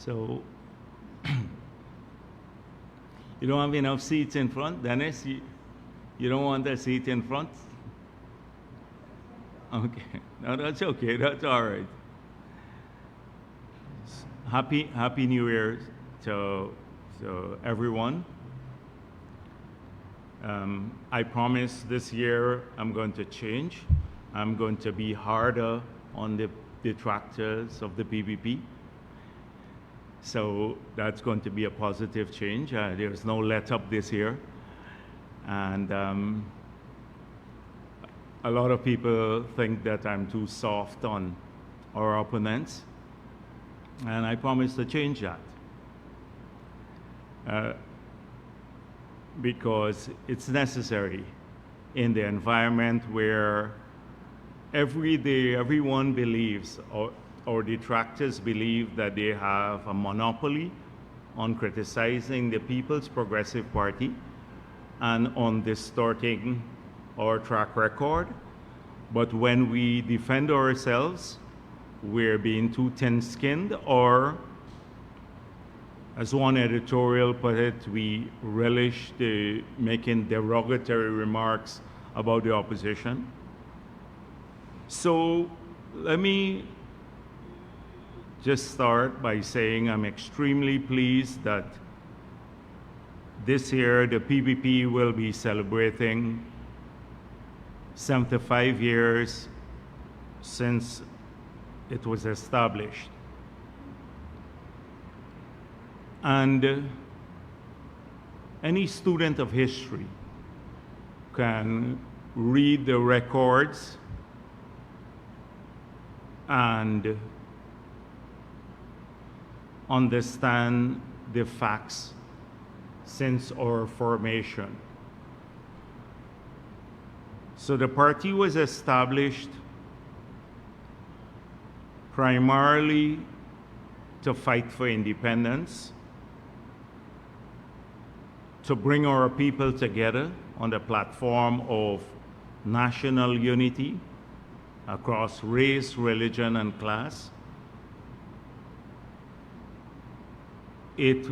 So you don't have enough seats in front, Dennis? You don't want a seat in front? Okay, no, that's okay, that's all right. Happy New Year to everyone. I promise this year I'm going to change. I'm going to be harder on the detractors of the PPP. So that's going to be a positive change. There's no let up this year. And a lot of people think that I'm too soft on our opponents. And I promise to change that. Because it's necessary in the environment where every day everyone believes, or detractors believe, that they have a monopoly on criticizing the People's Progressive Party and on distorting our track record. But when we defend ourselves, we're being too thin-skinned, or, as one editorial put it, we relish the making derogatory remarks about the opposition. So let me just start by saying I'm extremely pleased that this year the PPP will be celebrating 75 years since it was established. And any student of history can read the records and understand the facts since our formation. So the party was established primarily to fight for independence, to bring our people together on the platform of national unity across race, religion, and class. It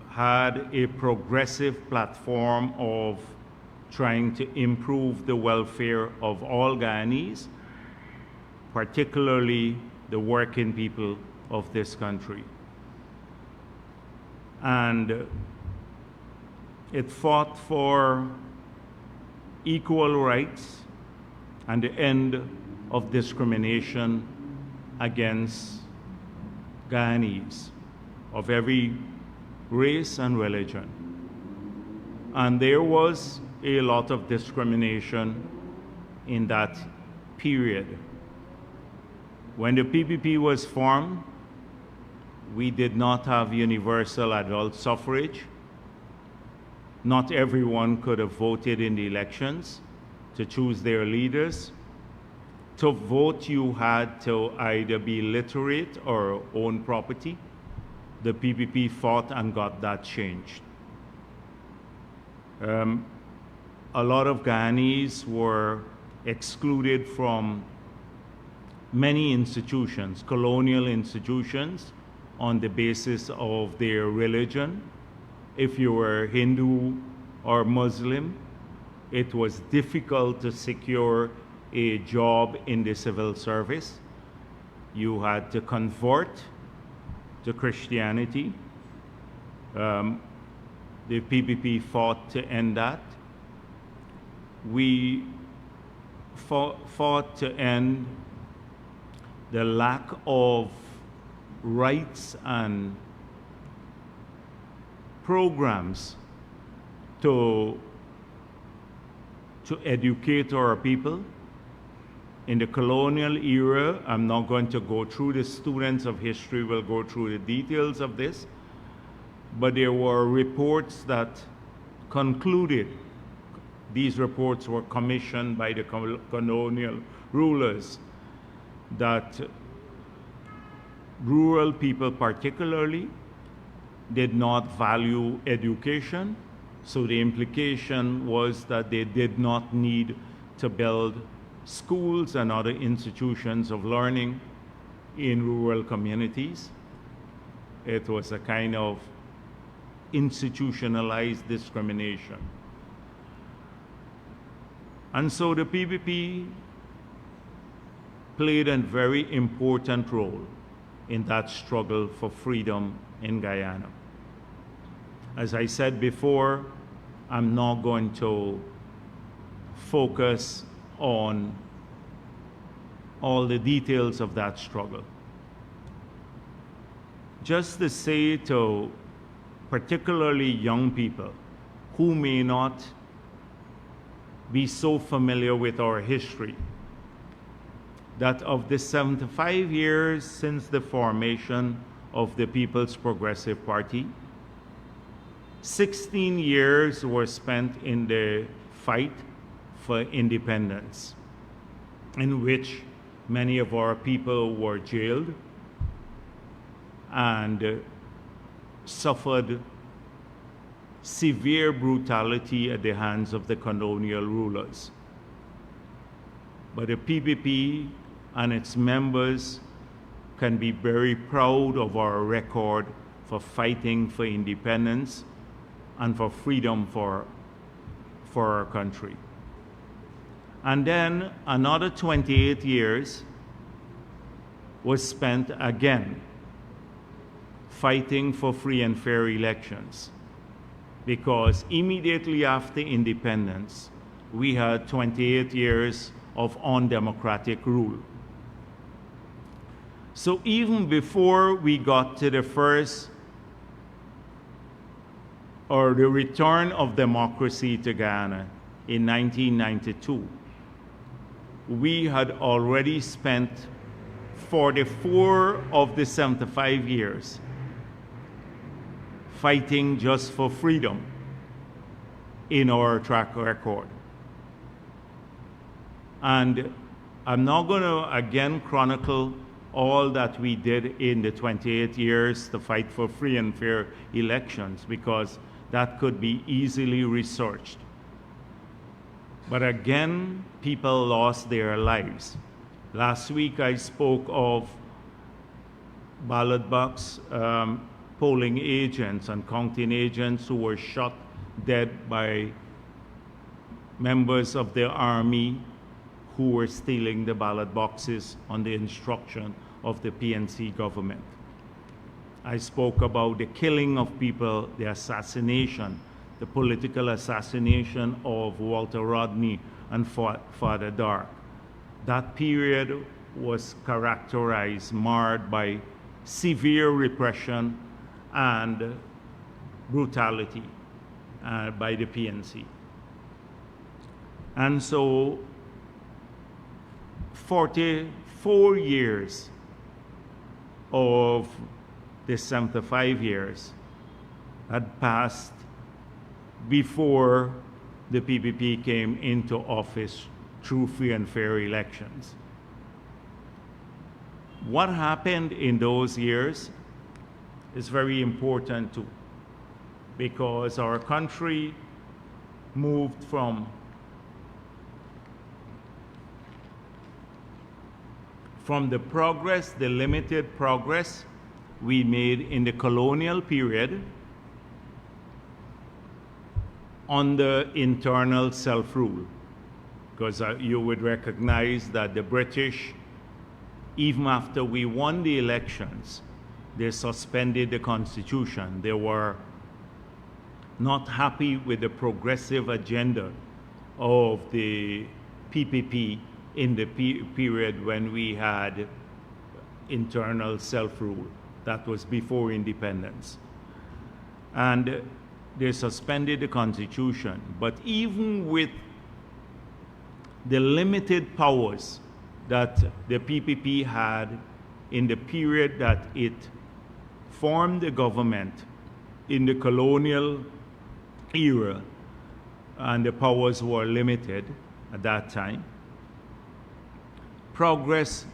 had a progressive platform of trying to improve the welfare of all Guyanese, particularly the working people of this country. And it fought for equal rights and the end of discrimination against Guyanese of every race and religion. And there was a lot of discrimination in that period. When the PPP was formed, we did not have universal adult suffrage. Not everyone could have voted in the elections to choose their leaders. To vote, you had to either be literate or own property. The PPP fought and got that changed. A lot of Guyanese were excluded from many institutions, colonial institutions, on the basis of their religion. If you were Hindu or Muslim, it was difficult to secure a job in the civil service. You had to convert to Christianity. The PPP fought to end that. We fought to end the lack of rights and programs to educate our people. In the colonial era, I'm not going to go through, the students of history will go through the details of this, but there were reports that concluded, these reports were commissioned by the colonial rulers, that rural people particularly did not value education. So the implication was that they did not need to build schools and other institutions of learning in rural communities. It was a kind of institutionalized discrimination. And so the PPP played a very important role in that struggle for freedom in Guyana. As I said before, I'm not going to focus on all the details of that struggle. Just to say to particularly young people who may not be so familiar with our history, that of the 75 years since the formation of the People's Progressive Party, 16 years were spent in the fight for independence, in which many of our people were jailed and suffered severe brutality at the hands of the colonial rulers. But the PPP and its members can be very proud of our record for fighting for independence and for freedom for our country. And then another 28 years was spent again fighting for free and fair elections, because immediately after independence, we had 28 years of undemocratic rule. So even before we got to the first or the return of democracy to Guyana in 1992, we had already spent 44 of the 75 years fighting just for freedom in our track record. And I'm not going to again chronicle all that we did in the 28 years to fight for free and fair elections, because that could be easily researched. But again, people lost their lives. Last week I spoke of ballot box polling agents and counting agents who were shot dead by members of the army who were stealing the ballot boxes on the instruction of the PNC government. I spoke about the killing of people, the assassination, the political assassination of Walter Rodney and Father Dark. That period was characterized, marred by severe repression and brutality by the PNC. And so 44 years of the 75 years had passed before the PPP came into office through free and fair elections. What happened in those years is very important too, because our country moved from the progress, the limited progress we made in the colonial period under internal self-rule. Because you would recognize that the British, even after we won the elections, they suspended the Constitution. They were not happy with the progressive agenda of the PPP in the period when we had internal self-rule. That was before independence. And they suspended the Constitution. But even with the limited powers that the PPP had in the period that it formed the government in the colonial era, and the powers were limited at that time, progress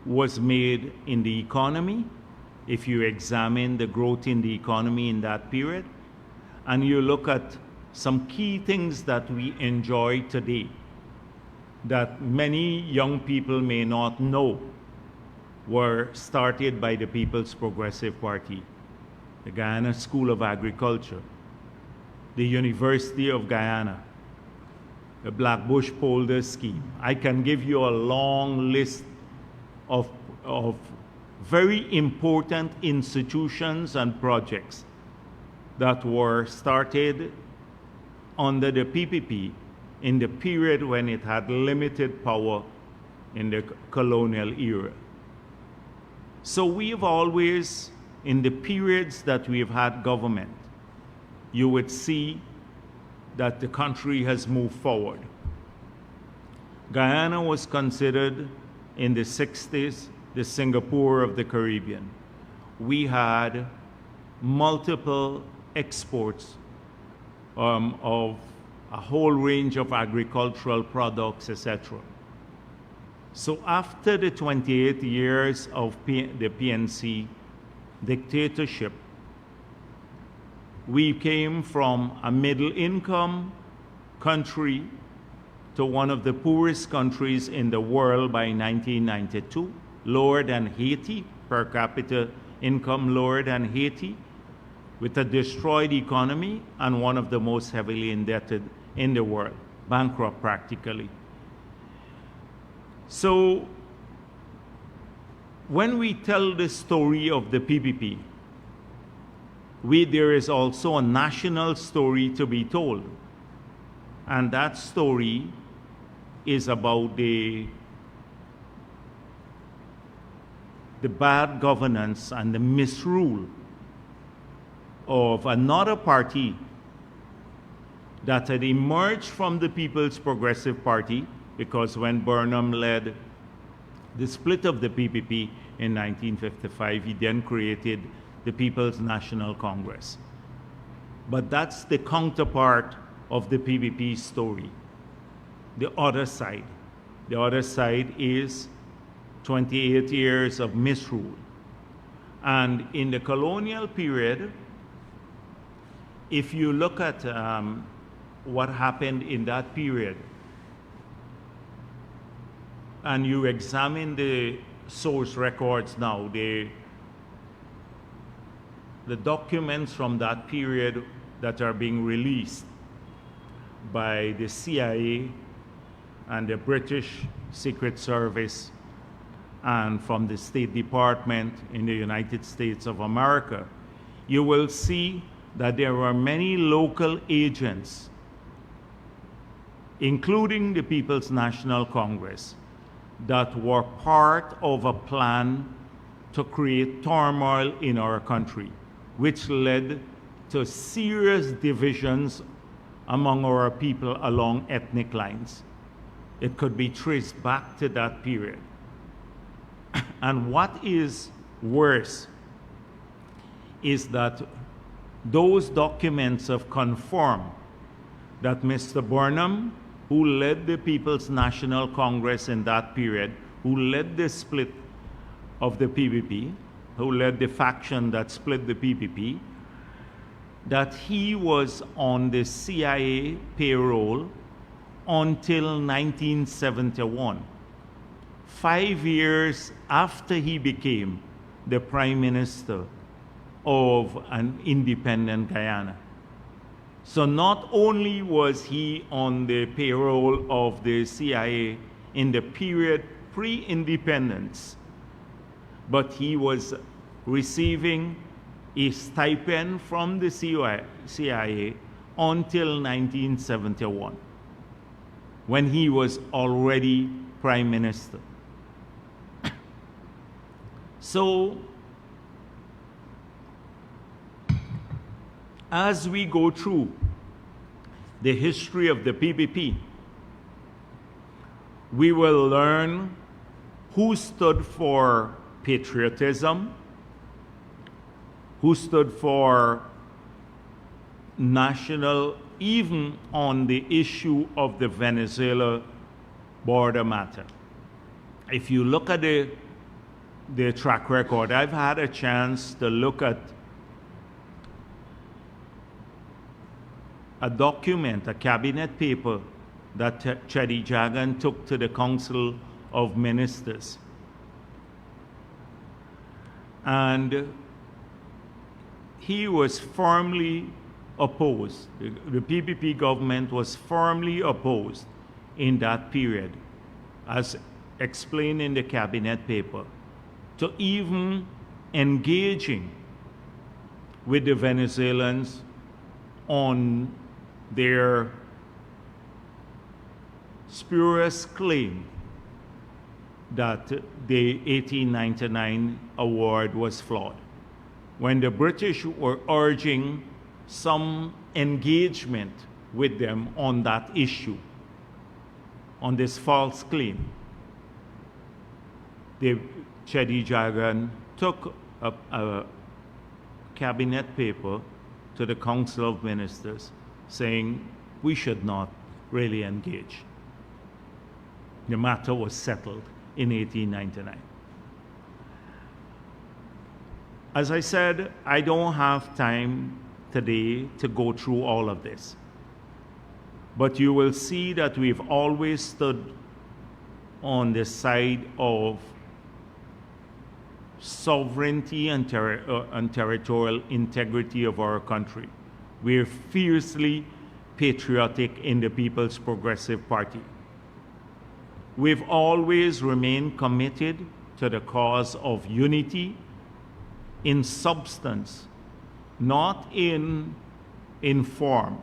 was made in the economy. If you examine the growth in the economy in that period, and you look at some key things that we enjoy today that many young people may not know, were started by the People's Progressive Party, the Guyana School of Agriculture, the University of Guyana, the Blackbush Polder Scheme. I can give you a long list of very important institutions and projects that were started under the PPP in the period when it had limited power in the colonial era. So we've always, in the periods that we've had government, you would see that the country has moved forward. Guyana was considered in the 60s the Singapore of the Caribbean. We had multiple exports of a whole range of agricultural products, etc. So after the 28 years of the PNC dictatorship, we came from a middle-income country to one of the poorest countries in the world by 1992, lower than Haiti, per capita income lower than Haiti, with a destroyed economy and one of the most heavily indebted in the world, bankrupt practically. So when we tell the story of the PPP, there is also a national story to be told. And that story is about the bad governance and the misrule of another party that had emerged from the People's Progressive Party, because when Burnham led the split of the PPP in 1955, he then created the People's National Congress. But that's the counterpart of the PPP story, the other side. The other side is 28 years of misrule. And in the colonial period, if you look at what happened in that period, and you examine the source records now, the documents from that period that are being released by the CIA and the British Secret Service and from the State Department in the United States of America, you will see that there were many local agents, including the People's National Congress, that were part of a plan to create turmoil in our country, which led to serious divisions among our people along ethnic lines. It could be traced back to that period. And what is worse is that those documents have confirmed that Mr. Burnham, who led the People's National Congress in that period, who led the split of the PPP, who led the faction that split the PPP, that he was on the CIA payroll until 1971, 5 years after he became the Prime Minister of an independent Guyana. So not only was he on the payroll of the CIA in the period pre-independence, but he was receiving a stipend from the CIA until 1971, when he was already Prime Minister. So, as we go through the history of the PPP, we will learn who stood for patriotism, who stood for national, even on the issue of the Venezuela border matter. If you look at the track record, I've had a chance to look at a document, a cabinet paper that Chedi Jagan took to the Council of Ministers. And he was firmly opposed. The PPP government was firmly opposed in that period, as explained in the cabinet paper, to even engaging with the Venezuelans on their spurious claim that the 1899 award was flawed, when the British were urging some engagement with them on that issue, on this false claim. Chedi Jagan took a cabinet paper to the Council of Ministers saying we should not really engage. The matter was settled in 1899. As I said, I don't have time today to go through all of this. But you will see that we've always stood on the side of sovereignty and territorial integrity of our country. We're fiercely patriotic in the People's Progressive Party. We've always remained committed to the cause of unity in substance, not in form,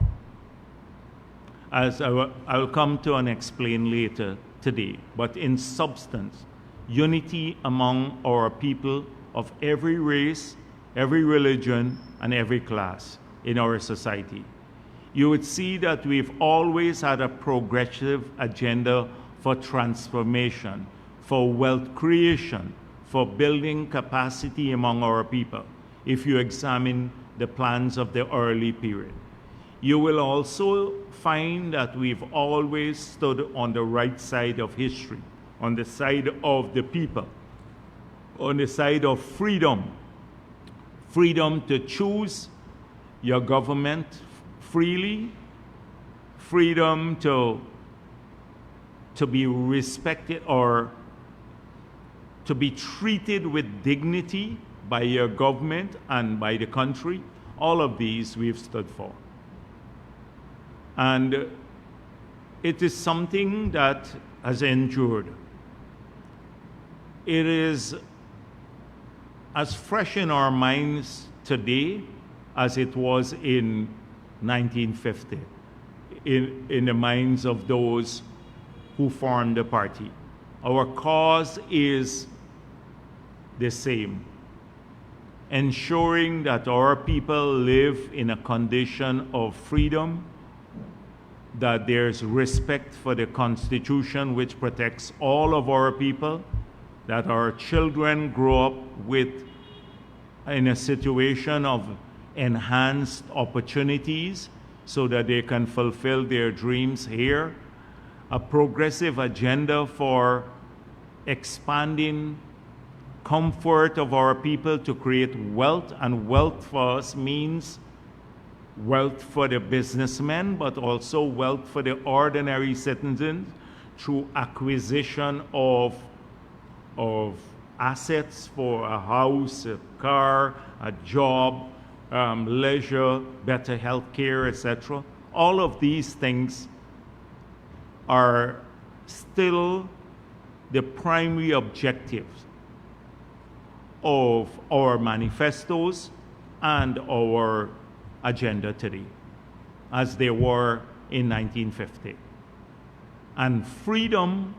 as I'll come to and explain later today, but in substance, unity among our people of every race, every religion, and every class in our society. You would see that we've always had a progressive agenda for transformation, for wealth creation, for building capacity among our people, if you examine the plans of the early period. You will also find that we've always stood on the right side of history, on the side of the people, on the side of freedom. Freedom to choose your government freely, freedom to be respected or to be treated with dignity by your government and by the country. All of these we've stood for. And it is something that has endured. It is as fresh in our minds today as it was in 1950, in the minds of those who formed the party. Our cause is the same: ensuring that our people live in a condition of freedom, that there's respect for the Constitution, which protects all of our people, that our children grow up in a situation of enhanced opportunities so that they can fulfill their dreams here, a progressive agenda for expanding comfort of our people to create wealth, and wealth for us means wealth for the businessmen, but also wealth for the ordinary citizens through acquisition of assets for a house, a car, a job, leisure, better health care, etc. All of these things are still the primary objectives of our manifestos and our agenda today, as they were in 1950. And freedom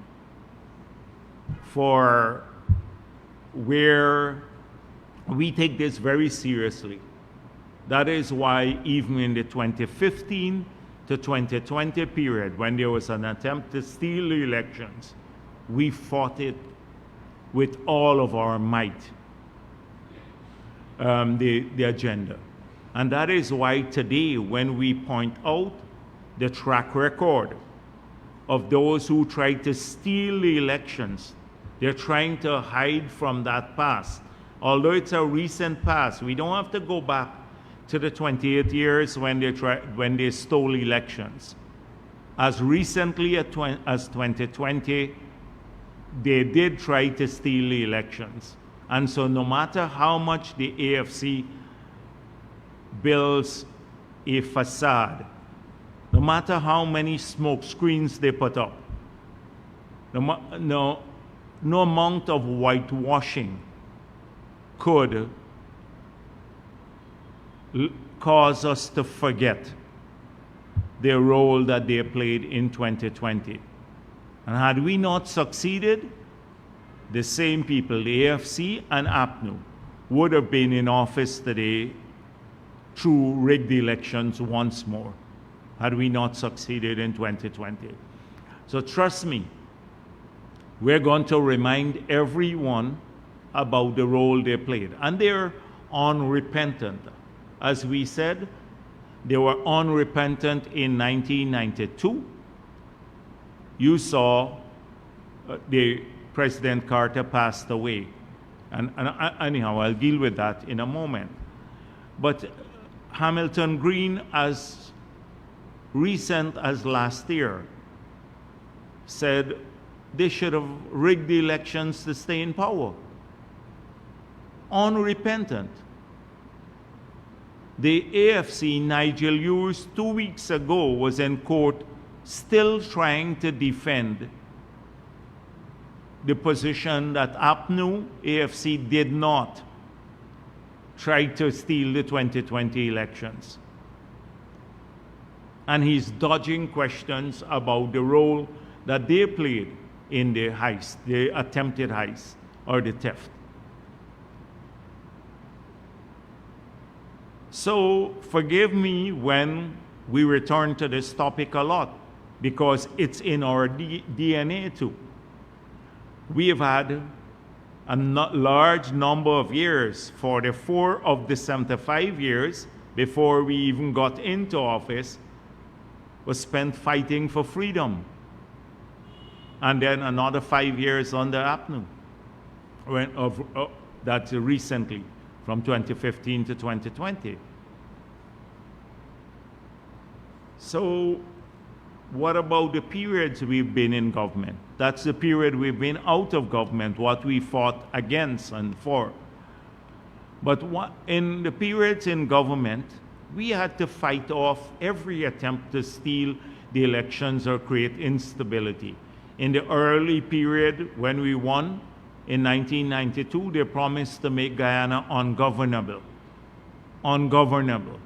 for where we take this very seriously. That is why even in the 2015 to 2020 period, when there was an attempt to steal the elections, we fought it with all of our might, the agenda. And that is why today, when we point out the track record of those who tried to steal the elections, they're trying to hide from that past. Although it's a recent past, we don't have to go back to the 28 years when they stole elections. As recently as 2020, they did try to steal the elections. And so no matter how much the AFC builds a facade, no matter how many smoke screens they put up, no amount of whitewashing could cause us to forget their role that they played in 2020. And had we not succeeded, the same people, the AFC and APNU, would have been in office today through rigged elections once more, had we not succeeded in 2020. So trust me, we're going to remind everyone about the role they played. And they're unrepentant. As we said, they were unrepentant in 1992. You saw President Carter passed away. And anyhow, I'll deal with that in a moment. But Hamilton Green, as recent as last year, said they should have rigged the elections to stay in power. Unrepentant. The AFC, Nigel Lewis, 2 weeks ago was in court still trying to defend the position that APNU, AFC, did not try to steal the 2020 elections. And he's dodging questions about the role that they played in the heist, the attempted heist, or the theft. So forgive me when we return to this topic a lot, because it's in our DNA too. We have had a large number of years, 44 of the 75 years before we even got into office, was spent fighting for freedom. And then another 5 years under APNU, that's recently, from 2015 to 2020. So what about the periods we've been in government? That's the period we've been out of government, what we fought against and for. But in the periods in government, we had to fight off every attempt to steal the elections or create instability. In the early period when we won in 1992, they promised to make Guyana ungovernable. Ungovernable.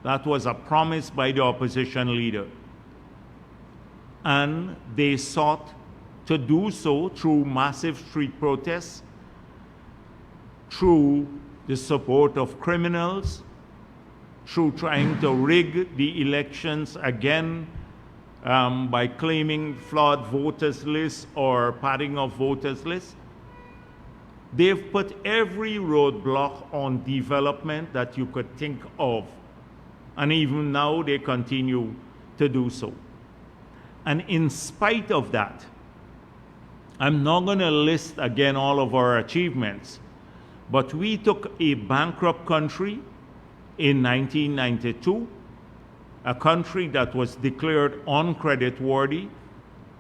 That was a promise by the opposition leader. And they sought to do so through massive street protests, through the support of criminals, through trying to rig the elections again by claiming flawed voters lists or padding of voters lists. They've put every roadblock on development that you could think of. And even now they continue to do so. And in spite of that, I'm not going to list again all of our achievements, but we took a bankrupt country in 1992, a country that was declared uncreditworthy,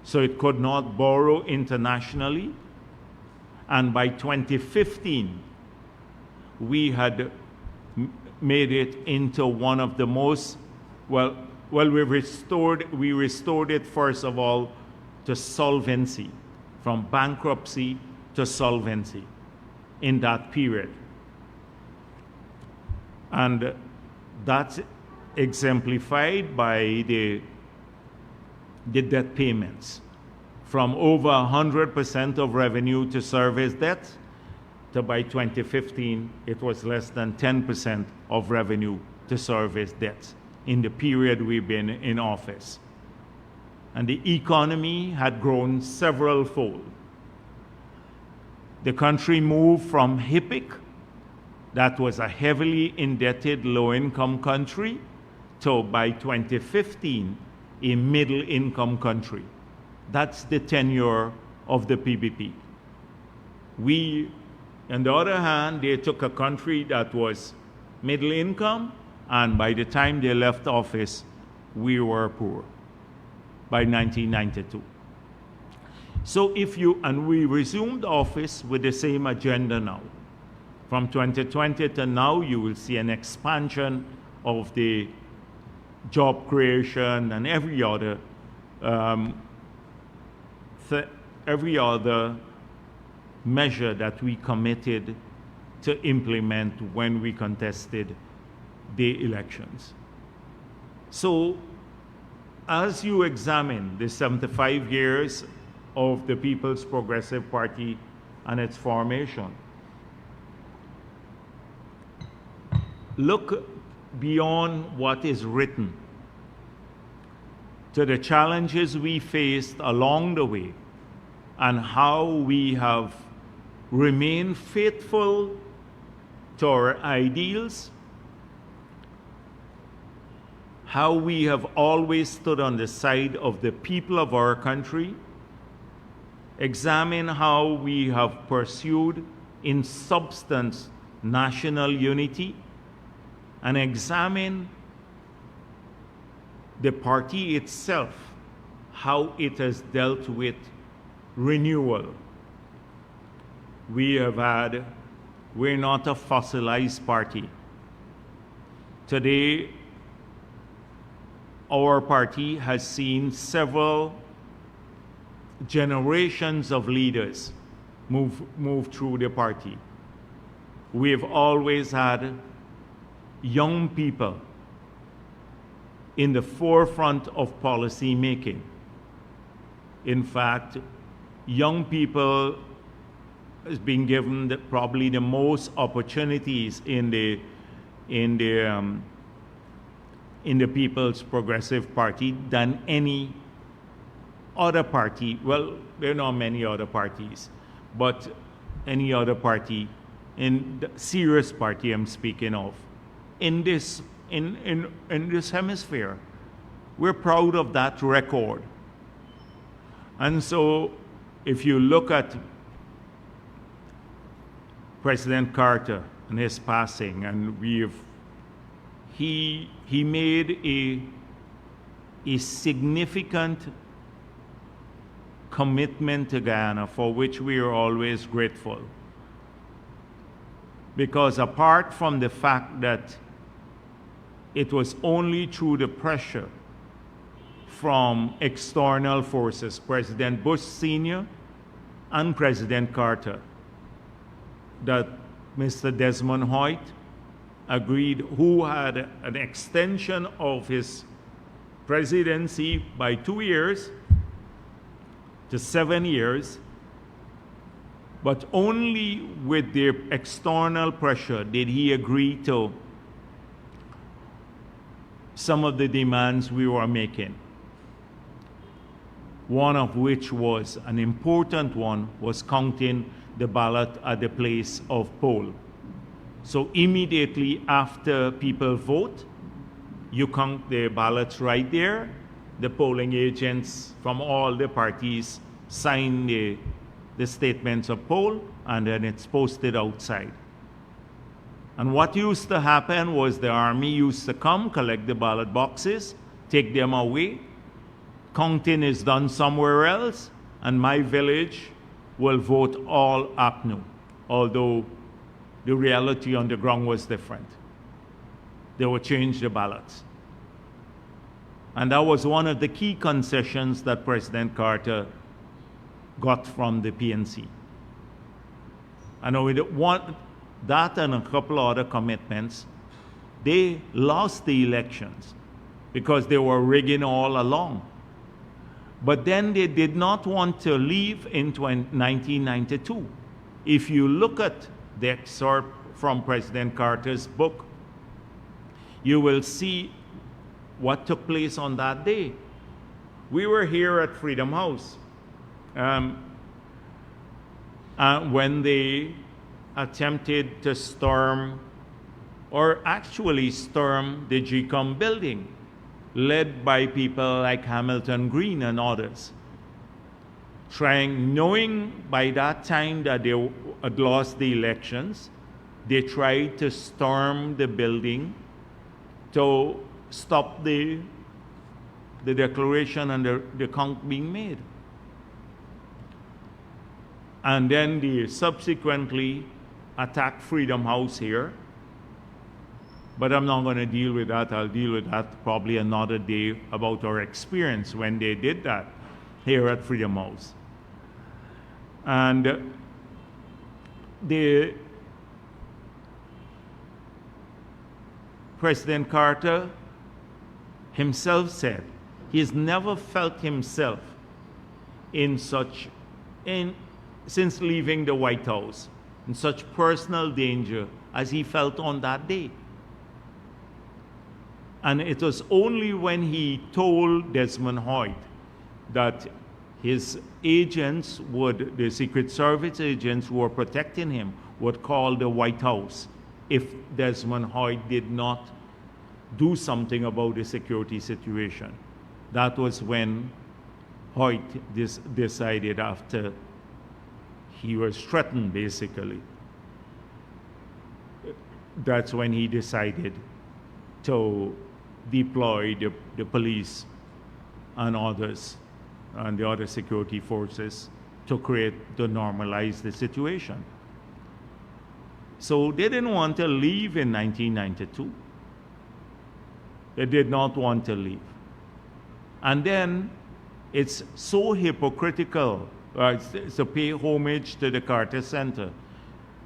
so it could not borrow internationally. And by 2015, we had made it into one of the most, we restored it first of all to solvency, from bankruptcy to solvency in that period. And that's exemplified by the debt payments, from over 100% of revenue to service debt, to by 2015, it was less than 10% of revenue to service debt in the period we've been in office. And the economy had grown several fold. The country moved from HIPIC, that was a heavily indebted low-income country, to by 2015, a middle-income country. That's the tenure of the PBP. On the other hand, they took a country that was middle income, and by the time they left office, we were poor by 1992. So and we resumed office with the same agenda now. From 2020 to now, you will see an expansion of the job creation and every other measure that we committed to implement when we contested the elections. So as you examine the 75 years of the People's Progressive Party and its formation, look beyond what is written to the challenges we faced along the way and how we have remained faithful to our ideals, how we have always stood on the side of the people of our country, examine how we have pursued in substance national unity, and examine the party itself, how it has dealt with renewal. We're not a fossilized party. Today, our party has seen several generations of leaders move through the party. We've always had young people in the forefront of policy making. In fact, young people is being given probably the most opportunities in the People's Progressive Party than any other party. Well, there are not many other parties, but any other party, in the serious party I'm speaking of, in this hemisphere. We're proud of that record. And so if you look at President Carter and his passing, and he made a significant commitment to Guyana, for which we are always grateful. Because apart from the fact that it was only through the pressure from external forces, President Bush Sr. and President Carter, that Mr. Desmond Hoyt agreed, who had an extension of his presidency by 2 years to 7 years, but only with the external pressure did he agree to some of the demands we were making. One of which was, an important one, was counting the ballot at the place of poll. So immediately after people vote, you count the ballots right there. The polling agents from all the parties sign the statements of poll, and then it's posted outside. And what used to happen was the army used to come, collect the ballot boxes, take them away. Counting is done somewhere else, and my village will vote all APNU, although the reality on the ground was different. They would change the ballots. And that was one of the key concessions that President Carter got from the PNC. And with that and a couple other commitments, they lost the elections because they were rigging all along. But then they did not want to leave in 1992. If you look at the excerpt from President Carter's book, you will see what took place on that day. We were here at Freedom House when they attempted to storm, or actually storm, the GCOM building, led by people like Hamilton Green and others, knowing by that time that they had lost the elections. They tried to storm the building to stop the declaration and the count being made. And then they subsequently attacked Freedom House here. But I'm not going to deal with that. I'll deal with that probably another day about our experience when they did that here at Freedom House. And President Carter himself said he has never felt himself since leaving the White House in such personal danger as he felt on that day. And it was only when he told Desmond Hoyt that his agents the Secret Service agents who were protecting him, would call the White House if Desmond Hoyt did not do something about the security situation. That was when Hoyt decided, after he was threatened basically, that's when he decided to deploy the police and others and the other security forces to normalize the situation. So they didn't want to leave in 1992. They did not want to leave. And then it's so hypocritical to pay homage to the Carter Center.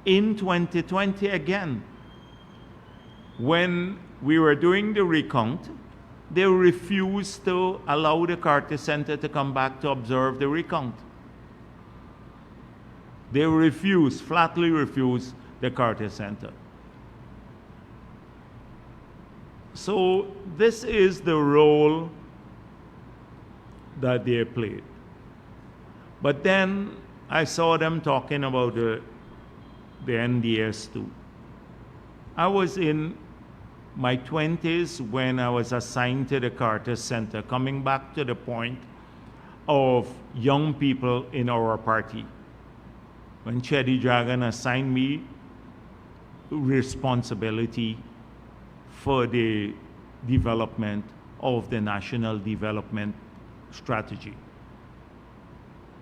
In 2020 again, when we were doing the recount, they refused to allow the Carter Center to come back to observe the recount. They refused, flatly refused, the Carter Center. So this is the role that they played. But then I saw them talking about the NDS too. I was in my 20s when I was assigned to the Carter Center, coming back to the point of young people in our party. When Chedi Dragon assigned me responsibility for the development of the National Development Strategy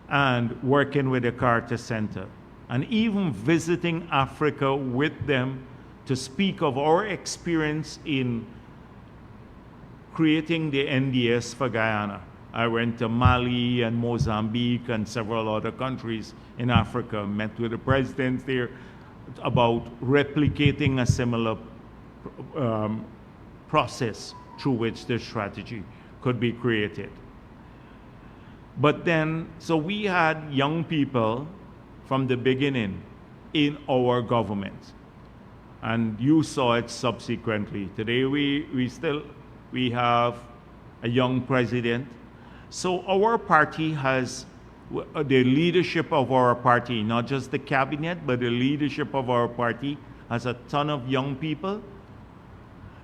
and working with the Carter Center and even visiting Africa with them to speak of our experience in creating the NDS for Guyana. I went to Mali and Mozambique and several other countries in Africa, met with the presidents there about replicating a similar process through which the strategy could be created. But then, so we had young people from the beginning in our government. And you saw it subsequently. Today we have a young president. So our party has, the leadership of our party, not just the cabinet, but the leadership of our party has a ton of young people.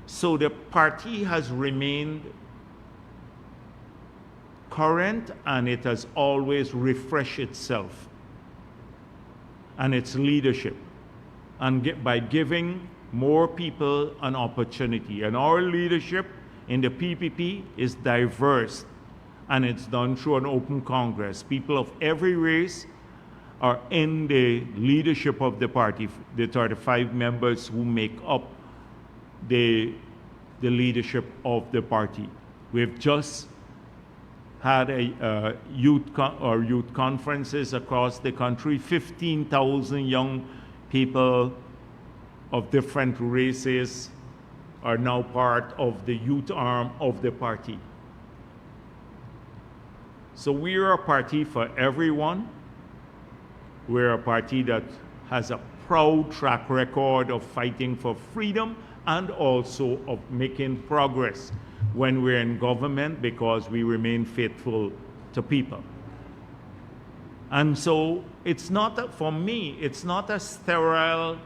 So the party has remained current and it has always refreshed itself and its leadership, and by giving more people an opportunity. And our leadership in the PPP is diverse, and it's done through an open Congress. People of every race are in the leadership of the party, the 35 members who make up the leadership of the party. We've just had a youth conferences across the country. 15,000 young people of different races are now part of the youth arm of the party. So we are a party for everyone. We're a party that has a proud track record of fighting for freedom and also of making progress when we're in government, because we remain faithful to people. And so it's not, for me, it's not a sterile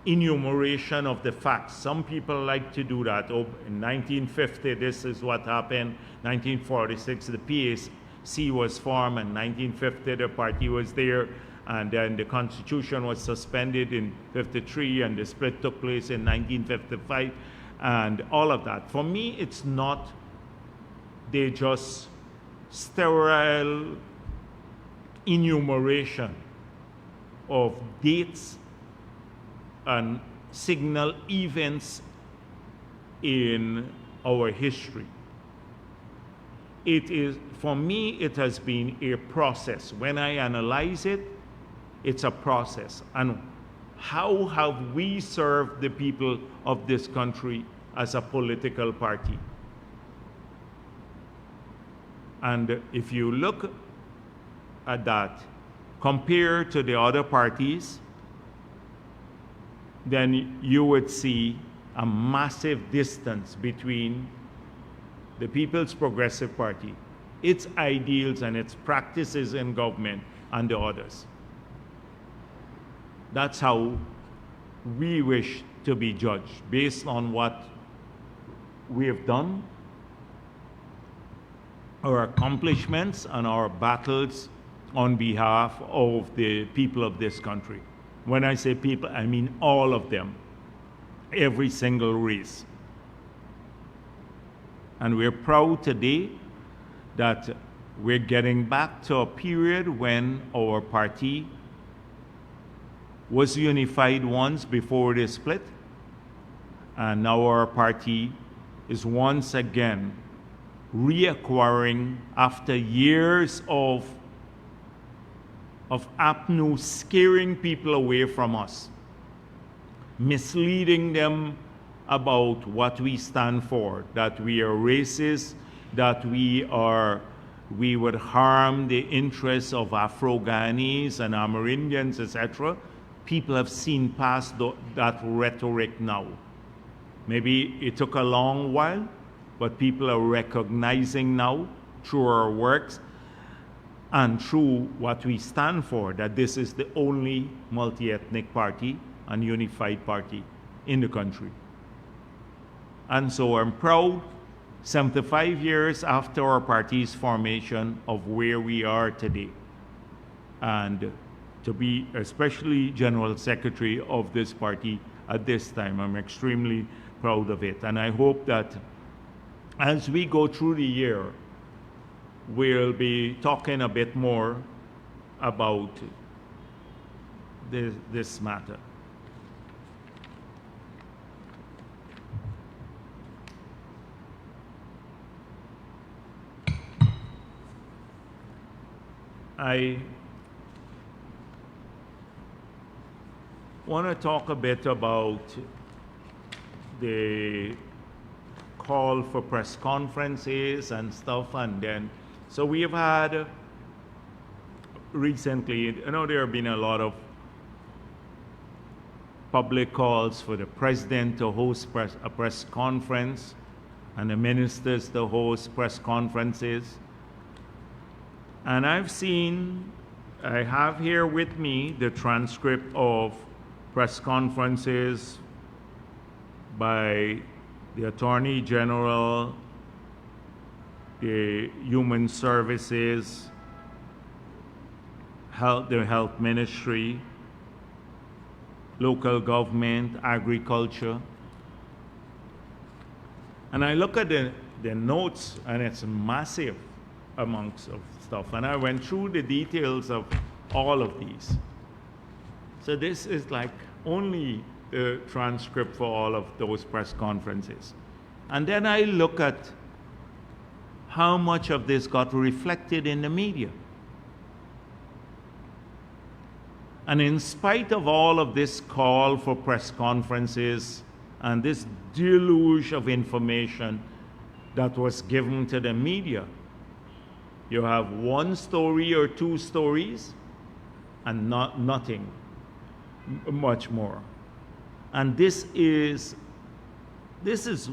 enumeration of the facts. Some people like to do that. Oh, in 1950, this is what happened. 1946, the PAC was formed, and 1950, the party was there. And then the Constitution was suspended in 53, and the split took place in 1955, and all of that. For me, it's not, they just sterile enumeration of dates and signal events in our history. It is, for me, it has been a process. When I analyze it, it's a process. And how have we served the people of this country as a political party? And if you look at that, compared to the other parties, then you would see a massive distance between the People's Progressive Party, its ideals and its practices in government, and the others. That's how we wish to be judged, based on what we have done, our accomplishments, and our battles on behalf of the people of this country. When I say people, I mean all of them, every single race. And we're proud today that we're getting back to a period when our party was unified once before the split, and now our party is once again reacquiring, after years of APNU scaring people away from us, misleading them about what we stand for, that we are racist, that we would harm the interests of Afro-Ghanese and Amerindians, etc. People have seen past that rhetoric now. Maybe it took a long while, but people are recognizing now through our works and through what we stand for, that this is the only multi-ethnic party and unified party in the country. And so I'm proud, 75 years after our party's formation, of where we are today. And to be especially General Secretary of this party at this time, I'm extremely proud of it. And I hope that as we go through the year, we'll be talking a bit more about this matter. I want to talk a bit about the call for press conferences and stuff, and then, so we have had recently, I know there have been a lot of public calls for the president to host a press conference and the ministers to host press conferences. And I have here with me the transcript of press conferences by the Attorney General, the Human Services, the Health Ministry, local government, agriculture. And I look at the notes, and it's massive amounts of stuff. And I went through the details of all of these. So this is like only the transcript for all of those press conferences. And then I look at how much of this got reflected in the media. And in spite of all of this call for press conferences and this deluge of information that was given to the media, you have one story or two stories and nothing much more. And this is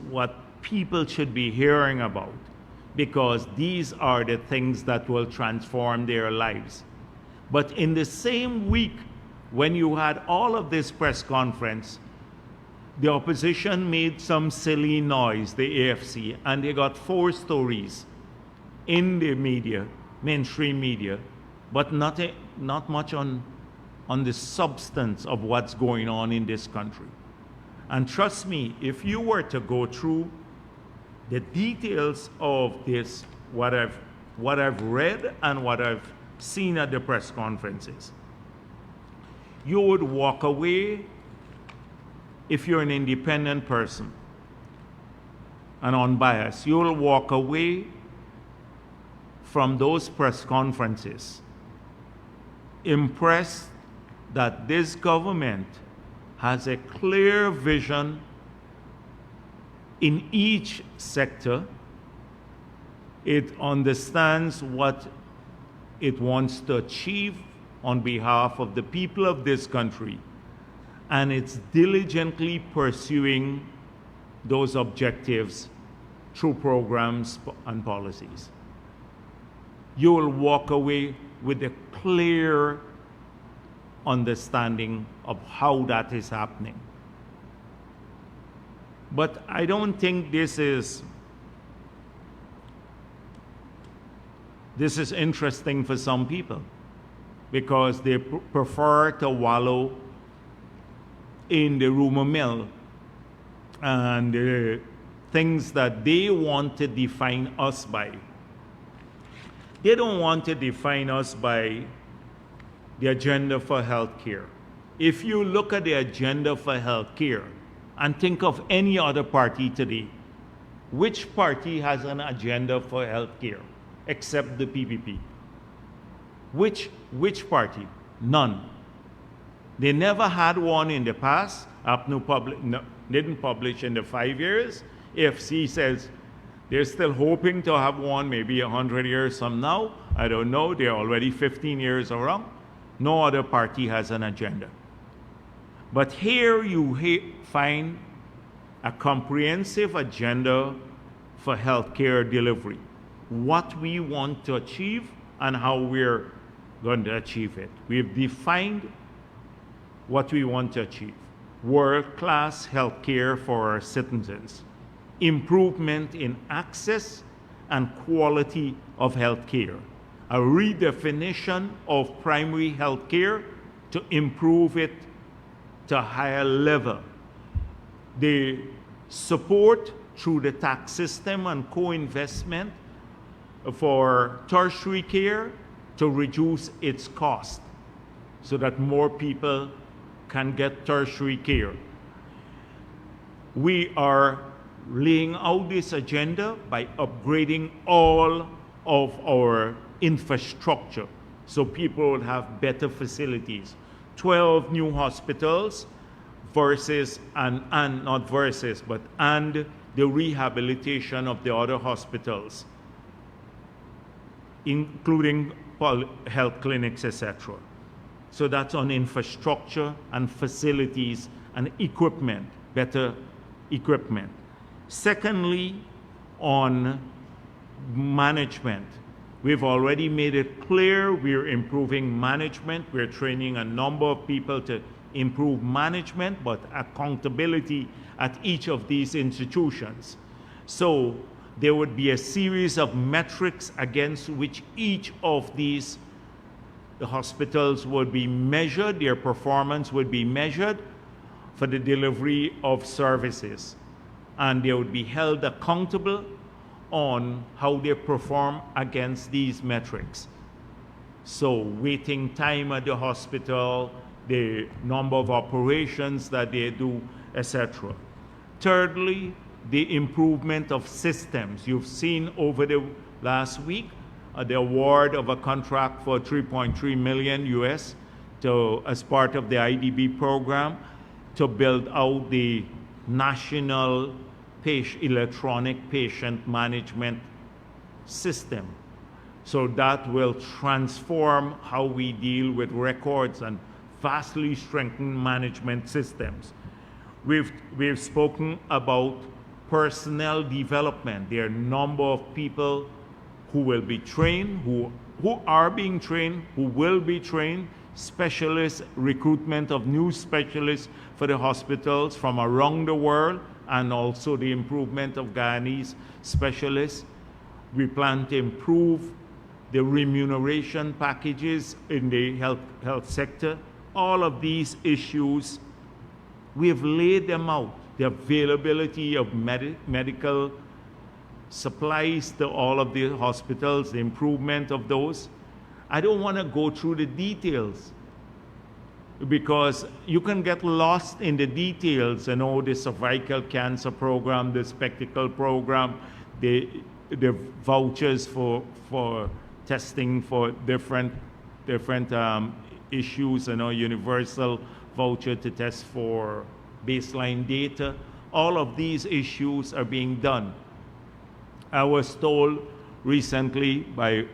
what people should be hearing about, because these are the things that will transform their lives. But in the same week, when you had all of this press conference, the opposition made some silly noise, the AFC, and they got 4 stories in the media, mainstream media, but not much on the substance of what's going on in this country. And trust me, if you were to go through the details of this, what I've read and what I've seen at the press conferences. You would walk away, if you're an independent person and unbiased, you will walk away from those press conferences impressed that this government has a clear vision in each sector. It understands what it wants to achieve on behalf of the people of this country, and it's diligently pursuing those objectives through programs and policies. You will walk away with a clear understanding of how that is happening. But I don't think this is interesting for some people, because they prefer to wallow in the rumor mill and the things that they want to define us by. They don't want to define us by the agenda for healthcare. If you look at the agenda for healthcare and think of any other party today, which party has an agenda for healthcare except the PPP? Which party? None. They never had one in the past. Didn't publish in the 5 years. AFC says they're still hoping to have one maybe 100 years from now. I don't know. They're already 15 years around. No other party has an agenda. But here you find a comprehensive agenda for healthcare delivery, what we want to achieve and how we're going to achieve it. We've defined what we want to achieve: world-class healthcare for our citizens, improvement in access and quality of healthcare, a redefinition of primary healthcare to improve it to a higher level, the support through the tax system and co-investment for tertiary care to reduce its cost so that more people can get tertiary care. We are laying out this agenda by upgrading all of our infrastructure so people would have better facilities. 12 new hospitals and the rehabilitation of the other hospitals, including health clinics, etc. So that's on infrastructure and facilities and equipment, better equipment. Secondly, on management. We've already made it clear we're improving management. We're training a number of people to improve management, but accountability at each of these institutions. So there would be a series of metrics against which each of these hospitals would be measured, their performance would be measured for the delivery of services. And they would be held accountable on how they perform against these metrics. So waiting time at the hospital, the number of operations that they do, etc. Thirdly, the improvement of systems. You've seen over the last week the award of a contract for $3.3 million US as part of the IDB program to build out the national electronic patient management system. So that will transform how we deal with records and vastly strengthen management systems. We've spoken about personnel development. There are a number of people who will be trained, who are being trained, who will be trained, specialists, recruitment of new specialists for the hospitals from around the world, and also the improvement of Guyanese specialists. We plan to improve the remuneration packages in the health sector. All of these issues, we have laid them out. The availability of medical supplies to all of the hospitals, the improvement of those, I don't want to go through the details because you can get lost in the details, the cervical cancer program, the spectacle program, the vouchers for testing for different issues, universal voucher to test for baseline data. All of these issues are being done. I was told recently by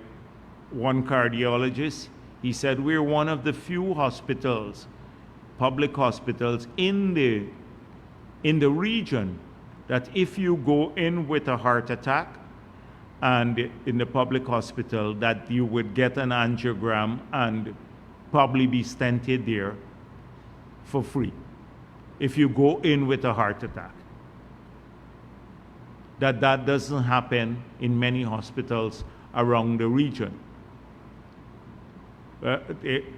one cardiologist, he said we're one of the few hospitals, public hospitals in the region that if you go in with a heart attack and in the public hospital that you would get an angiogram and probably be stented there for free if you go in with a heart attack. That doesn't happen in many hospitals around the region.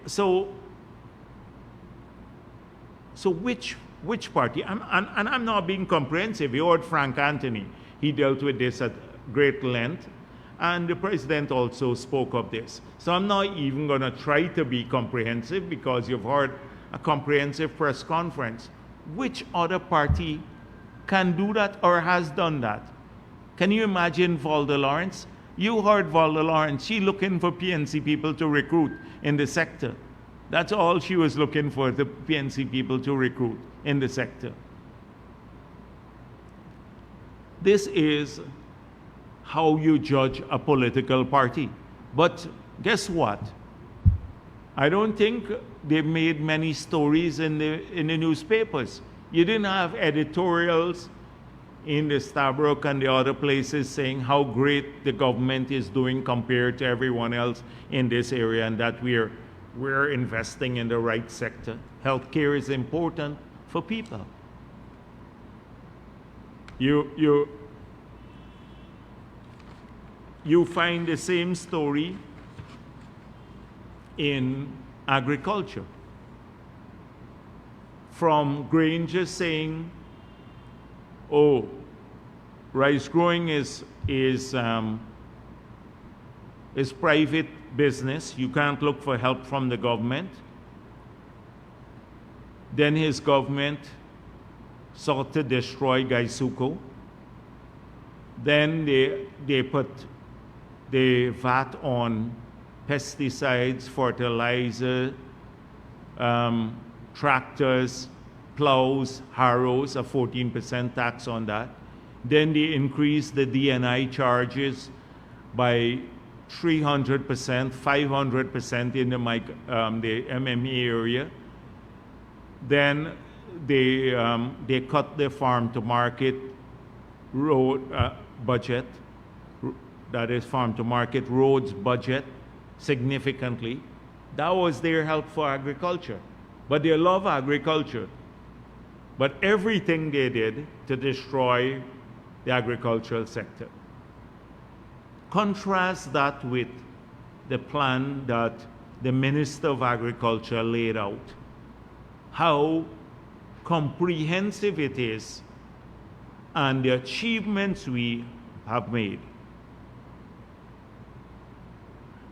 So which party? And I'm not being comprehensive. You heard Frank Anthony. He dealt with this at great length. And the president also spoke of this. So I'm not even going to try to be comprehensive because you've heard a comprehensive press conference. Which other party can do that or has done that? Can you imagine Valda Lawrence? You heard Valda Lawrence. She looking for PNC people to recruit in the sector. That's all she was looking for, the PNC people to recruit in the sector. This is how you judge a political party. But guess what? I don't think they've made many stories in the newspapers. You didn't have editorials in the Stabroek and the other places saying how great the government is doing compared to everyone else in this area and that we're investing in the right sector. Healthcare is important for people. You find the same story in agriculture. From Granger saying, oh, rice growing is private business. You can't look for help from the government. Then his government sought to destroy Gaisuko. Then they put the VAT on pesticides, fertilizer, tractors, plows, harrows, a 14% tax on that. Then they increased the D&I charges by 300%, 500% in the MME area. Then they cut the farm-to-market road budget, that is farm-to-market roads budget, significantly. That was their help for agriculture. But they love agriculture. But everything they did to destroy the agricultural sector. Contrast that with the plan that the Minister of Agriculture laid out. How comprehensive it is and the achievements we have made.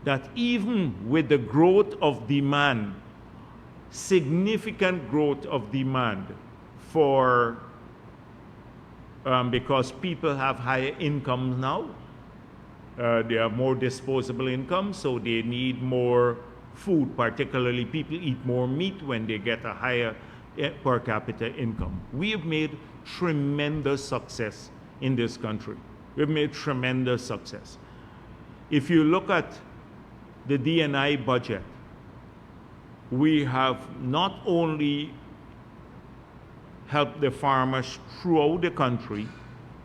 That even with the growth of demand, significant growth of demand for, because people have higher incomes now, they have more disposable income, so they need more food, particularly people eat more meat when they get a higher per capita income. We have made tremendous success in this country. We've made tremendous success. If you look at the D&I budget, we have not only helped the farmers throughout the country,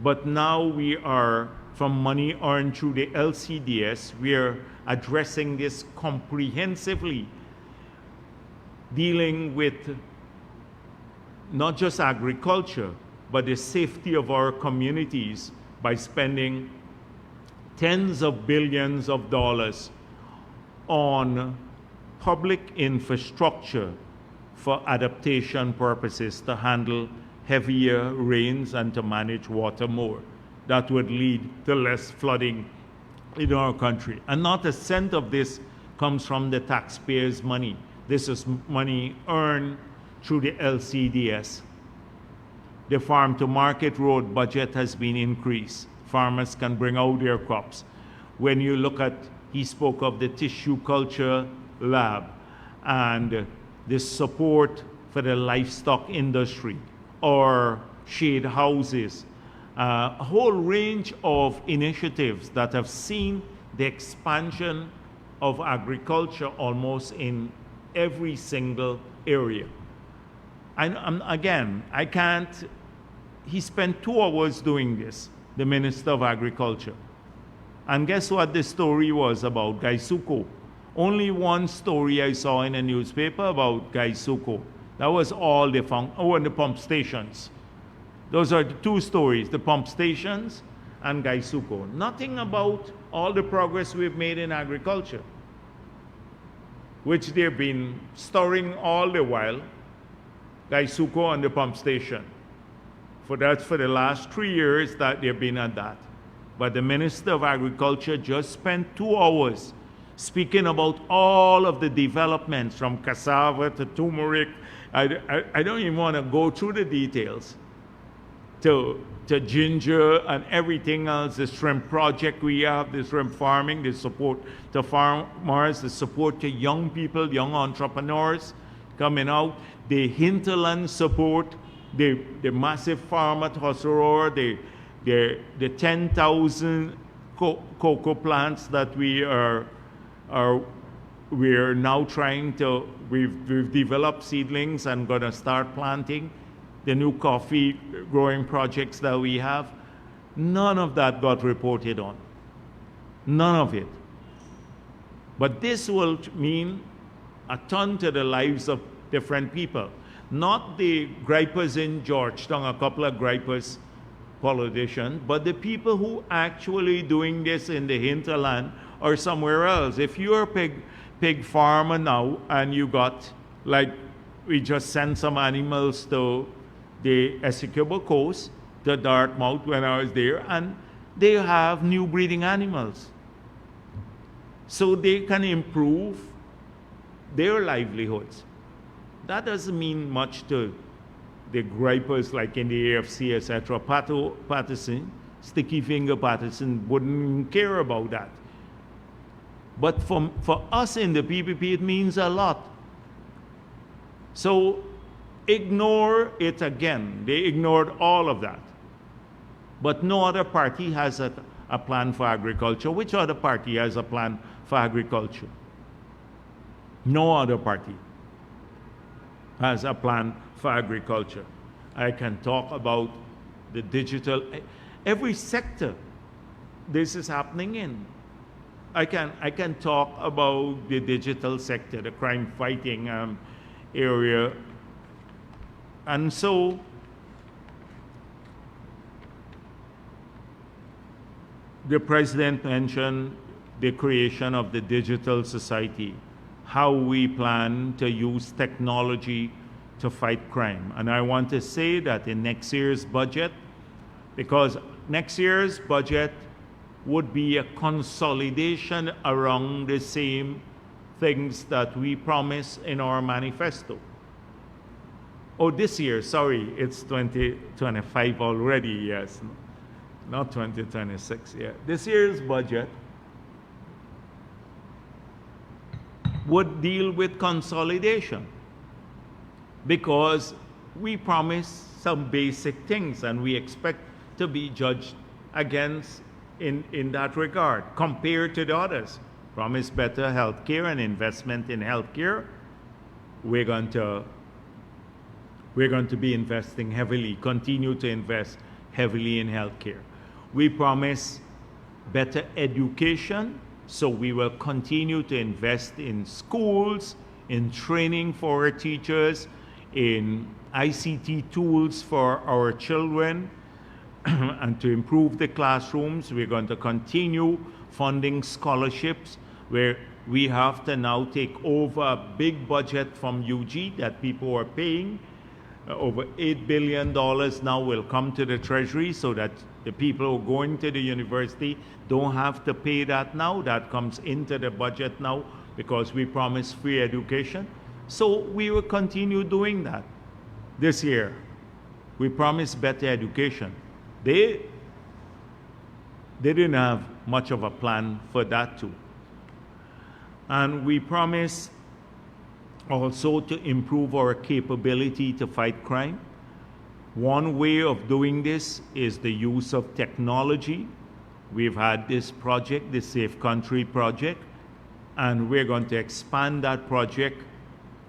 but now we are, from money earned through the LCDS, we are addressing this comprehensively, dealing with not just agriculture, but the safety of our communities by spending tens of billions of dollars on public infrastructure for adaptation purposes to handle heavier rains and to manage water more. That would lead to less flooding in our country. And not a cent of this comes from the taxpayers' money. This is money earned through the LCDS. The farm to market road budget has been increased. Farmers can bring out their crops. When you look at, he spoke of the tissue culture lab and the support for the livestock industry or shade houses, a whole range of initiatives that have seen the expansion of agriculture almost in every single area. And again, I can't, he spent 2 hours doing this, the Minister of Agriculture. And guess what the story was about Gaisuko? Only one story I saw in a newspaper about Gaisuko. That was all they found. Oh, and the pump stations. Those are the 2 stories, the pump stations and Gaisuko. Nothing about all the progress we've made in agriculture, which they've been storing all the while, Gaisuko and the pump station. For the last 3 years that they've been at that. But the Minister of Agriculture just spent 2 hours speaking about all of the developments from cassava to turmeric. I don't even want to go through the details. To ginger and everything else, the shrimp project we have, the shrimp farming, the support to farmers, the support to young people, young entrepreneurs coming out, the hinterland support, the massive farm at Hosoror, the 10,000 cocoa plants that we're now trying to, we've developed seedlings and gonna start planting, the new coffee growing projects that we have. None of that got reported on. None of it. But this will mean a ton to the lives of different people. Not the gripers in Georgetown, a couple of gripers, politicians, but the people who actually doing this in the hinterland or somewhere else. If you're a pig farmer now and you got, like, we just sent some animals to the Essequibo Coast, to Dartmouth when I was there, and they have new breeding animals. So they can improve their livelihoods. That doesn't mean much to the gripers like in the AFC, etc. Patterson, Sticky Finger Patterson wouldn't care about that. But for us in the PPP, it means a lot. So ignore it again. They ignored all of that. But no other party has a plan for agriculture. Which other party has a plan for agriculture? No other party has a plan for agriculture. I can talk about the digital, every sector this is happening in. I can talk about the digital sector, the crime fighting area. And so the president mentioned the creation of the digital society, how we plan to use technology to fight crime. And I want to say that in next year's budget, because next year's budget would be a consolidation around the same things that we promised in our manifesto. Oh, this year, sorry, it's 2025 already, yes. Not 2026, yeah. This year's budget would deal with consolidation because we promised some basic things and we expect to be judged against in that regard compared to the others. Promise better health care and investment in health care. We're going to be investing heavily, continue to invest heavily in health care. We promise better education, so we will continue to invest in schools, in training for our teachers, in ICT tools for our children, and to improve the classrooms. We're going to continue funding scholarships where we have to now take over a big budget from UG that people are paying. Over $8 billion now will come to the Treasury so that the people who are going to the university don't have to pay that now. That comes into the budget now because we promised free education. So we will continue doing that this year. We promised better education. They didn't have much of a plan for that too. And we promised also to improve our capability to fight crime. One way of doing this is the use of technology. We've had this project, the Safe Country project, and we're going to expand that project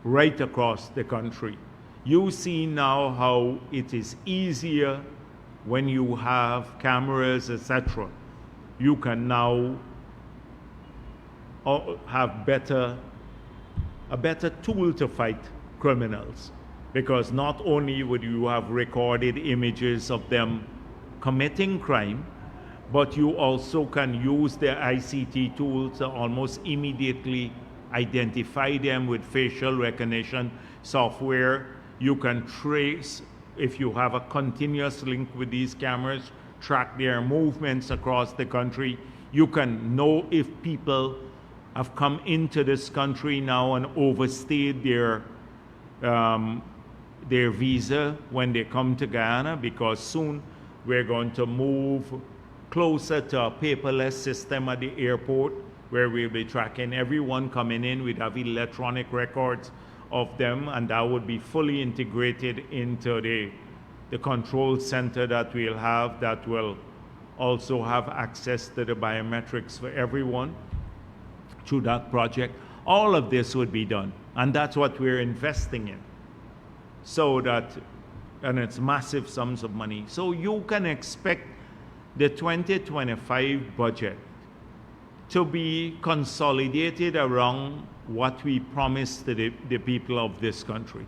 right across the country. You see now how it is easier when you have cameras, etc. You can now have a better tool to fight criminals, because not only would you have recorded images of them committing crime, but you also can use the ICT tools to almost immediately identify them with facial recognition software. You can trace, if you have a continuous link with these cameras, track their movements across the country. You can know if people have come into this country now and overstayed their visa when they come to Guyana, because soon we're going to move closer to a paperless system at the airport, where we'll be tracking everyone coming in. We'd have electronic records of them, and that would be fully integrated into the control center that we'll have, that will also have access to the biometrics for everyone through that project. All of this would be done, and that's what we're investing in. So that, and it's massive sums of money. So you can expect the 2025 budget to be consolidated around what we promised to the people of this country.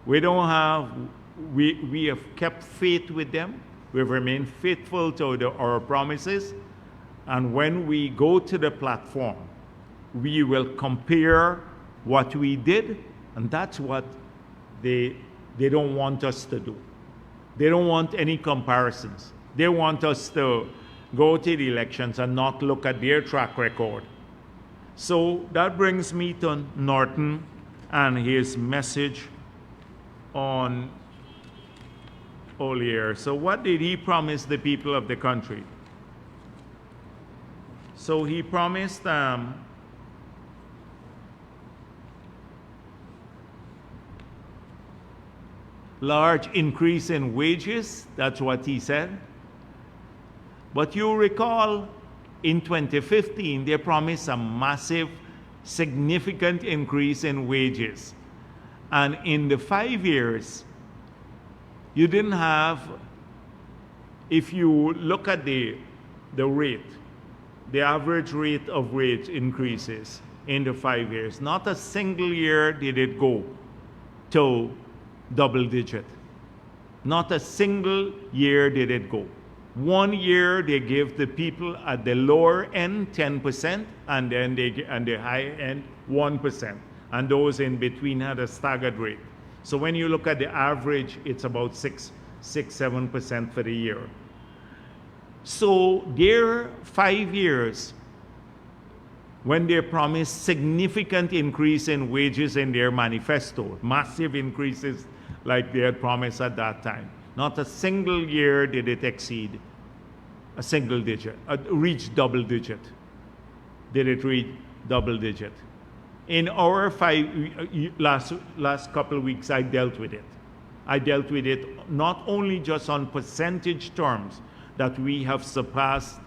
We have kept faith with them. We've remained faithful to our promises. And when we go to the platform, we will compare what we did, and that's what they don't want us to do. They don't want any comparisons. They want us to go to the elections and not look at their track record. So that brings me to Norton and his message on Olier. So what did he promise the people of the country? So he promised large increase in wages. That's what he said. But you recall, in 2015, they promised a massive, significant increase in wages. And in the 5 years, you didn't have, if you look at the rate, the average rate of wage increases in the 5 years, not a single year did it go to double digit. Not a single year did it go. 1 year they gave the people at the lower end 10%, and then and the high end 1%. And those in between had a staggered rate. So when you look at the average, it's about 7% for the year. So their 5 years, when they promised significant increase in wages in their manifesto, massive increases like they had promised at that time, not a single year did it exceed a single digit, reach double digit. Did it reach double digit? In our last couple of weeks, I dealt with it. I dealt with it not only just on percentage terms, that we have surpassed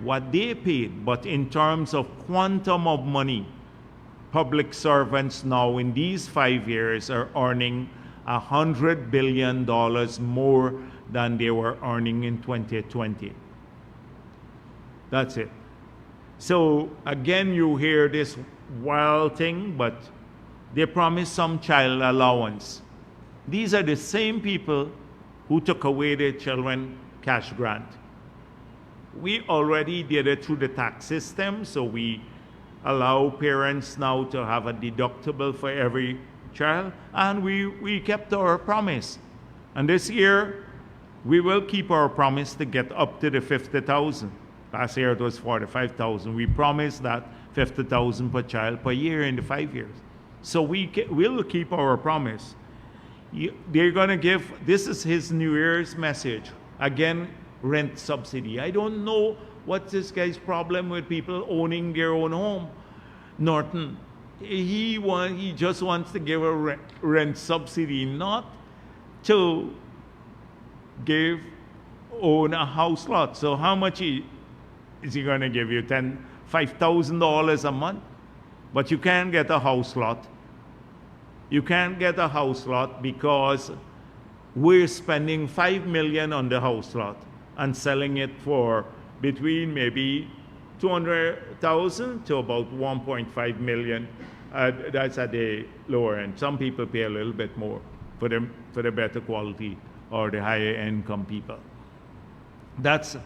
what they paid, but in terms of quantum of money. Public servants now in these 5 years are earning $100 billion more than they were earning in 2020. That's it. So again, you hear this wild thing, but they promised some child allowance. These are the same people who took away their children cash grant. We already did it through the tax system, so we allow parents now to have a deductible for every child, and we kept our promise. And this year, we will keep our promise to get up to the 50,000. Last year it was 45,000. We promised that 50,000 per child per year in the 5 years. So we'll keep our promise. They're going to give, this is his New Year's message. Again, rent subsidy. I don't know what's this guy's problem with people owning their own home. Norton, he just wants to give a rent subsidy, not to own a house lot. So how much is he going to give you? $5,000 a month? But you can't get a house lot. You can't get a house lot because we're spending $5 million on the house lot and selling it for between maybe $200,000 to about $1.5 million. That's at the lower end. Some people pay a little bit more for the better quality or the higher income people. That's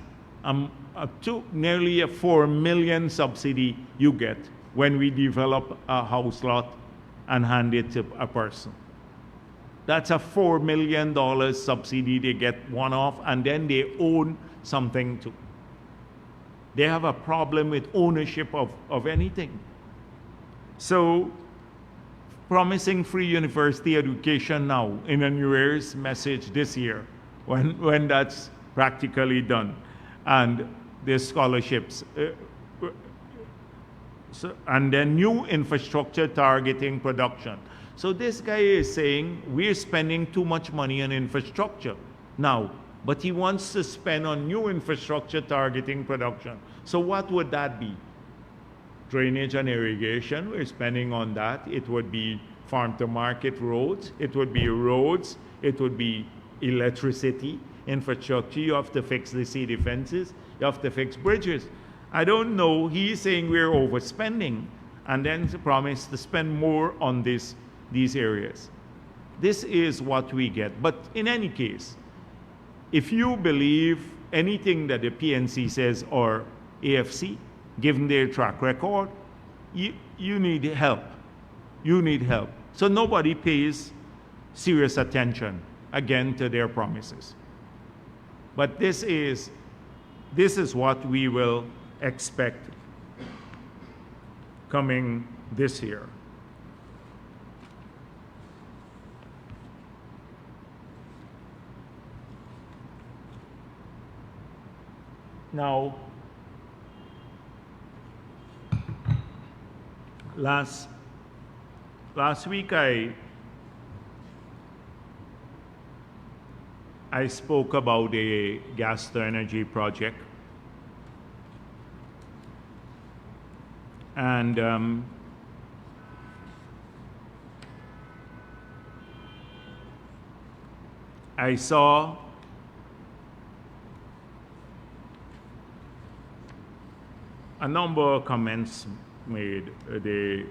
nearly a $4 million subsidy you get when we develop a house lot and hand it to a person. That's a $4 million subsidy they get one-off, and then they own something too. They have a problem with ownership of anything. So, promising free university education now in a New Year's message this year, when that's practically done, and the scholarships, and then new infrastructure targeting production. So this guy is saying we're spending too much money on infrastructure now, but he wants to spend on new infrastructure targeting production. So what would that be? Drainage and irrigation, we're spending on that. It would be farm to market roads, it would be roads, it would be electricity, infrastructure. You have to fix the city fences, you have to fix bridges. I don't know, he's saying we're overspending, and then promise to spend more on these areas. This is what we get. But in any case, if you believe anything that the PNC says or AFC, given their track record, you need help. You need help. So nobody pays serious attention, again, to their promises. But this is what we will expect coming this year. Now, last week I spoke about a gas to energy project, and I saw a number of comments made. The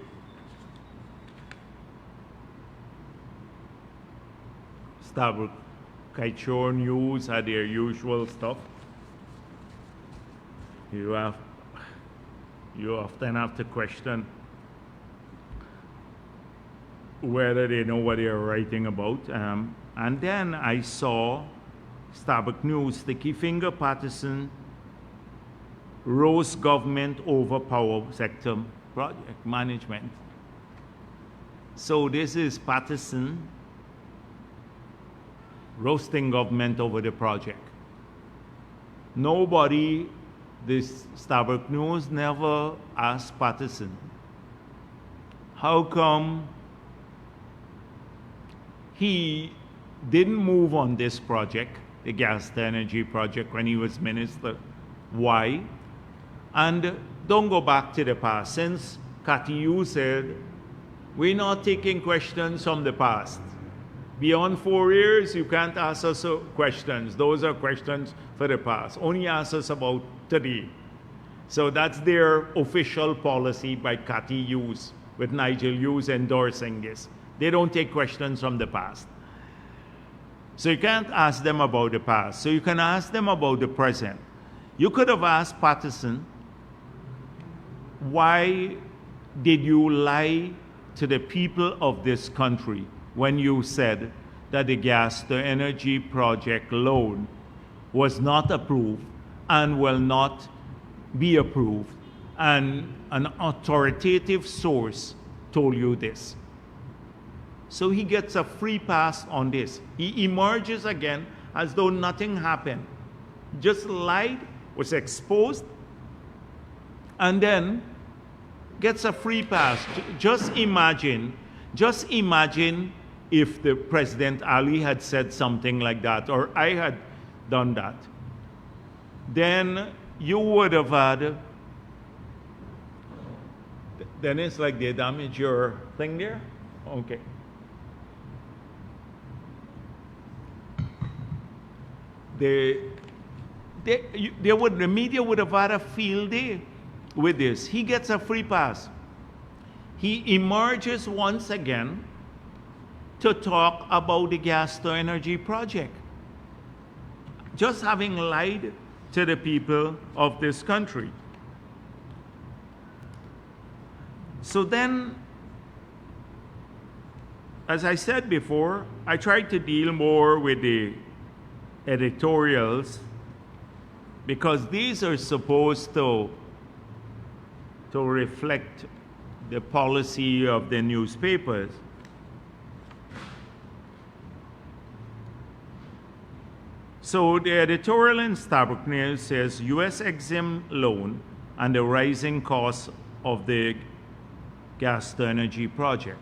Starbucks Kaichor News had their usual stuff. You often have to question whether they know what they're writing about. And then I saw Starbucks News, Sticky Finger Patterson rose government over power sector project management. So this is Patterson roasting government over the project. Nobody, this Starbucks News never asked Patterson, how come he didn't move on this project, the gas to energy project, when he was minister? Why? And don't go back to the past. Since Cathy Yu said, we're not taking questions from the past. Beyond 4 years, you can't ask us questions. Those are questions for the past. Only ask us about today. So that's their official policy by Cathy Yu, with Nigel Yu endorsing this. They don't take questions from the past. So you can't ask them about the past. So you can ask them about the present. You could have asked Patterson, why did you lie to the people of this country when you said that the gas to energy project loan was not approved and will not be approved, and an authoritative source told you this. So he gets a free pass on this. He emerges again as though nothing happened. Just lied, was exposed, and then gets a free pass. Just imagine if the President Ali had said something like that, or I had done that. Then you would have had, then it's like they damage your thing there? Okay. The media would have had a field day with this. He gets a free pass. He emerges once again to talk about the gas to energy project, just having lied to the people of this country. So then, as I said before, I tried to deal more with the editorials, because these are supposed to reflect the policy of the newspapers. So the editorial in Starbuck News says U.S. Exim loan and the rising cost of the gas to energy project.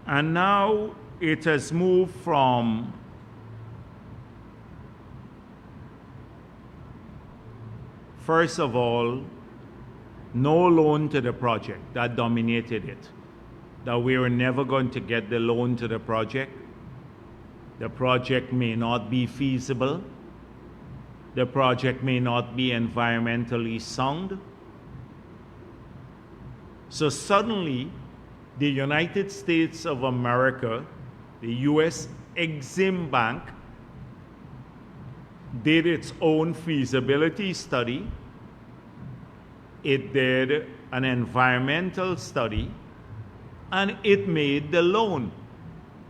And now it has moved from first of all, no loan to the project. That dominated it. That we were never going to get the loan to the project. The project may not be feasible. The project may not be environmentally sound. So suddenly, the United States of America, the U.S. Exim Bank, did its own feasibility study. It did an environmental study, and it made the loan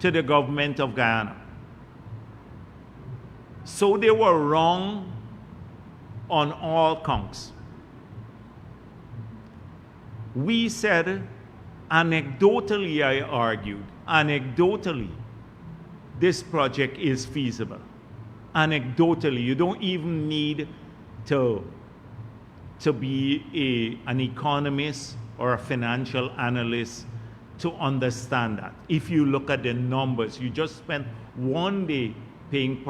to the government of Guyana. So they were wrong on all counts. We said, anecdotally, I argued, anecdotally, this project is feasible. Anecdotally, you don't even need to be an economist or a financial analyst to understand that. If you look at the numbers, you just spend one day paying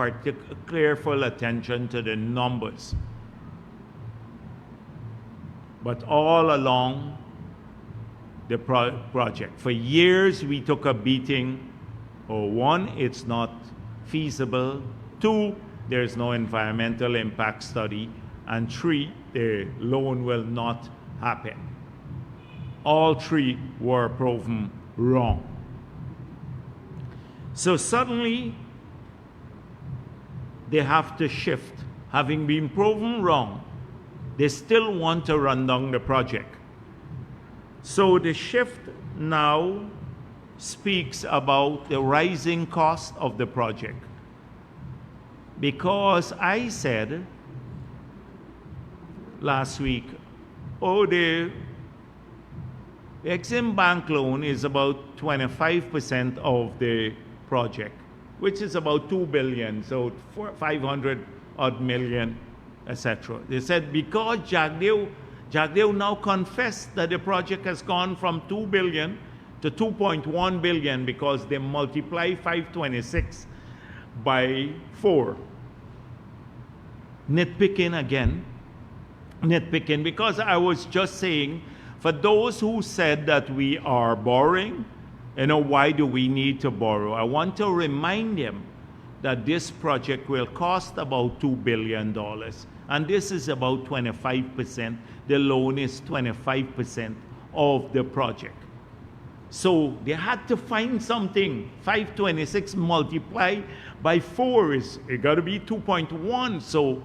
careful attention to the numbers. But all along the project, for years we took a beating. Oh, one, it's not feasible. Two, there's no environmental impact study. And three, the loan will not happen. All three were proven wrong. So suddenly, they have to shift. Having been proven wrong, they still want to run down the project. So the shift now speaks about the rising cost of the project. Because I said last week, oh, the Exim Bank loan is about 25% of the project, which is about $2 billion, so 500 odd million, etc. They said because Jagdeo now confessed that the project has gone from $2 billion to $2.1 billion because they multiply 526 by 4. Nitpicking again. Nitpicking, because I was just saying, for those who said that we are borrowing, why do we need to borrow? I want to remind them that this project will cost about $2 billion. And this is about 25%. The loan is 25% of the project. So they had to find something. 526 multiplied by 4 it got to be 2.1. So,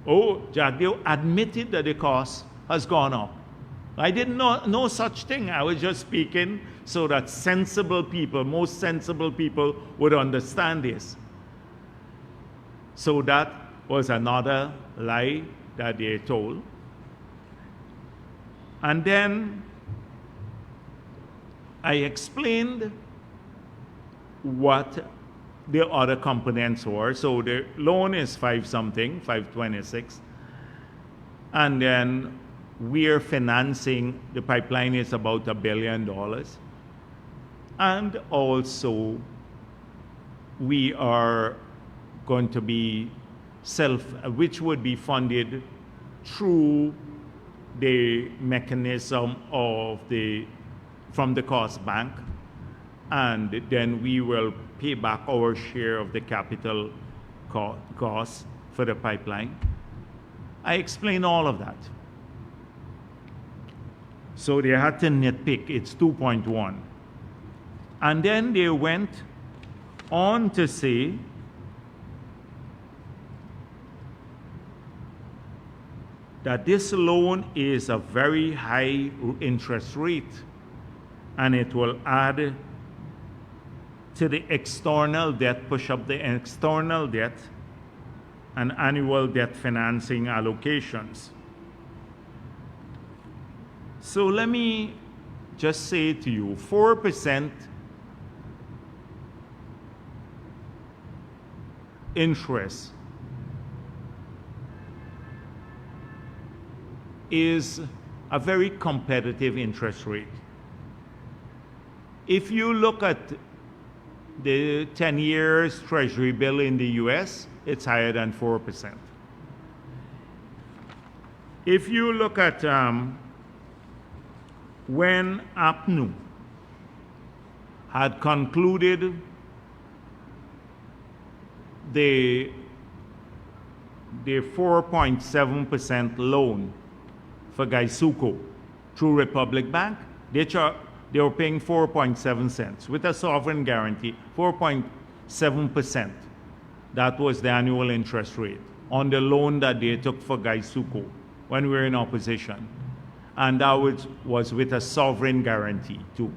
Jagdeo admitted that the cost has gone up. I didn't know no such thing. I was just speaking so that sensible people, most sensible people would understand this. So that was another lie that they told. And then I explained what the other components were. So the loan is 5-something, 526. And then we're financing, the pipeline is about $1 billion. And also, we are going to be which would be funded through the mechanism from the cost bank. And then we will pay back our share of the capital cost for the pipeline. I explained all of that. So they had to nitpick, it's 2.1. And then they went on to say that this loan is a very high interest rate, and it will add to the external debt, push up the external debt and annual debt financing allocations. So let me just say to you, 4% interest is a very competitive interest rate. If you look at the 10 years Treasury bill in the US, it's higher than 4%. If you look at when APNU had concluded the 4.7% loan for Gaisuco through Republic Bank, they were paying 4.7 cents with a sovereign guarantee, 4.7%. That was the annual interest rate on the loan that they took for Gaisuco when we were in opposition. And that was with a sovereign guarantee too.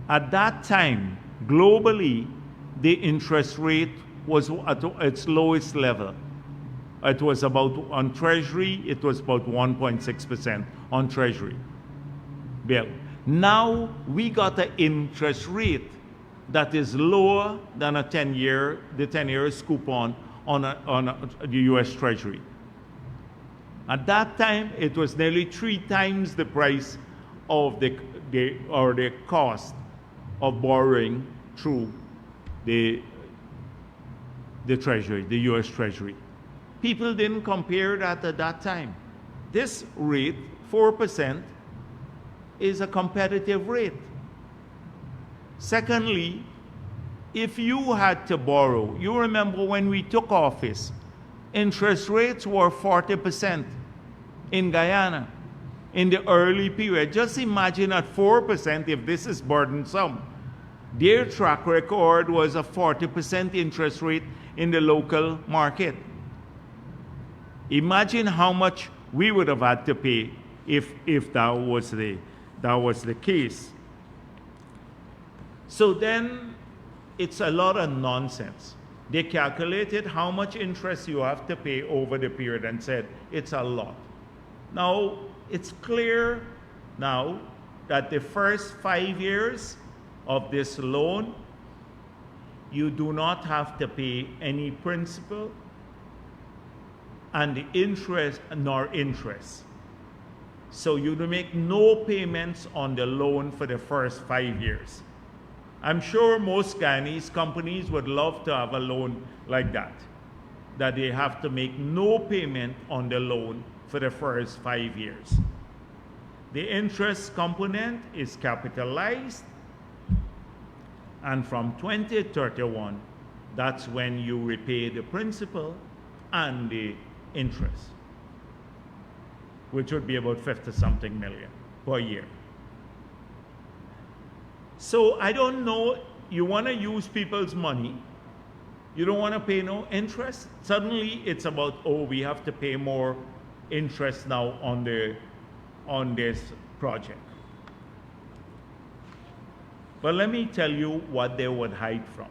At that time, globally, the interest rate was at its lowest level. It was on Treasury, it was about 1.6% on Treasury bill. Now we got an interest rate that is lower than the 10-year coupon on the US Treasury. At that time, it was nearly 3 times the price of the cost of borrowing through the Treasury, the US Treasury. People didn't compare that at that time. This rate, 4%, is a competitive rate. Secondly, if you had to borrow, you remember when we took office, interest rates were 40% in Guyana in the early period. Just imagine at 4%, if this is burdensome. Their track record was a 40% interest rate in the local market. Imagine how much we would have had to pay if that was the case. So then it's a lot of nonsense. They calculated how much interest you have to pay over the period and said it's a lot. Now, it's clear now that the first 5 years of this loan, you do not have to pay any principal and the interest nor interest. So you do make no payments on the loan for the first 5 years. I'm sure most Guyanese companies would love to have a loan like that they have to make no payment on the loan for the first 5 years. The interest component is capitalized, and from 2031, that's when you repay the principal and the interest, which would be about 50-something million per year. So I don't know, you want to use people's money, you don't want to pay no interest. Suddenly it's about, oh, we have to pay more interest now on this project. But let me tell you what they would hide from.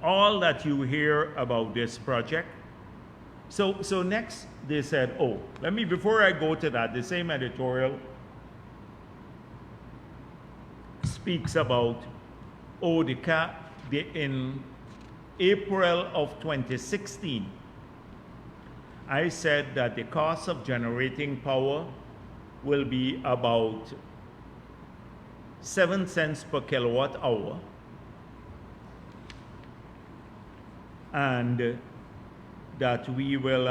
all that you hear about this project. So next they said, oh, before I go to that, the same editorial speaks about, oh, in April of 2016, I said that the cost of generating power will be about 7 cents per kilowatt hour, and that we will,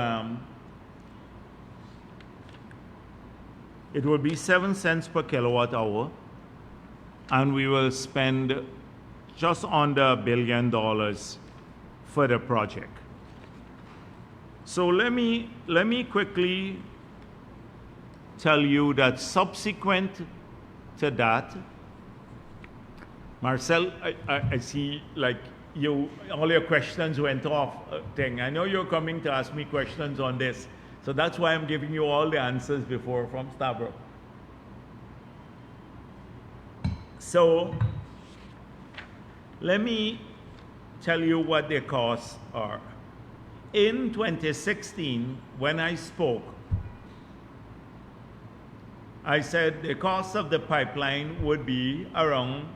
it will be 7 cents per kilowatt hour, and we will spend just under $1 billion for the project. So let me quickly tell you that subsequent to that, Marcel, I see like all your questions went off thing. I know you're coming to ask me questions on this, so that's why I'm giving you all the answers before from Stavro. So let me tell you what the costs are. In 2016, when I spoke, I said the cost of the pipeline would be around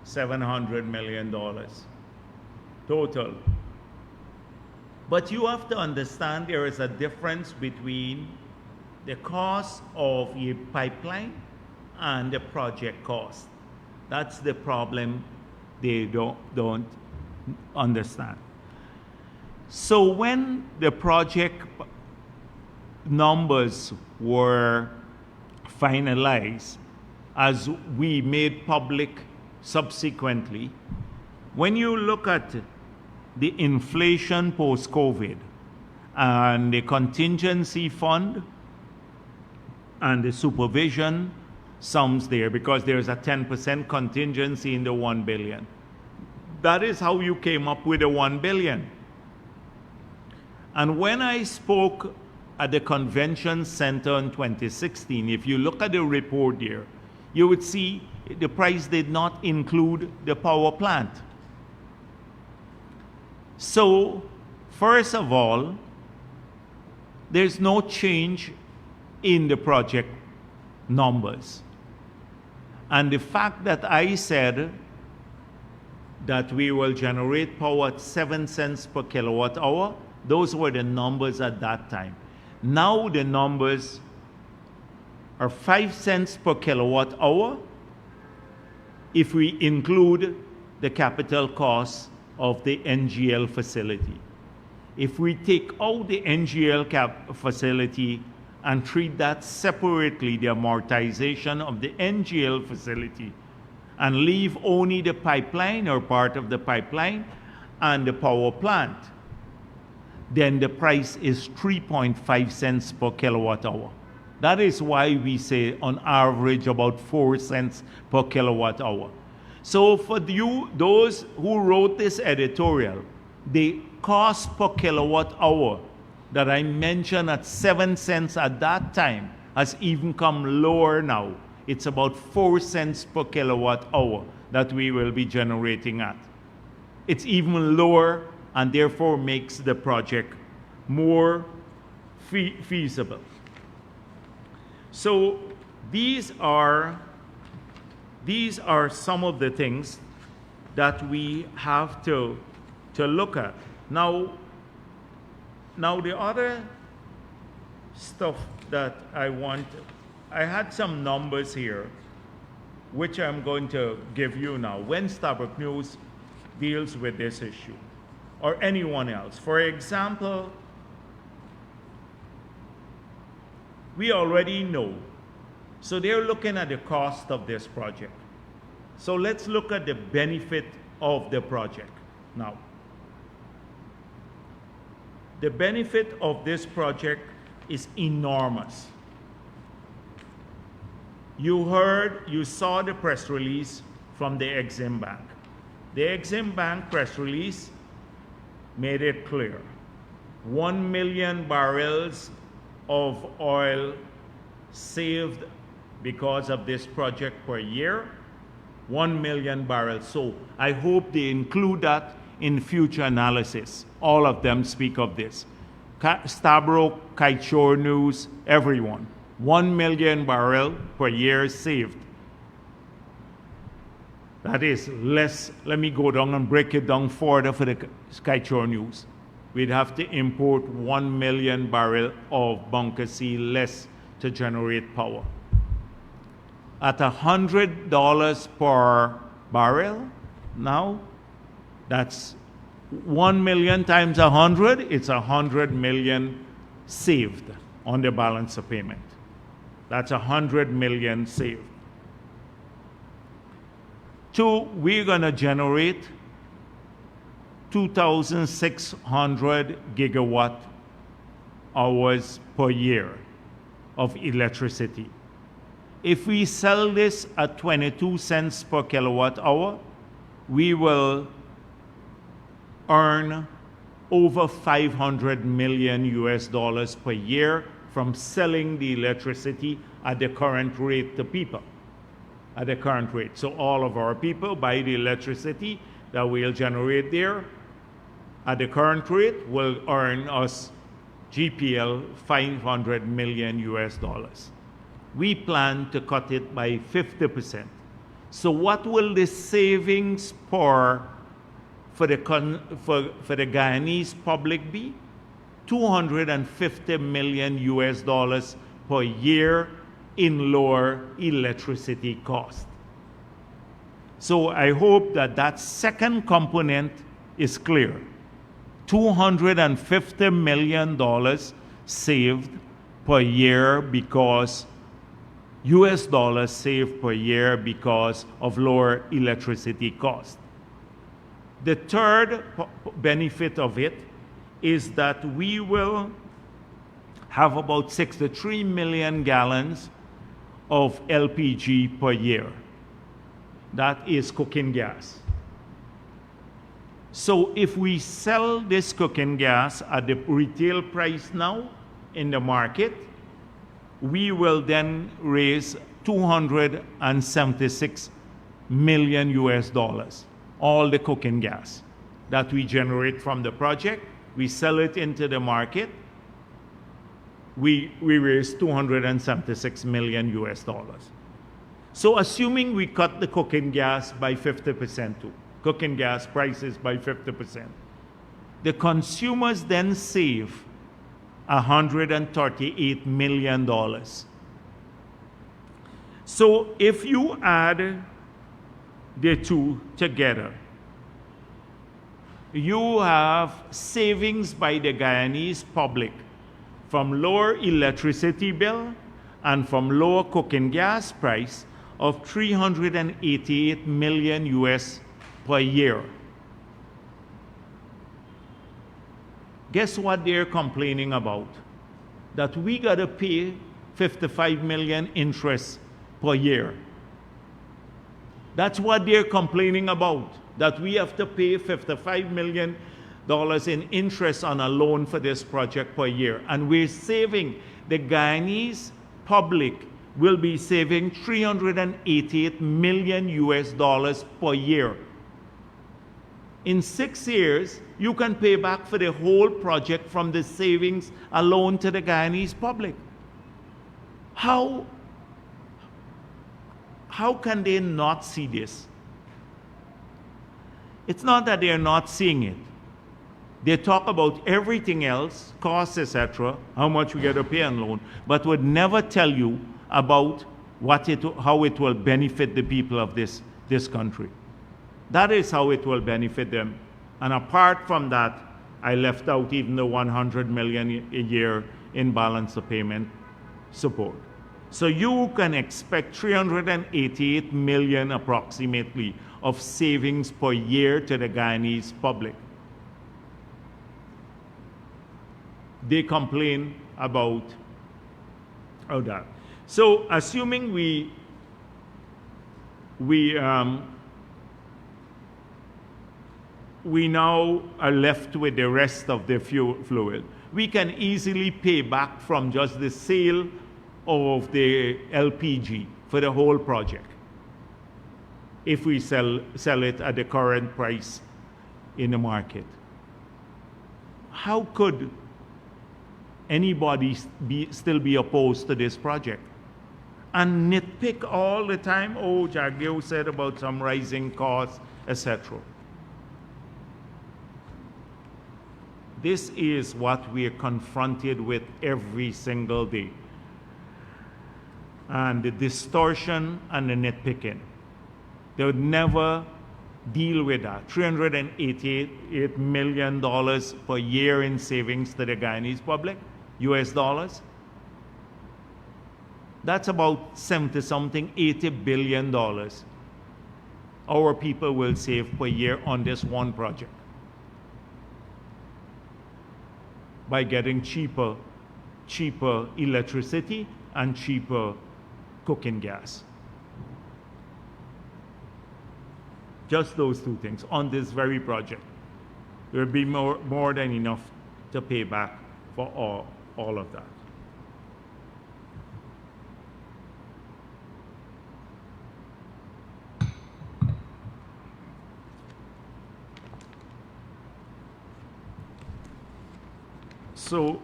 $700 million total. But you have to understand there is a difference between the cost of a pipeline and the project cost. That's the problem they don't understand. So when the project numbers were finalized, as we made public subsequently, when you look at the inflation post-COVID and the contingency fund and the supervision sums there, because there's a 10% contingency in the 1 billion. That is how you came up with the 1 billion. And when I spoke at the convention center in 2016, if you look at the report there, you would see the price did not include the power plant. So, first of all, there's no change in the project numbers. And the fact that I said that we will generate power at 7 cents per kilowatt hour, those were the numbers at that time. Now the numbers are 5 cents per kilowatt hour if we include the capital cost of the NGL facility. If we take out the NGL facility and treat that separately, the amortization of the NGL facility, and leave only the pipeline or part of the pipeline and the power plant, then the price is 3.5 cents per kilowatt hour. That is why we say on average about 4 cents per kilowatt hour. So for you, those who wrote this editorial, the cost per kilowatt hour that I mentioned at 7 cents at that time has even come lower now. It's about 4 cents per kilowatt hour that we will be generating at. It's even lower and therefore makes the project more feasible. So these are some of the things that we have to look at. Now the other stuff that I had some numbers here, which I'm going to give you now. When Starbuck News deals with this issue, or anyone else. For example, we already know. So they're looking at the cost of this project. So let's look at the benefit of the project now. The benefit of this project is enormous. You saw the press release from the Exim Bank. The Exim Bank press release made it clear. 1 million barrels of oil saved because of this project per year. 1 million barrels. So I hope they include that in future analysis. All of them speak of this. Stabro, Kaichor News, everyone. 1 million barrel per year saved. That is less. Let me go down and break it down further for the Kaichor News. We'd have to import 1 million barrel of bunker C less to generate power. At $100 per barrel now, that's 1 million times 100, it's 100 million saved on the balance of payment. That's 100 million saved. Two, we're going to generate 2,600 gigawatt hours per year of electricity. If we sell this at 22 cents per kilowatt hour, we will earn over $500 million US per year from selling the electricity at the current rate to people, at the current rate. So all of our people buy the electricity that we'll generate there at the current rate will earn us GPL 500 million US dollars. We plan to cut it by 50%. So what will the savings for the Guyanese public be? 250 million US dollars per year in lower electricity cost. So I hope that that second component is clear. $250 million saved per year because US dollars saved per year because of lower electricity cost. The third benefit of it is that we will have about 63 million gallons of LPG per year. That is cooking gas. So if we sell this cooking gas at the retail price now in the market, we will then raise 276 million US dollars. All the cooking gas that we generate from the project, we sell it into the market, we raise 276 million US dollars. So assuming we cut the cooking gas by 50% too, cooking gas prices by 50%, the consumers then save $138 million. So if you add the two together, you have savings by the Guyanese public from lower electricity bill and from lower cooking gas price of 388 million US per year. Guess what they're complaining about? That we gotta pay 55 million interest per year. That's what they're complaining about, that we have to pay $55 million in interest on a loan for this project per year. And we're saving, the Guyanese public will be saving 388 million US dollars per year. In 6 years, you can pay back for the whole project from the savings alone to the Guyanese public. How can they not see this? It's not that they are not seeing it. They talk about everything else, costs, etc., how much we get to pay on loan, but would never tell you about how it will benefit the people of this country. That is how it will benefit them. And apart from that, I left out even the 100 million a year in balance of payment support. So you can expect 388 million approximately of savings per year to the Guyanese public. They complain about that. So assuming we now are left with the rest of the fluid, we can easily pay back from just the sale of the LPG for the whole project if we sell it at the current price in the market. How could anybody still be opposed to this project? And nitpick all the time, oh, Jagdeo said about some rising costs, etc. This is what we are confronted with every single day. And the distortion and the nitpicking. They would never deal with that. $388 million per year in savings to the Guyanese public, US dollars. That's about 70-something, $80 billion our people will save per year on this one project by getting cheaper electricity and cheaper cooking gas. Just those two things on this very project. There will be more than enough to pay back for all of that. So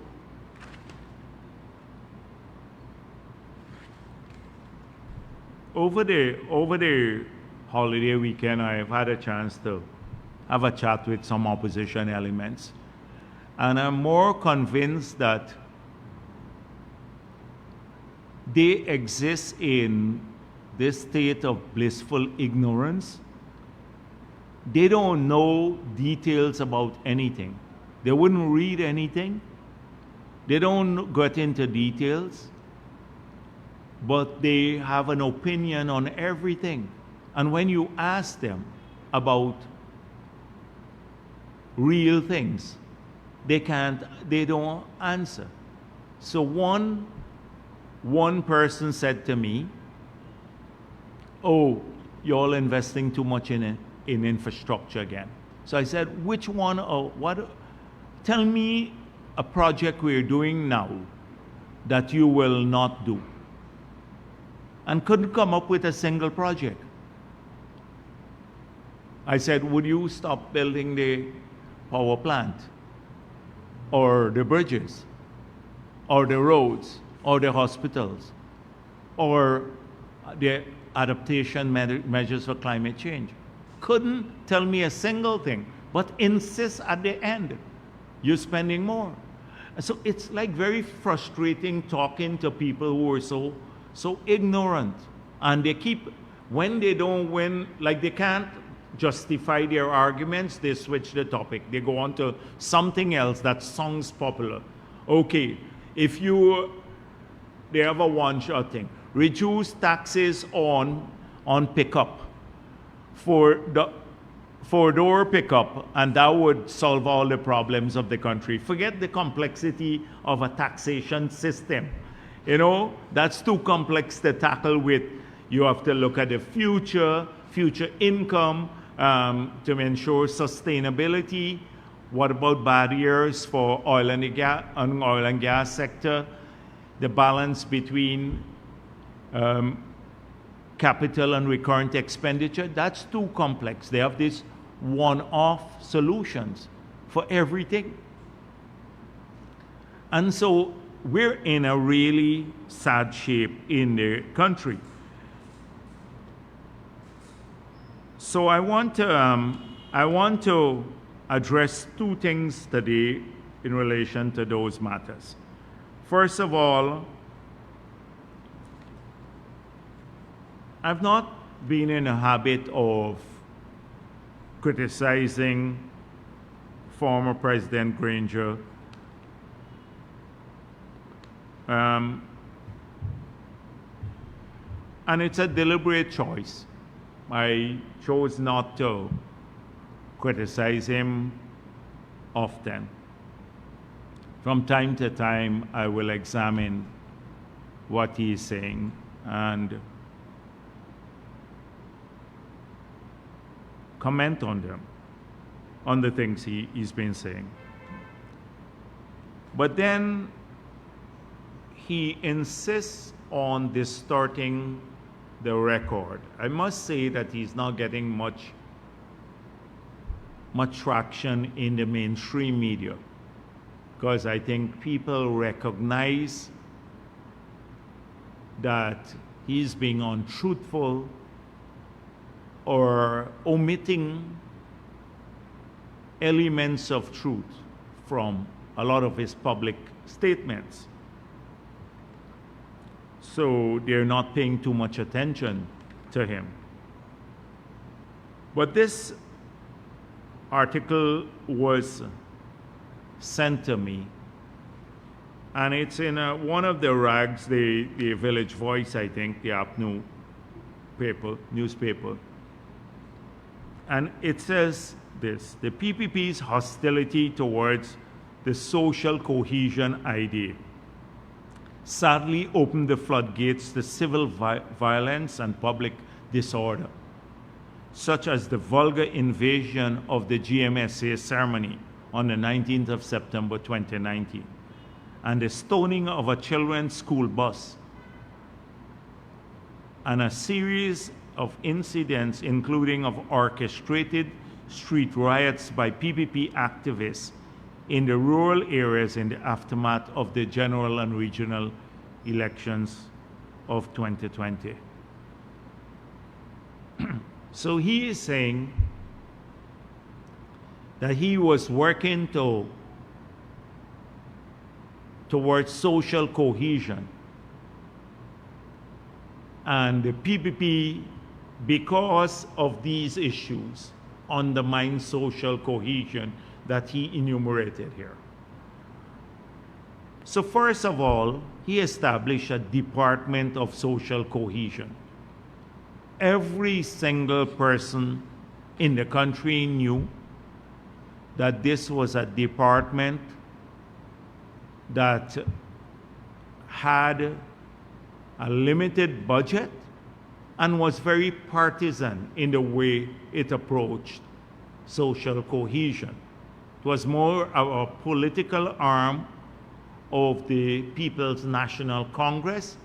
over the holiday weekend, I've had a chance to have a chat with some opposition elements. And I'm more convinced that they exist in this state of blissful ignorance. They don't know details about anything. They wouldn't read anything. They don't get into details. But they have an opinion on everything. And when you ask them about real things, they don't answer. So one person said to me, oh, you're all investing too much in infrastructure again. So I said, which one or what? Tell me a project we're doing now that you will not do. And couldn't come up with a single project. I said, would you stop building the power plant, or the bridges, or the roads, or the hospitals, or the adaptation measures for climate change? Couldn't tell me a single thing, but insists at the end, you're spending more. So it's like very frustrating talking to people who are so ignorant. And they keep, when they don't win, like they can't justify their arguments, they switch the topic. They go on to something else that sounds popular. Okay, they have a one-shot thing. Reduce taxes on pickup for the four-door pickup, and that would solve all the problems of the country. Forget the complexity of a taxation system. You know, that's too complex to tackle with. You have to look at the future income to ensure sustainability. What about barriers for oil and gas sector? The balance between capital and recurrent expenditure, that's too complex. They have these one-off solutions for everything. And so we're in a really sad shape in the country. So I want to address two things today in relation to those matters. First of all, I've not been in a habit of criticizing former President Granger. And it's a deliberate choice. I chose not to criticize him often. From time to time, I will examine what he is saying and comment on them, on the things he's been saying. But then he insists on distorting the record. I must say that he's not getting much much traction in the mainstream media, because I think people recognize that he's being untruthful or omitting elements of truth from a lot of his public statements. So they're not paying too much attention to him. But this article was sent to me, and it's in one of the rags, the Village Voice, I think, the afternoon newspaper. And it says this: the PPP's hostility towards the social cohesion idea sadly opened the floodgates to civil violence and public disorder, such as the vulgar invasion of the GMSA ceremony on the 19th of September 2019, and the stoning of a children's school bus, and a series of incidents, including of orchestrated street riots by PPP activists in the rural areas in the aftermath of the general and regional elections of 2020. So he is saying that he was working towards social cohesion, and the PPP, because of these issues, undermine social cohesion that he enumerated here. So first of all, he established a Department of Social Cohesion. Every single person in the country knew that this was a department that had a limited budget and was very partisan in the way it approached social cohesion. It was more of a political arm of the People's National Congress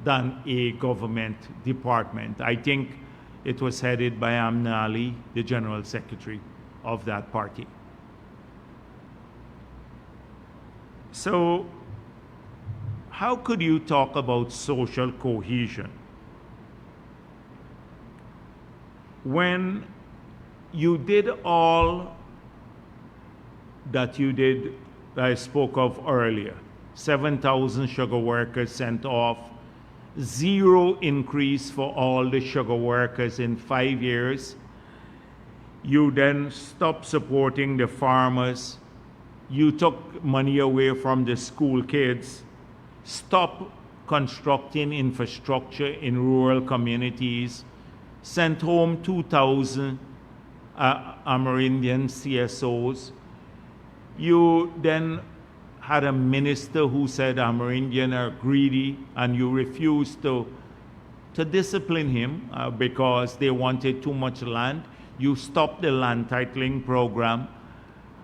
than a government department. I think it was headed by Amna Ali, the General Secretary of that party. So, how could you talk about social cohesion when you did all that you did, that I spoke of earlier? 7,000 sugar workers sent off, zero increase for all the sugar workers in 5 years. You then stopped supporting the farmers. You took money away from the school kids, stopped constructing infrastructure in rural communities, sent home 2,000 Amerindian CSOs. You then had a minister who said Amerindians are greedy, and you refused to discipline him because they wanted too much land. You stopped the land titling program.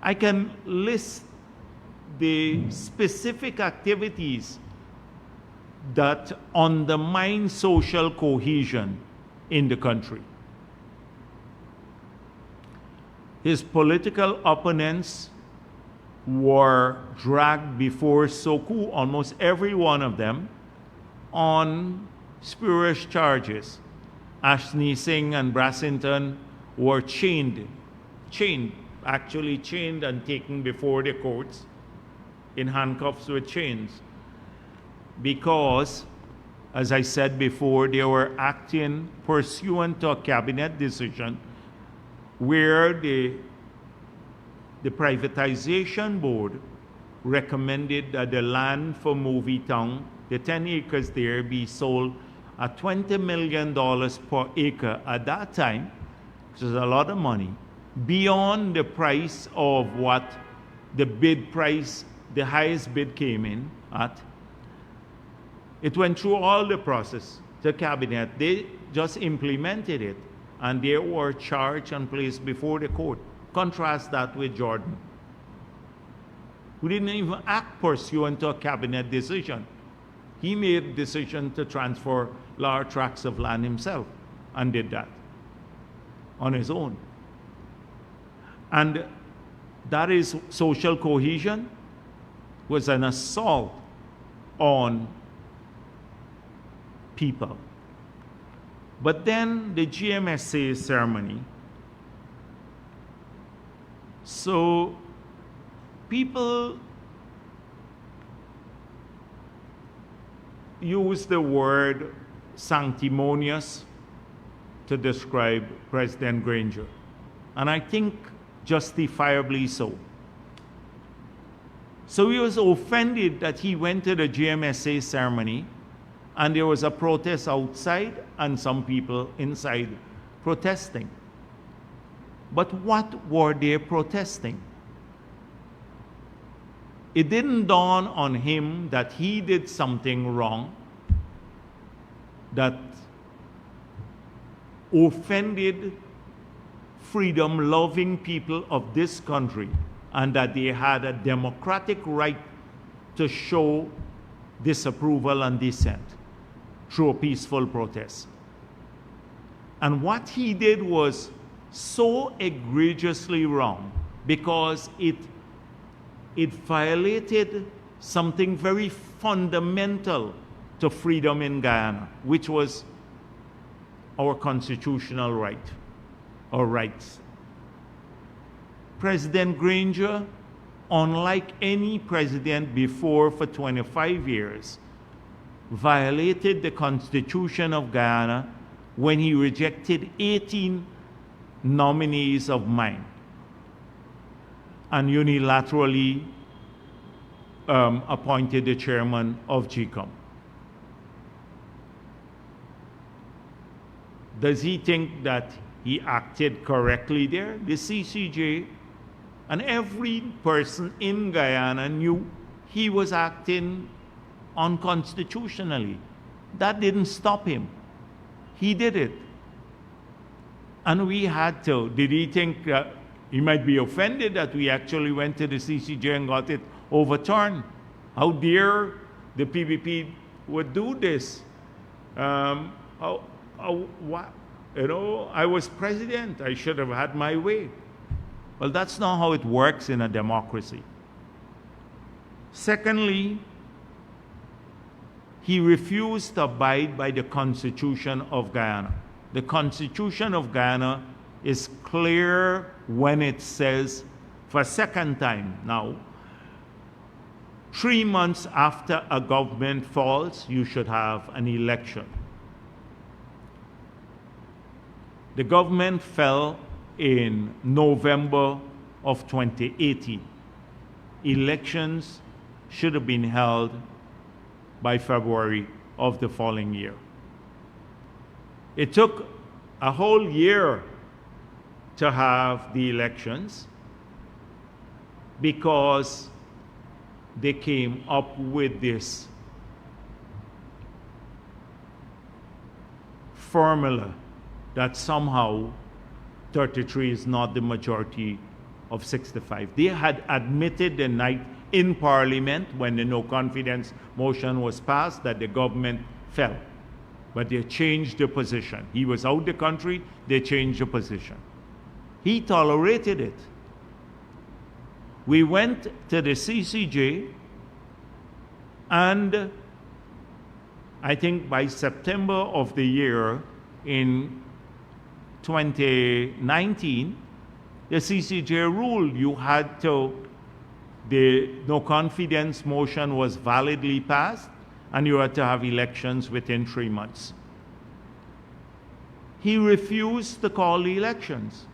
I can list the specific activities that undermine social cohesion in the country. His political opponents were dragged before Soku, almost every one of them, on spurious charges. Ashney Singh and Brassington were chained and taken before the courts in handcuffs with chains, because, as I said before, they were acting pursuant to a cabinet decision where the privatization board recommended that the land for Movie Town, the 10 acres there, be sold at $20 million per acre at that time, which is a lot of money, beyond the price of what the bid price, the highest bid came in at. It went through all the process, the cabinet. They just implemented it, and they were charged and placed before the court. Contrast that with Jordan, who didn't even act pursuant to a cabinet decision. He made a decision to transfer large tracts of land himself and did that on his own. And that is social cohesion, was an assault on people. But then the GMSA ceremony, so people use the word sanctimonious to describe President Granger, and I think justifiably so. So he was offended that he went to the GMSA ceremony and there was a protest outside and some people inside protesting. But what were they protesting? It didn't dawn on him that he did something wrong, that offended freedom-loving people of this country, and that they had a democratic right to show disapproval and dissent through a peaceful protest. And what he did was so egregiously wrong because it violated something very fundamental to freedom in Guyana, which was our constitutional right, our rights. President Granger, unlike any president before for 25 years, violated the Constitution of Guyana when he rejected 18 nominees of mine and unilaterally appointed the chairman of GCOM. Does he think that he acted correctly there? The CCJ and every person in Guyana knew he was acting unconstitutionally. That didn't stop him. He did it. And we had to. Did he think that he might be offended that we actually went to the CCJ and got it overturned? How dare the PBP would do this? What? You know, I was president. I should have had my way. Well, that's not how it works in a democracy. Secondly, he refused to abide by the Constitution of Guyana. The Constitution of Guyana is clear when it says, for a second time now, 3 months after a government falls, you should have an election. The government fell in November of 2018. Elections should have been held by February of the following year. It took a whole year to have the elections because they came up with this formula that somehow 33 is not the majority of 65. They had admitted the night in Parliament when the no confidence motion was passed that the government fell. But they changed the position. He was out the country, they changed the position. He tolerated it. We went to the CCJ, and I think by September of the year in 2019, the CCJ ruled you had to, the no confidence motion was validly passed, and you had to have elections within 3 months. He refused to call the elections.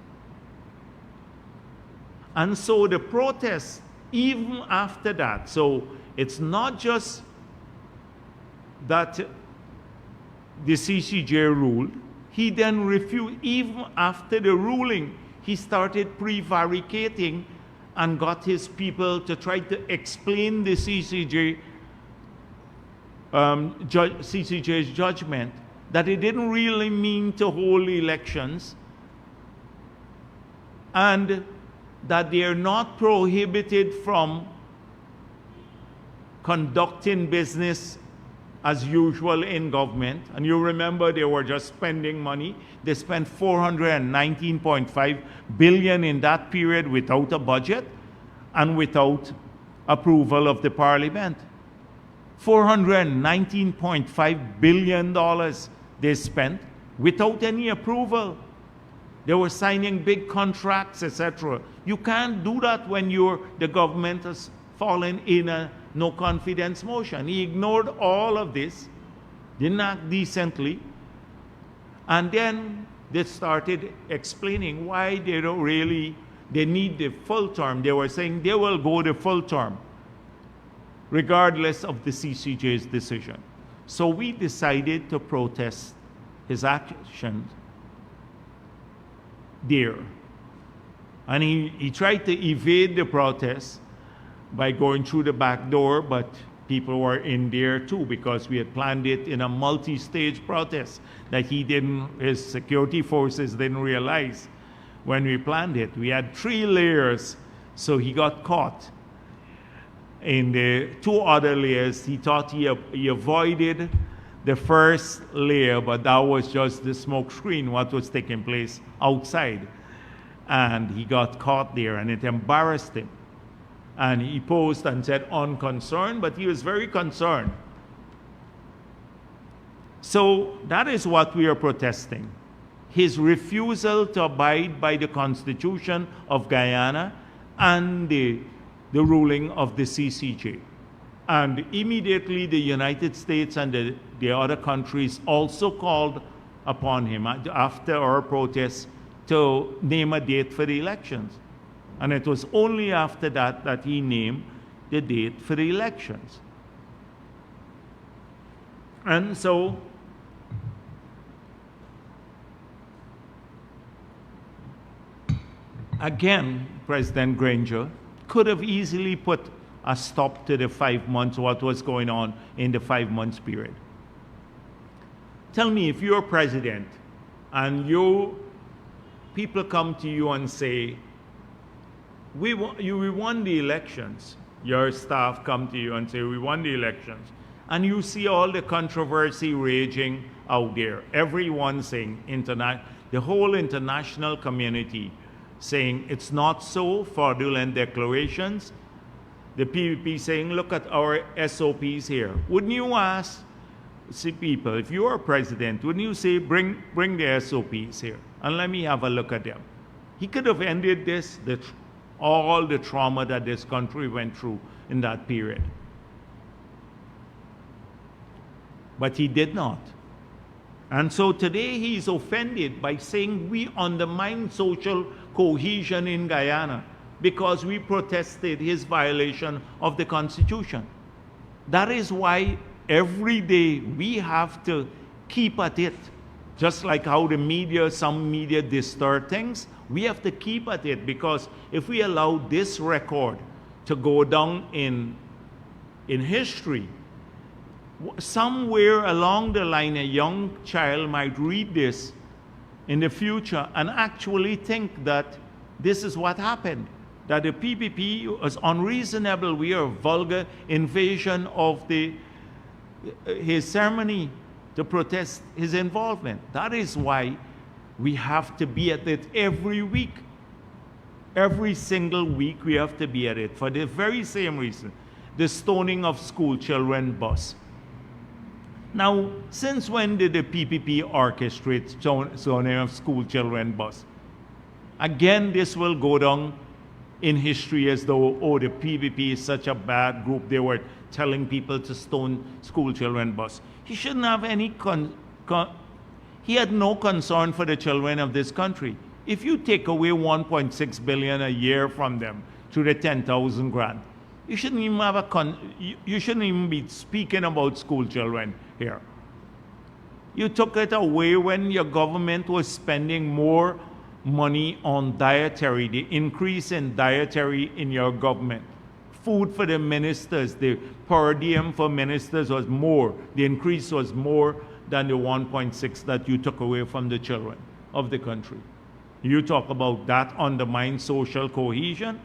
And so the protests, even after that, so it's not just that the CCJ ruled, he then refused, even after the ruling, he started prevaricating and got his people to try to explain the CCJ's judgment, that it didn't really mean to hold elections, and that they are not prohibited from conducting business as usual in government. And you remember they were just spending money. They spent $419.5 billion in that period without a budget and without approval of the parliament. $419.5 billion they spent without any approval. They were signing big contracts, etc. You can't do that when the government has fallen in a no confidence motion. He ignored all of this, didn't act decently, and then they started explaining why they need the full term. They were saying they will go the full term, regardless of the CCJ's decision. So we decided to protest his actions there. And he tried to evade the protest by going through the back door, but people were in there too because we had planned it in a multi-stage protest that his security forces didn't realize when we planned it. We had 3 layers, so he got caught. In the 2 other layers, he thought he avoided the first layer, but that was just the smoke screen, what was taking place outside. And he got caught there, and it embarrassed him. And he posed and said unconcerned, but he was very concerned. So that is what we are protesting. His refusal to abide by the Constitution of Guyana and the ruling of the CCJ. And immediately the United States and the other countries also called upon him after our protests to name a date for the elections. And it was only after that he named the date for the elections. And so again, President Granger could have easily put a stop to the 5 months, what was going on in the 5 months period. Tell me, if you're president and people come to you and say, we won the elections. Your staff come to you and say, we won the elections. And you see all the controversy raging out there. Everyone saying, the whole international community saying it's not so, fraudulent declarations. The PPP saying, look at our SOPs here. Wouldn't you ask people, if you are president, wouldn't you say, bring the SOPs here and let me have a look at them? He could have ended this, all the trauma that this country went through in that period. But he did not. And so today he's offended by saying we undermine social cohesion in Guyana because we protested his violation of the Constitution. That is why every day we have to keep at it. Just like how some media distort things, we have to keep at it, because if we allow this record to go down in history, somewhere along the line a young child might read this in the future and actually think that this is what happened, that the PPP was unreasonable. We are a vulgar invasion of his ceremony to protest his involvement. That is why we have to be at it every week. Every single week we have to be at it for the very same reason. The stoning of school children bus. Now, since when did the PPP orchestrate stoning of school children bus? Again, this will go down in history as though, the PPP is such a bad group. They were telling people to stone school children bus. He shouldn't have any he had no concern for the children of this country. If you take away $1.6 billion a year from them through the 10,000 grant, you shouldn't even have you shouldn't even be speaking about school children here. You took it away when your government was spending more money on dietary, the increase in dietary in your government. Food for the ministers, the per diem for ministers was more. The increase was more than the 1.6 that you took away from the children of the country. You talk about that undermines social cohesion.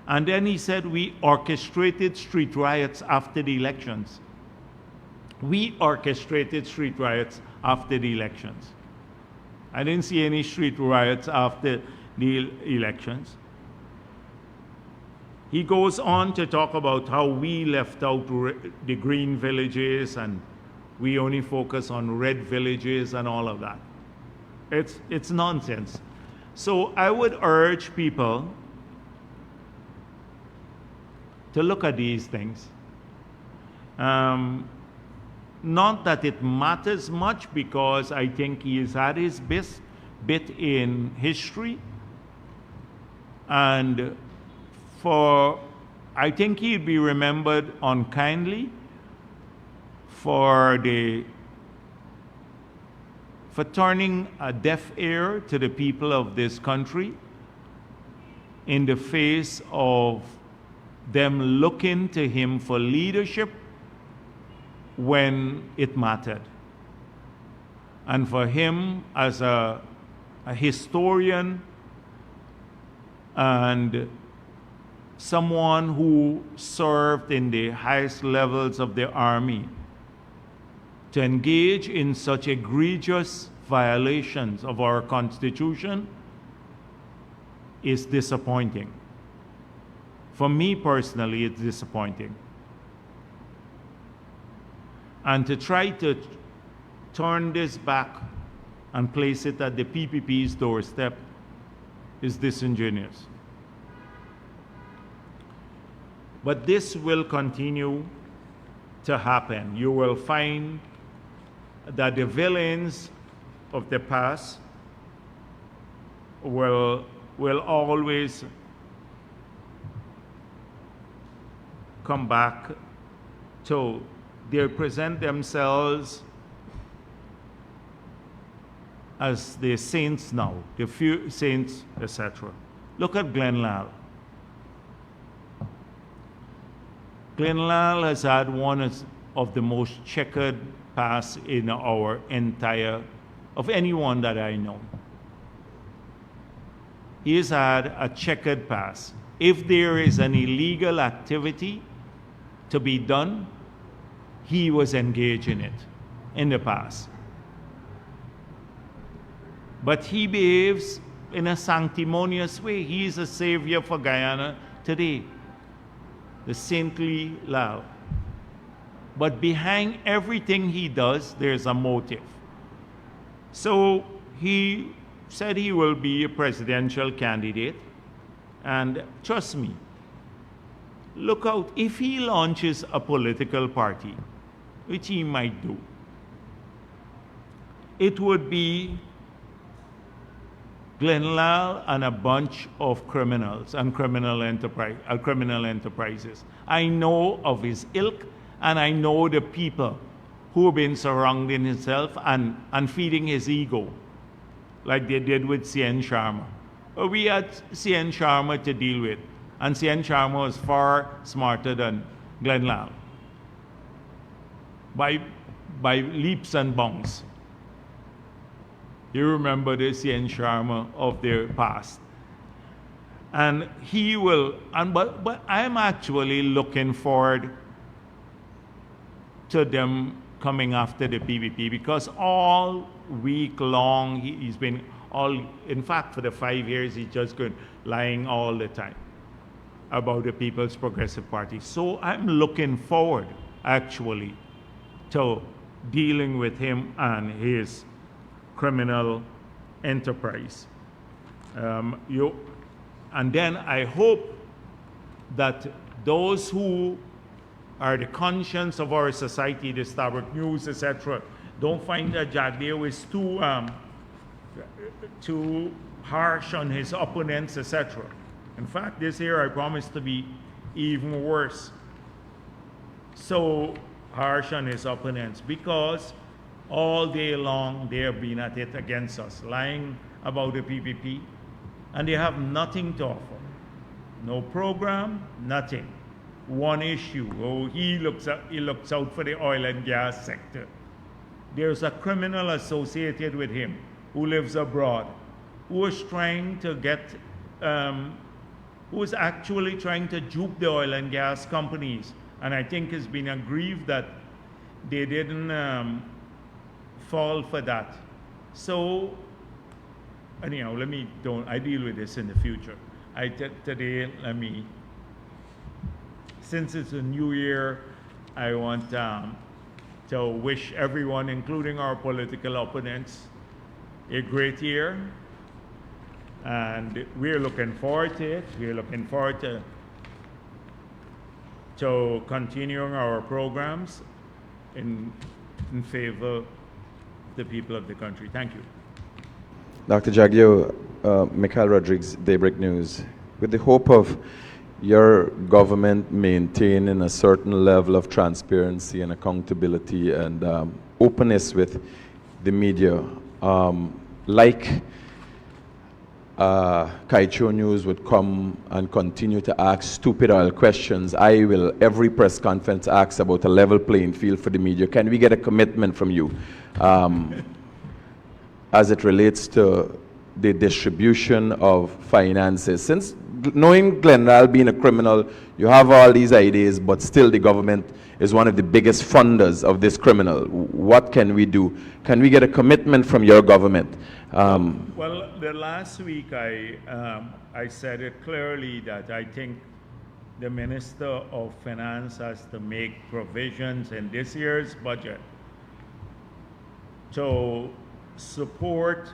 And then he said we orchestrated street riots after the elections. We orchestrated street riots after the elections. I didn't see any street riots after the elections. He goes on to talk about how we left out the green villages and we only focus on red villages and all of that. It's nonsense. So I would urge people to look at these things. Not that it matters much, because I think he has had his bit in history, and I think he'd be remembered unkindly for turning a deaf ear to the people of this country in the face of them looking to him for leadership when it mattered. And for him, as a historian and someone who served in the highest levels of the army, to engage in such egregious violations of our Constitution is disappointing. For me personally, it's disappointing. And to try to turn this back and place it at the PPP's doorstep is disingenuous. But this will continue to happen. You will find that the villains of the past will always come back to, they present themselves as the saints now, the few saints, etc. Look at Glenn Lal. Glenn Lal has had one of the most checkered past in our entire, of anyone that I know. He has had a checkered past. If there is an illegal activity to be done, he was engaged in it in the past. But he behaves in a sanctimonious way. He is a savior for Guyana today, the saintly Lal. But behind everything he does, there's a motive. So he said he will be a presidential candidate. And trust me, look out, if he launches a political party, which he might do, it would be Glenn Lal and a bunch of criminals and criminal enterprises. I know of his ilk, and I know the people who have been surrounding himself and feeding his ego, like they did with C.N. Sharma. We had C.N. Sharma to deal with, and C.N. Sharma was far smarter than Glenn Lal by leaps and bounds. You remember the C.N. Sharma of their past. And he will, but I'm actually looking forward to them coming after the PPP, because all week long he's been in fact for the 5 years he's just been lying all the time about the People's Progressive Party. So I'm looking forward actually to dealing with him and his criminal enterprise. And then I hope that those who are the conscience of our society, the Starbuck News, etc., don't find that Jagdeo is too harsh on his opponents, etc. In fact, this year I promise to be even worse. So harsh on his opponents, because all day long they have been at it against us, lying about the PPP, and they have nothing to offer. No program, nothing. One issue, he looks out for the oil and gas sector. There's a criminal associated with him who lives abroad, who is trying to get, who is actually trying to dupe the oil and gas companies. And I think it's been aggrieved that they didn't fall for that. So anyhow, I deal with this in the future. Today, since it's a new year, I want to wish everyone, including our political opponents, a great year. And we're looking forward to it. We're looking forward to continuing our programs in favor of the people of the country. Thank you. Dr. Jagdeo, Mikhail Rodriguez, Daybreak News. With the hope of your government maintaining a certain level of transparency and accountability and openness with the media, like Kaicho News would come and continue to ask stupid oil questions, I will, every press conference, ask about a level playing field for the media. Can we get a commitment from you as it relates to the distribution of finances? Since knowing Glendale being a criminal, you have all these ideas, but still the government is one of the biggest funders of this criminal. What can we do? Can we get a commitment from your government? Well, the last week I said it clearly that I think the Minister of Finance has to make provisions in this year's budget to support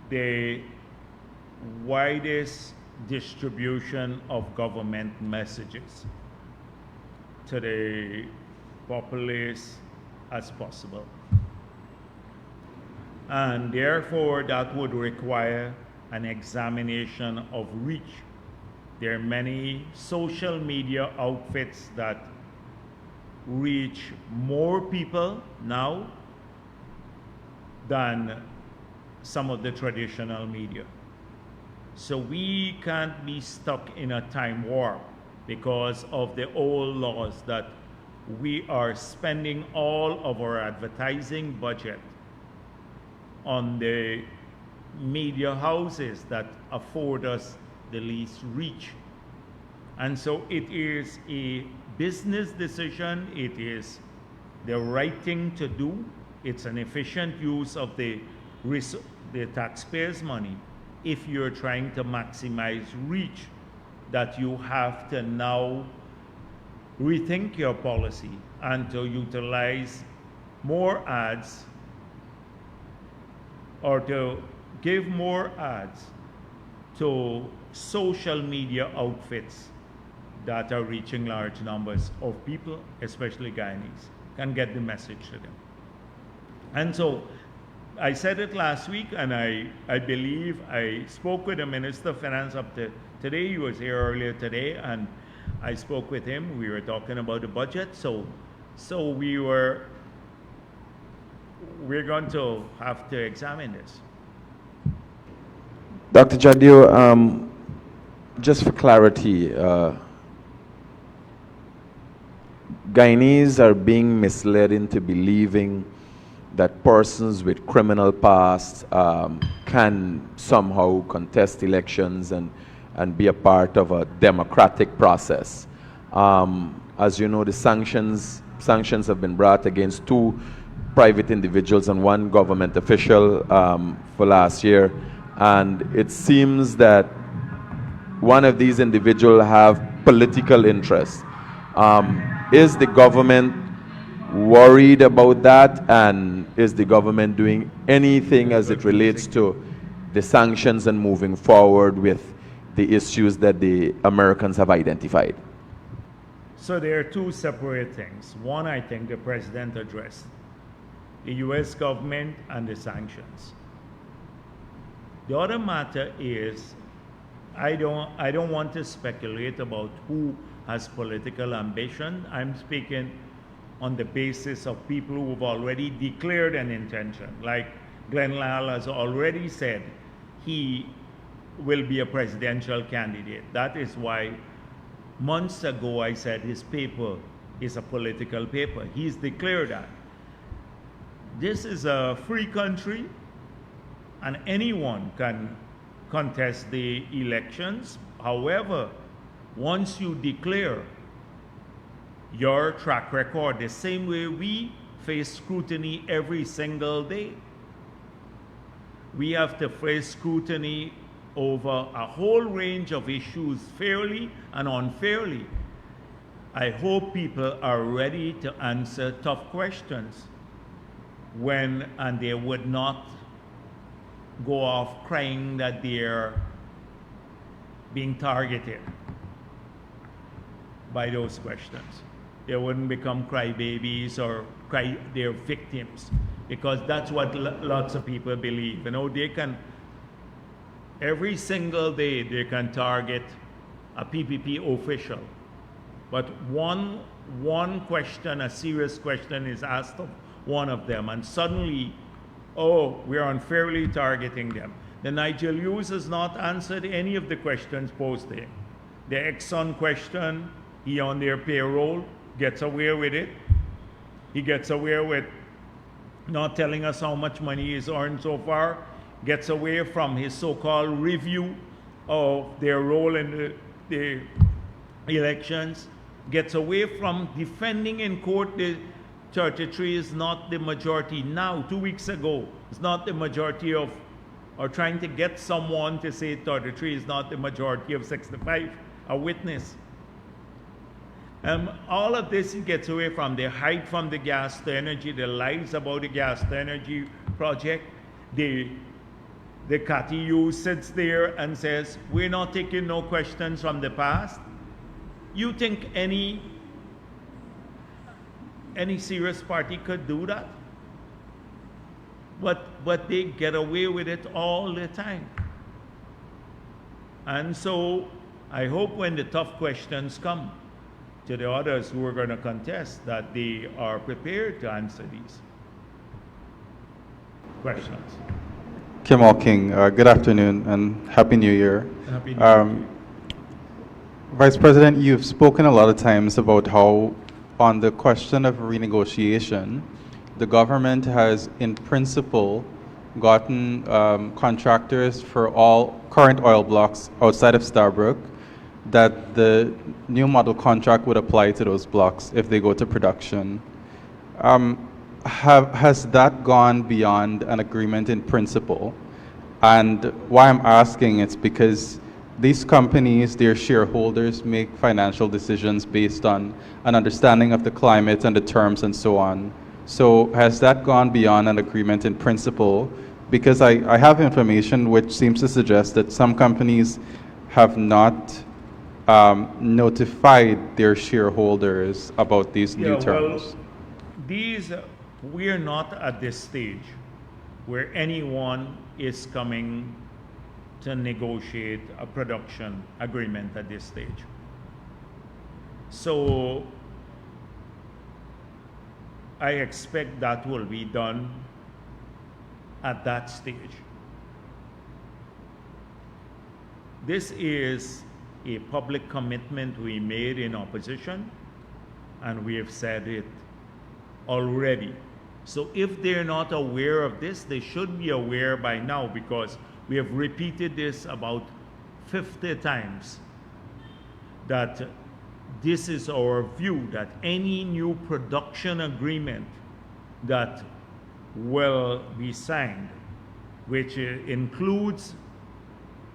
the widest distribution of government messages to the populace as possible. And therefore, that would require an examination of reach. There are many social media outfits that reach more people now than some of the traditional media. So we can't be stuck in a time warp because of the old laws that we are spending all of our advertising budget on the media houses that afford us the least reach. And so it is a business decision, it is the right thing to do, it's an efficient use of the taxpayers' money if you're trying to maximize reach, that you have to now rethink your policy and to utilize more ads or to give more ads to social media outfits that are reaching large numbers of people, especially Guyanese, can get the message to them. And so I said it last week, and I believe I spoke with the Minister of Finance up to today. He was here earlier today, and I spoke with him. We were talking about the budget. So we're going to have to examine this. Dr. Jagdeo, just for clarity, Guyanese are being misled into believing that persons with criminal pasts can somehow contest elections and be a part of a democratic process. As you know, the sanctions have been brought against 2 private individuals and 1 government official for last year, and it seems that one of these individuals have political interest. Is the government worried about that, and is the government doing anything as it relates to the sanctions and moving forward with the issues that the Americans have identified? So there are 2 separate things. One, I think the president addressed, the US government and the sanctions. The other matter is, I don't want to speculate about who has political ambition. I'm speaking on the basis of people who have already declared an intention. Like Glenn Lyle has already said he will be a presidential candidate. That is why months ago I said his paper is a political paper. He's declared that. This is a free country, and anyone can contest the elections. However, once you declare, your track record the same way we face scrutiny every single day. We have to face scrutiny over a whole range of issues fairly and unfairly. I hope people are ready to answer tough questions and they would not go off crying that they're being targeted by those questions. They wouldn't become crybabies or they're victims, because that's what lots of people believe. You know, they can, every single day they can target a PPP official, but one question, a serious question, is asked of one of them, and suddenly, oh, we're unfairly targeting them. The Nigel Hughes has not answered any of the questions posed to him. The Exxon question, he on their payroll, gets away with it. He gets away with not telling us how much money he's earned so far, gets away from his so-called review of their role in the elections, gets away from defending in court the 33 is not the majority now. 2 weeks ago, it's not the majority of, or trying to get someone to say 33 is not the majority of 65, a witness. All of this he gets away from. They hide from the gas to energy, the lies about the gas to energy project. The CATU sits there and says, we're not taking no questions from the past. You think any serious party could do that? But they get away with it all the time. And so I hope when the tough questions come to the others who are going to contest, that they are prepared to answer these questions. Kim King, good afternoon and Happy New Year. Happy New Year. Vice President, you've spoken a lot of times about how on the question of renegotiation, the government has in principle gotten contractors for all current oil blocks outside of Starbrook, that the new model contract would apply to those blocks if they go to production. Has that gone beyond an agreement in principle? And why I'm asking, it's because these companies, their shareholders, make financial decisions based on an understanding of the climate and the terms and so on. So has that gone beyond an agreement in principle? Because I have information which seems to suggest that some companies have not notified their shareholders about these new terms. Well, we're not at this stage where anyone is coming to negotiate a production agreement at this stage. So I expect that will be done at that stage. This is a public commitment we made in opposition, and we have said it already. So if they're not aware of this, they should be aware by now, because we have repeated this about 50 times, that this is our view, that any new production agreement that will be signed, which includes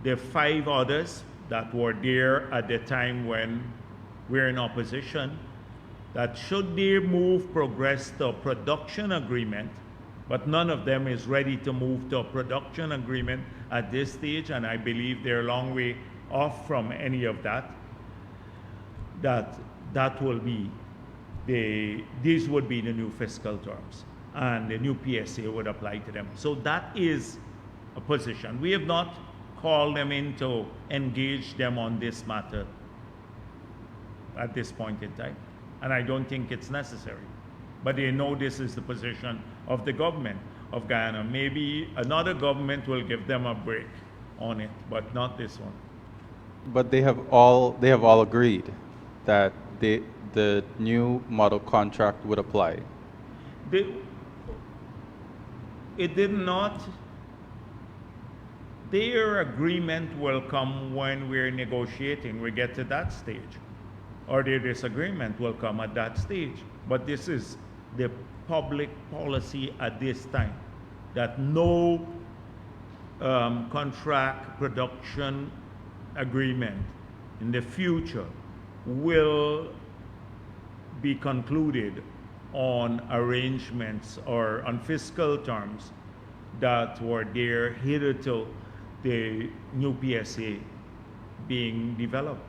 the 5 others that were there at the time when we're in opposition, that should they progress to a production agreement, but none of them is ready to move to a production agreement at this stage, and I believe they're a long way off from any of that, that will be these would be the new fiscal terms, and the new PSA would apply to them. So that is a position. We have not called them in to engage them on this matter at this point in time, and I don't think it's necessary. But they know this is the position of the government of Guyana. Maybe another government will give them a break on it, but not this one. But they have all agreed that the new model contract would apply. It did not. Their agreement will come when we're negotiating. We get to that stage or their disagreement will come at that stage. But this is the public policy at this time, that no contract production agreement in the future will be concluded on arrangements or on fiscal terms that were there hitherto the new PSA being developed.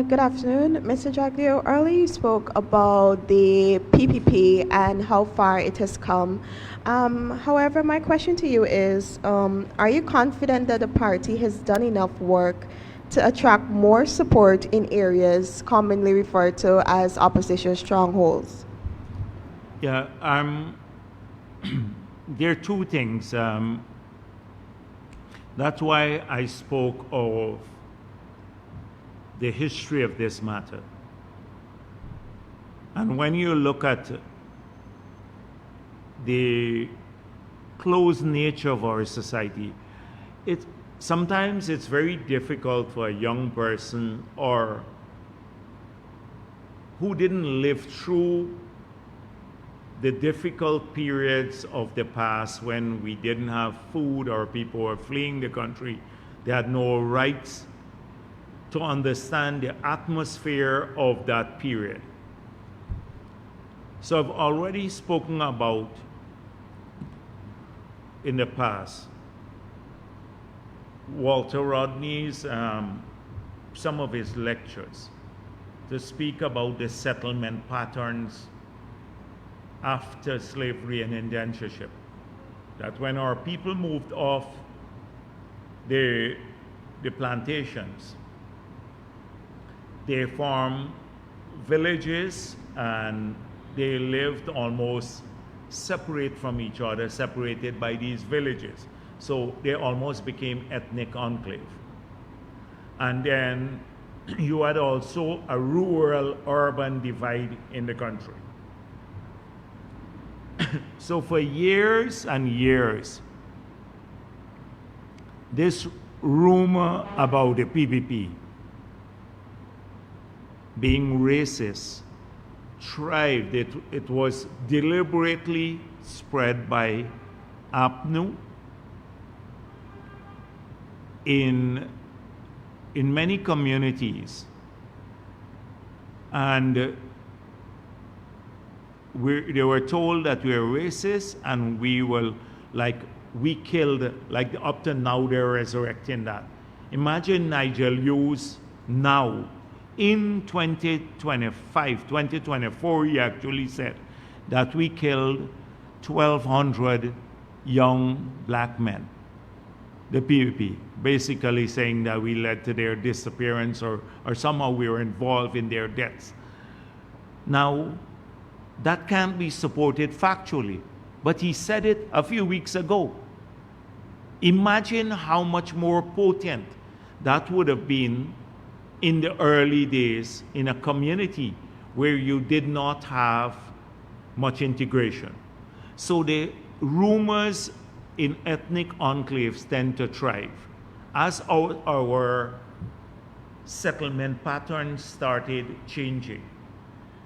Good afternoon, Mr. Jagdeo. Earlier you spoke about the PPP and how far it has come. However, my question to you is, are you confident that the party has done enough work to attract more support in areas commonly referred to as opposition strongholds? Yeah, there are two things. That's why I spoke of the history of this matter. And when you look at the closed nature of our society, sometimes it's very difficult for a young person or who didn't live through the difficult periods of the past when we didn't have food or people were fleeing the country, they had no rights, to understand the atmosphere of that period. So I've already spoken about, in the past, Walter Rodney's, some of his lectures, to speak about the settlement patterns after slavery and indentureship. That when our people moved off the plantations, they formed villages and they lived almost separate from each other, separated by these villages. So they almost became ethnic enclave. And then you had also a rural-urban divide in the country. So for years and years, this rumor about the PPP being racist thrived. It was deliberately spread by APNU in many communities, and they were told that we are racist and we killed, like up to now they're resurrecting that. Imagine Nigel Hughes now, in 2024, he actually said that we killed 1,200 young black men. The PPP, basically saying that we led to their disappearance or somehow we were involved in their deaths. Now, that can't be supported factually, but he said it a few weeks ago. Imagine how much more potent that would have been in the early days in a community where you did not have much integration. So the rumors in ethnic enclaves tend to thrive. As our settlement patterns started changing.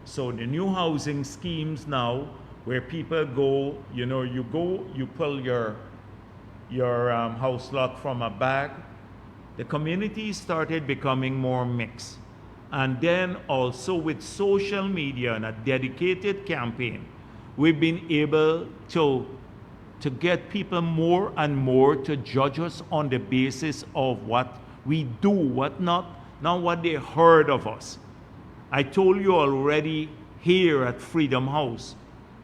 So the new housing schemes now, where people go, you pull your house lot from a bag, the community started becoming more mixed. And then also with social media and a dedicated campaign, we've been able to get people more and more to judge us on the basis of what we do, what not what they heard of us. I told you already here at Freedom House,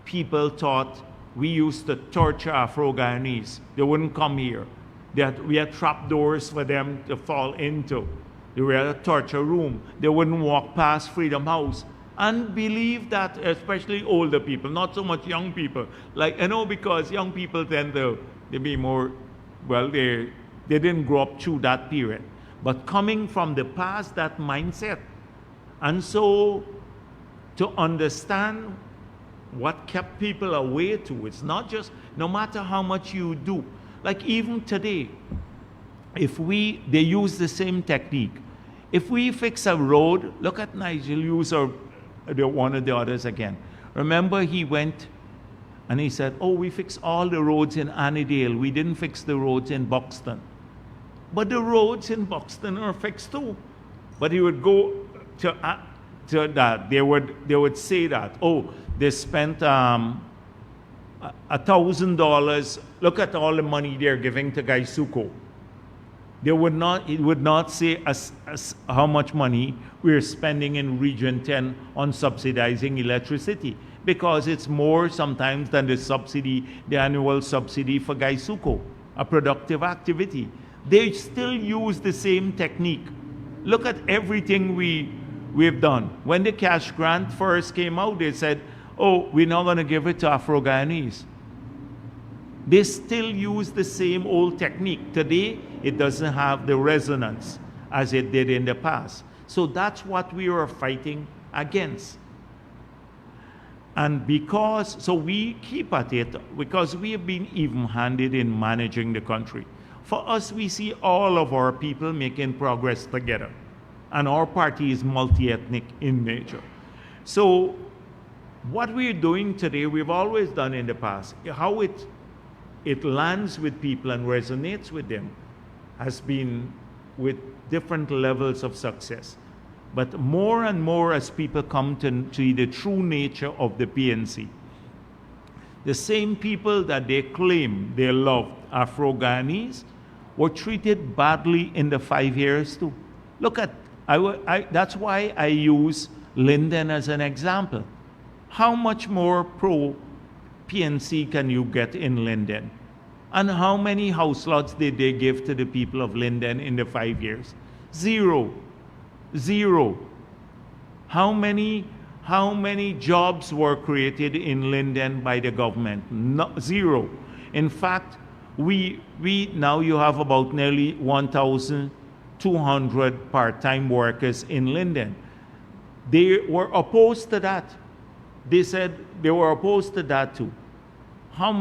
people thought we used to torture Afro-Guyanese. They wouldn't come here. We had trap doors for them to fall into. They were at a torture room. They wouldn't walk past Freedom House. And believe that, especially older people, not so much young people. Because young people tend to be more, they didn't grow up through that period. But coming from the past, that mindset. And so, to understand what kept people away too. It's not just, no matter how much you do, like even today, they use the same technique. If we fix a road, look at Nigel use one of the others again. Remember he went and he said, oh, we fixed all the roads in Annandale. We didn't fix the roads in Buxton. But the roads in Buxton are fixed too. But he would go to that. They would say that, oh, they spent $1,000. Look at all the money they're giving to Gaisuko. It would not say how much money we're spending in Region 10 on subsidizing electricity, because it's more sometimes than the annual subsidy for Gaisuko, a productive activity. They still use the same technique. Look at everything we've done. When the cash grant first came out, they said, oh, we're not going to give it to Afro-Guyanese. They still use the same old technique. Today, it doesn't have the resonance as it did in the past. So that's what we are fighting against. And so we keep at it because we have been even-handed in managing the country. For us, we see all of our people making progress together. And our party is multi-ethnic in nature. So what we're doing today, we've always done in the past. How it lands with people and resonates with them has been with different levels of success. But more and more as people come to see the true nature of the PNC, the same people that they claim they loved, Afro-Guyanese, were treated badly in the 5 years too. Look at, that's why I use Linden as an example. How much more pro-PNC can you get in Linden? And how many house lots did they give to the people of Linden in the 5 years? Zero. Zero. How many jobs were created in Linden by the government? Zero. In fact, now you have about nearly 1,200 part-time workers in Linden. They were opposed to that. They said they were opposed to that too. How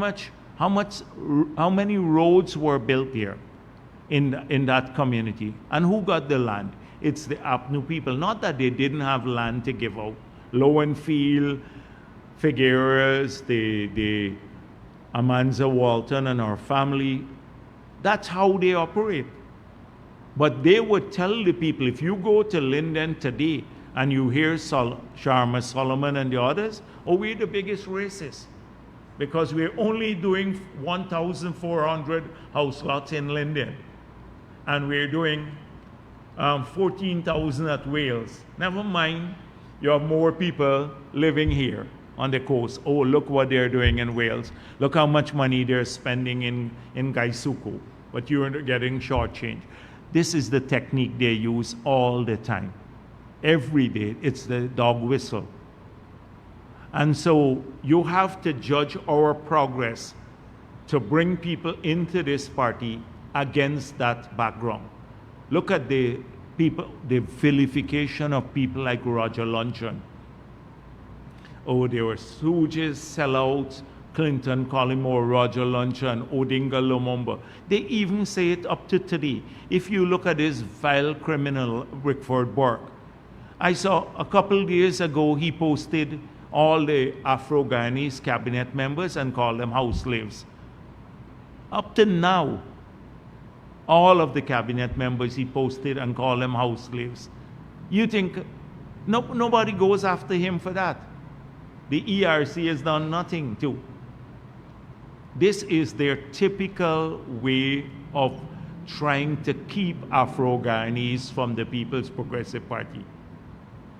many roads were built here in that community? And who got the land? It's the Apnu people. Not that they didn't have land to give out. Lowenfield, Figueres, the Amanza Walton and our family, that's how they operate. But they would tell the people, if you go to Linden today and you hear Sharma Solomon and the others, oh, we're the biggest racists. Because we're only doing 1,400 house lots in Linden. And we're doing 14,000 at Wales. Never mind, you have more people living here on the coast. Oh, look what they're doing in Wales. Look how much money they're spending in Gaisuko. But you're getting shortchanged. This is the technique they use all the time. Every day, it's the dog whistle. And so you have to judge our progress to bring people into this party against that background. Look at the vilification of people like Roger Luncheon. Oh, they were stooges, sellouts. Clinton called him Roger Luncheon, Odinga Lumumba. They even say it up to today. If you look at this vile criminal, Rickford Burke, I saw a couple years ago he posted all the Afro-Guyanese cabinet members and called them house slaves. Up to now, all of the cabinet members he posted and called them house slaves. You think nobody goes after him for that? The ERC has done nothing too. This is their typical way of trying to keep Afro-Guyanese from the People's Progressive Party.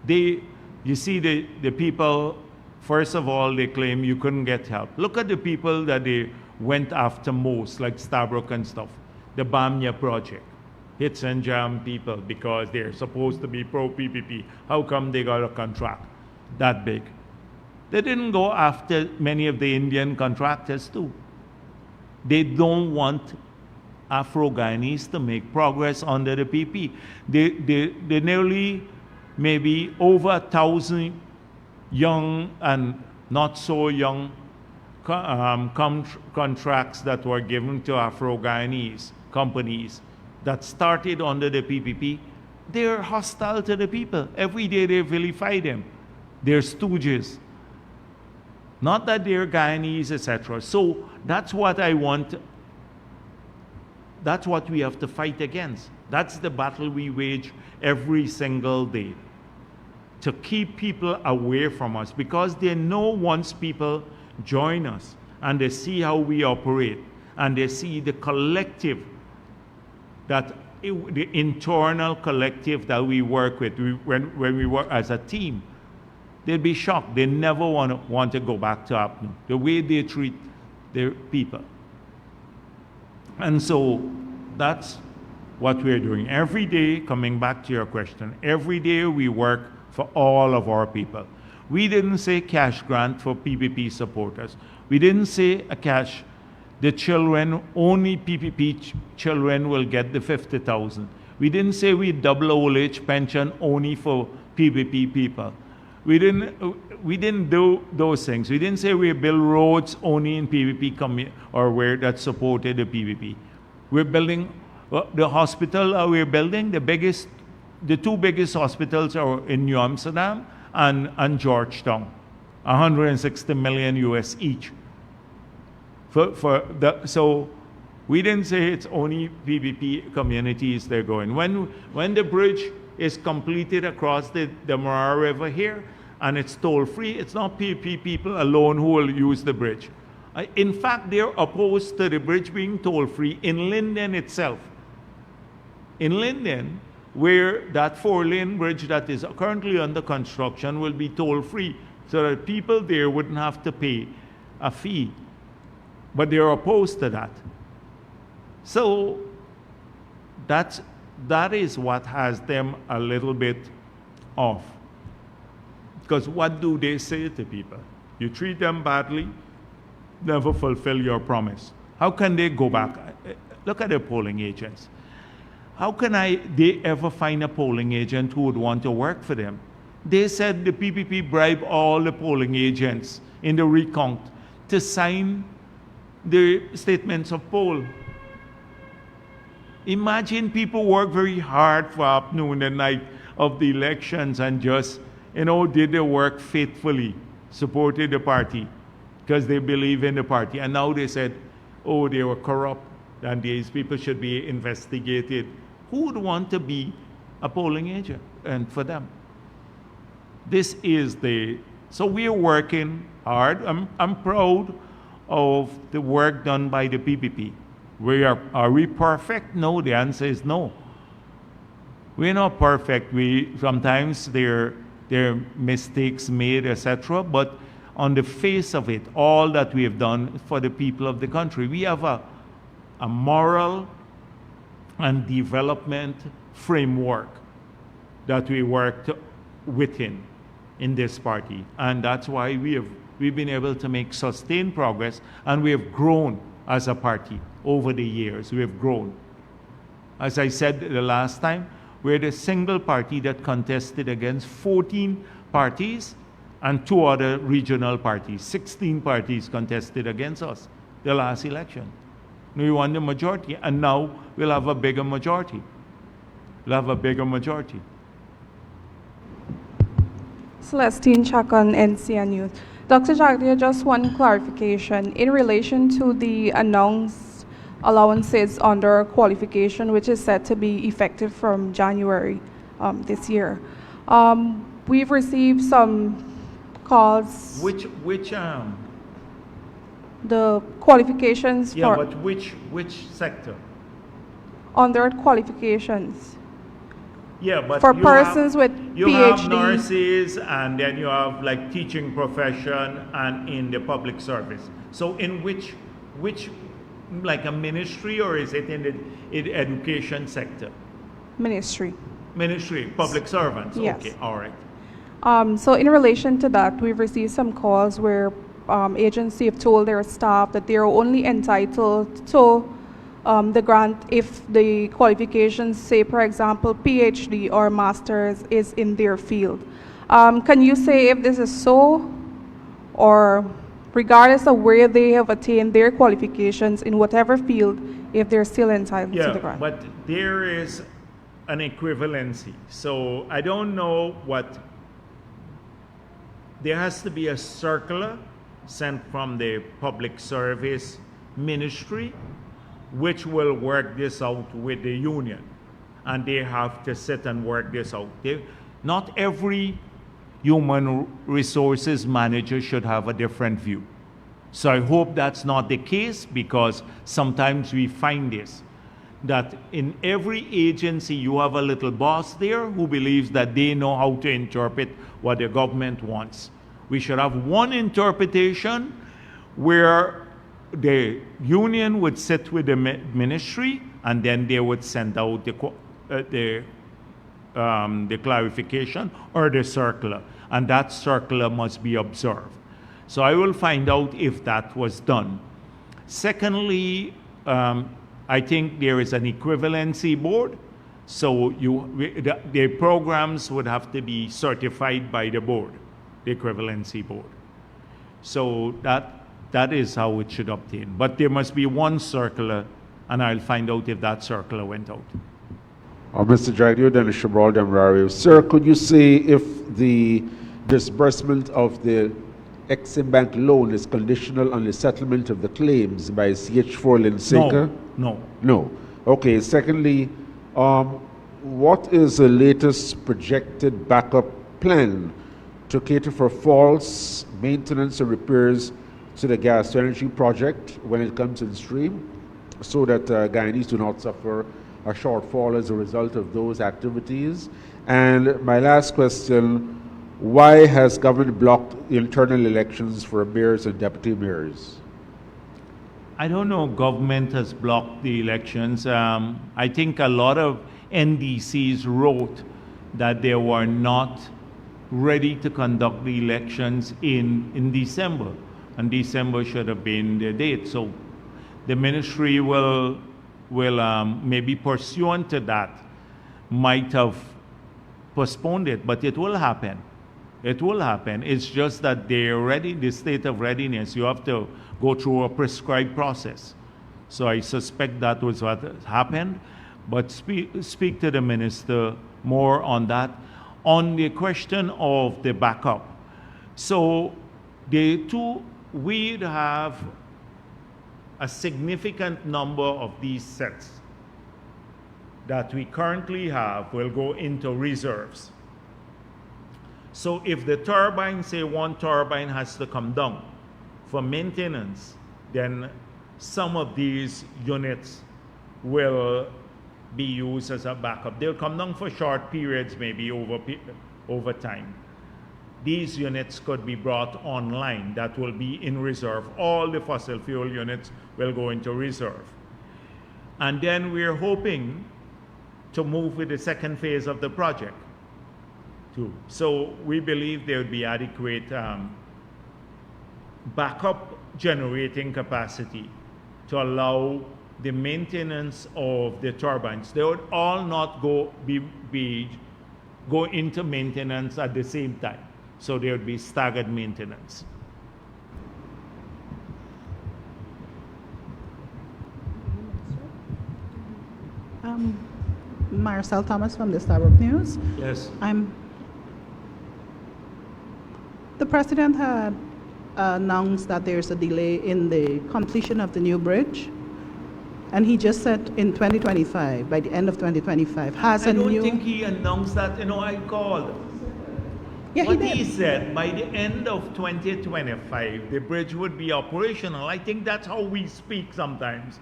You see the people, first of all, they claim you couldn't get help. Look at the people that they went after most, like Stabrook and stuff. The Bamya Project, hits and jam people because they're supposed to be pro-PPP. How come they got a contract that big? They didn't go after many of the Indian contractors too. They don't want Afro-Guyanese to make progress under the PP. They nearly maybe over 1,000 young and not so young contracts that were given to Afro-Guyanese companies that started under the PPP, they're hostile to the people. Every day they vilify them. They're stooges. Not that they're Guyanese, etc. So that's what I want. That's what we have to fight against. That's the battle we wage every single day. To keep people away from us, because they know once people join us and they see how we operate and they see the collective, the internal collective that we work with, when we work as a team, they'll be shocked. They never want to go back to APNU, the way they treat their people. And so that's what we're doing. Every day, coming back to your question, every day we work for all of our people. We didn't say cash grant for PPP supporters. We didn't say a cash, the children, only PPP children will get the 50,000. We didn't say we double old age pension only for PPP people. We didn't do those things. We didn't say we build roads only in PPP or where that supported the PPP. We're building the hospital we're building, the two biggest hospitals are in New Amsterdam and Georgetown, 160 million US each. So we didn't say it's only PPP communities they're going. When the bridge is completed across the Mara River here and it's toll-free, it's not PPP people alone who will use the bridge. In fact, they're opposed to the bridge being toll-free in Linden itself. In Linden, where that 4-lane bridge that is currently under construction will be toll-free, so that people there wouldn't have to pay a fee. But they're opposed to that. So that is what has them a little bit off. Because what do they say to people? You treat them badly, never fulfill your promise. How can they go back? Look at the polling agents. How can they ever find a polling agent who would want to work for them? They said the PPP bribed all the polling agents in the recount to sign the statements of poll. Imagine people work very hard for afternoon and night of the elections and just, did their work faithfully, supported the party because they believe in the party. And now they said, they were corrupt and these people should be investigated. Who would want to be a polling agent and for them? So we are working hard. I'm proud of the work done by the PPP. Are we perfect? No, the answer is no. We're not perfect. Sometimes there are mistakes made, etc. But on the face of it, all that we have done for the people of the country, we have a moral and development framework that we worked within in this party. And that's why we've been able to make sustained progress, and we have grown as a party over the years. We have grown. As I said the last time, we're the single party that contested against 14 parties and 2 other regional parties. 16 parties contested against us the last election. We won the majority, and now we'll have a bigger majority. Celestine Chacon, NCN News. Dr. Jagdeo, just one clarification. In relation to the announced allowances under qualification, which is set to be effective from January this year, we've received some calls. Which the qualifications yeah, for but which sector? under qualifications. Yeah, but for persons with you PhD. have nurses, and then you have like teaching profession and in the public service. So in which like a ministry, or is it in the education sector? Ministry. Public servants. Yes. Okay, all right. So in relation to that, we've received some calls where agencies have told their staff that they are only entitled to the grant if the qualifications, say for example, PhD or master's is in their field. Can you say if this is so, or regardless of where they have attained their qualifications in whatever field, if they're still entitled to the grant? But there is an equivalency. So I don't know what, there has to be a circular sent from the Public Service Ministry, which will work this out with the union. And they have to sit and work this out. Not every human resources manager should have a different view. So I hope that's not the case, because sometimes we find this, that in every agency you have a little boss there who believes that they know how to interpret what the government wants. We should have one interpretation where the union would sit with the ministry, and then they would send out the clarification or the circular, and that circular must be observed. So I will find out if that was done. Secondly, I think there is an equivalency board, so the programs would have to be certified by the board, the equivalency board. So that is how it should obtain. But there must be one circular, and I'll find out if that circular went out. Mr. Jagdeo, Dennis Shabral Demrario. Sir, could you say if the disbursement of the Exim Bank loan is conditional on the settlement of the claims by CH4 Linsinka? No. No. Okay. Secondly, what is the latest projected backup plan to cater for false maintenance or repairs to the gas to energy project when it comes in stream, so that Guyanese do not suffer a shortfall as a result of those activities? And my last question, why has government blocked internal elections for mayors and deputy mayors? I don't know, government has blocked the elections. I think a lot of NDCs wrote that they were not ready to conduct the elections in December, and December should have been the date. So the ministry will maybe pursuant to that might have postponed it, but it will happen. It will happen. It's just that they're ready, the state of readiness, you have to go through a prescribed process. So I suspect that was what happened, but speak to the minister more on that. On the question of the backup, so we'd have a significant number of these sets that we currently have will go into reserves. So if the turbine, say one turbine has to come down for maintenance, then some of these units will be used as a backup. They'll come down for short periods, maybe over time. These units could be brought online. That will be in reserve. All the fossil fuel units will go into reserve. And then we're hoping to move with the second phase of the project too. So we believe there would be adequate backup generating capacity to allow the maintenance of the turbines. They would all not go into maintenance at the same time. So there would be staggered maintenance. Marcel Thomas from the Starbuck News. Yes. The president had announced that there's a delay in the completion of the new bridge, and he just said in 2025, by the end of 2025, I don't think he announced that. I called. Yeah, what he did. he said, by the end of 2025, the bridge would be operational. I think that's how we speak sometimes.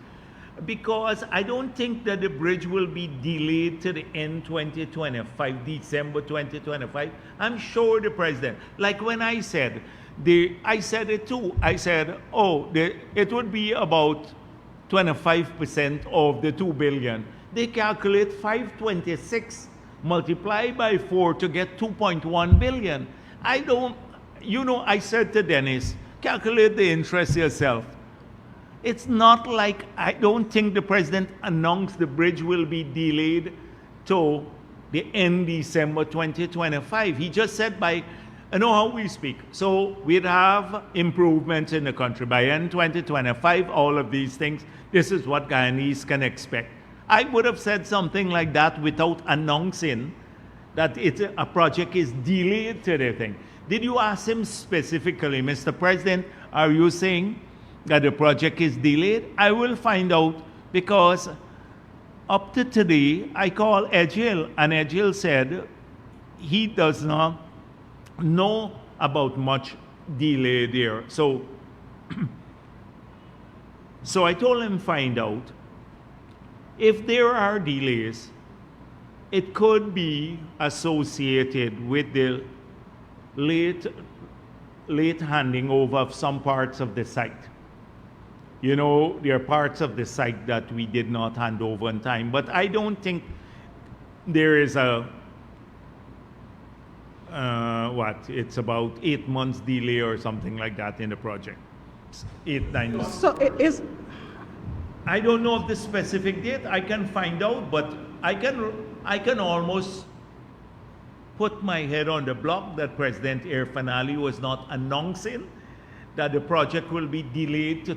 Because I don't think that the bridge will be delayed to the end 2025, December 2025. I'm sure the president, like when I said it too. I said, it would be about 25% of the 2 billion. They calculate 526 multiplied by 4 to get 2.1 billion. I said to Dennis, calculate the interest yourself. It's not like, I don't think the president announced the bridge will be delayed to the end December 2025. He just said by I know how we speak. So we'd have improvements in the country. By end 2025, all of these things, this is what Guyanese can expect. I would have said something like that without announcing that a project is delayed to the thing. Did you ask him specifically, Mr. President, are you saying that the project is delayed? I will find out, because up to today, I called Edghill, and Edghill said he does not know about much delay there. So, so I told him find out. If there are delays, it could be associated with the late handing over of some parts of the site. You know, there are parts of the site that we did not hand over in time, but I don't think there is a, it's about 8 months delay or something like that in the project. 8-9 months. So it is, I don't know of the specific date. I can find out, but I can almost put my head on the block that President Irfan Ali was not announcing that the project will be delayed to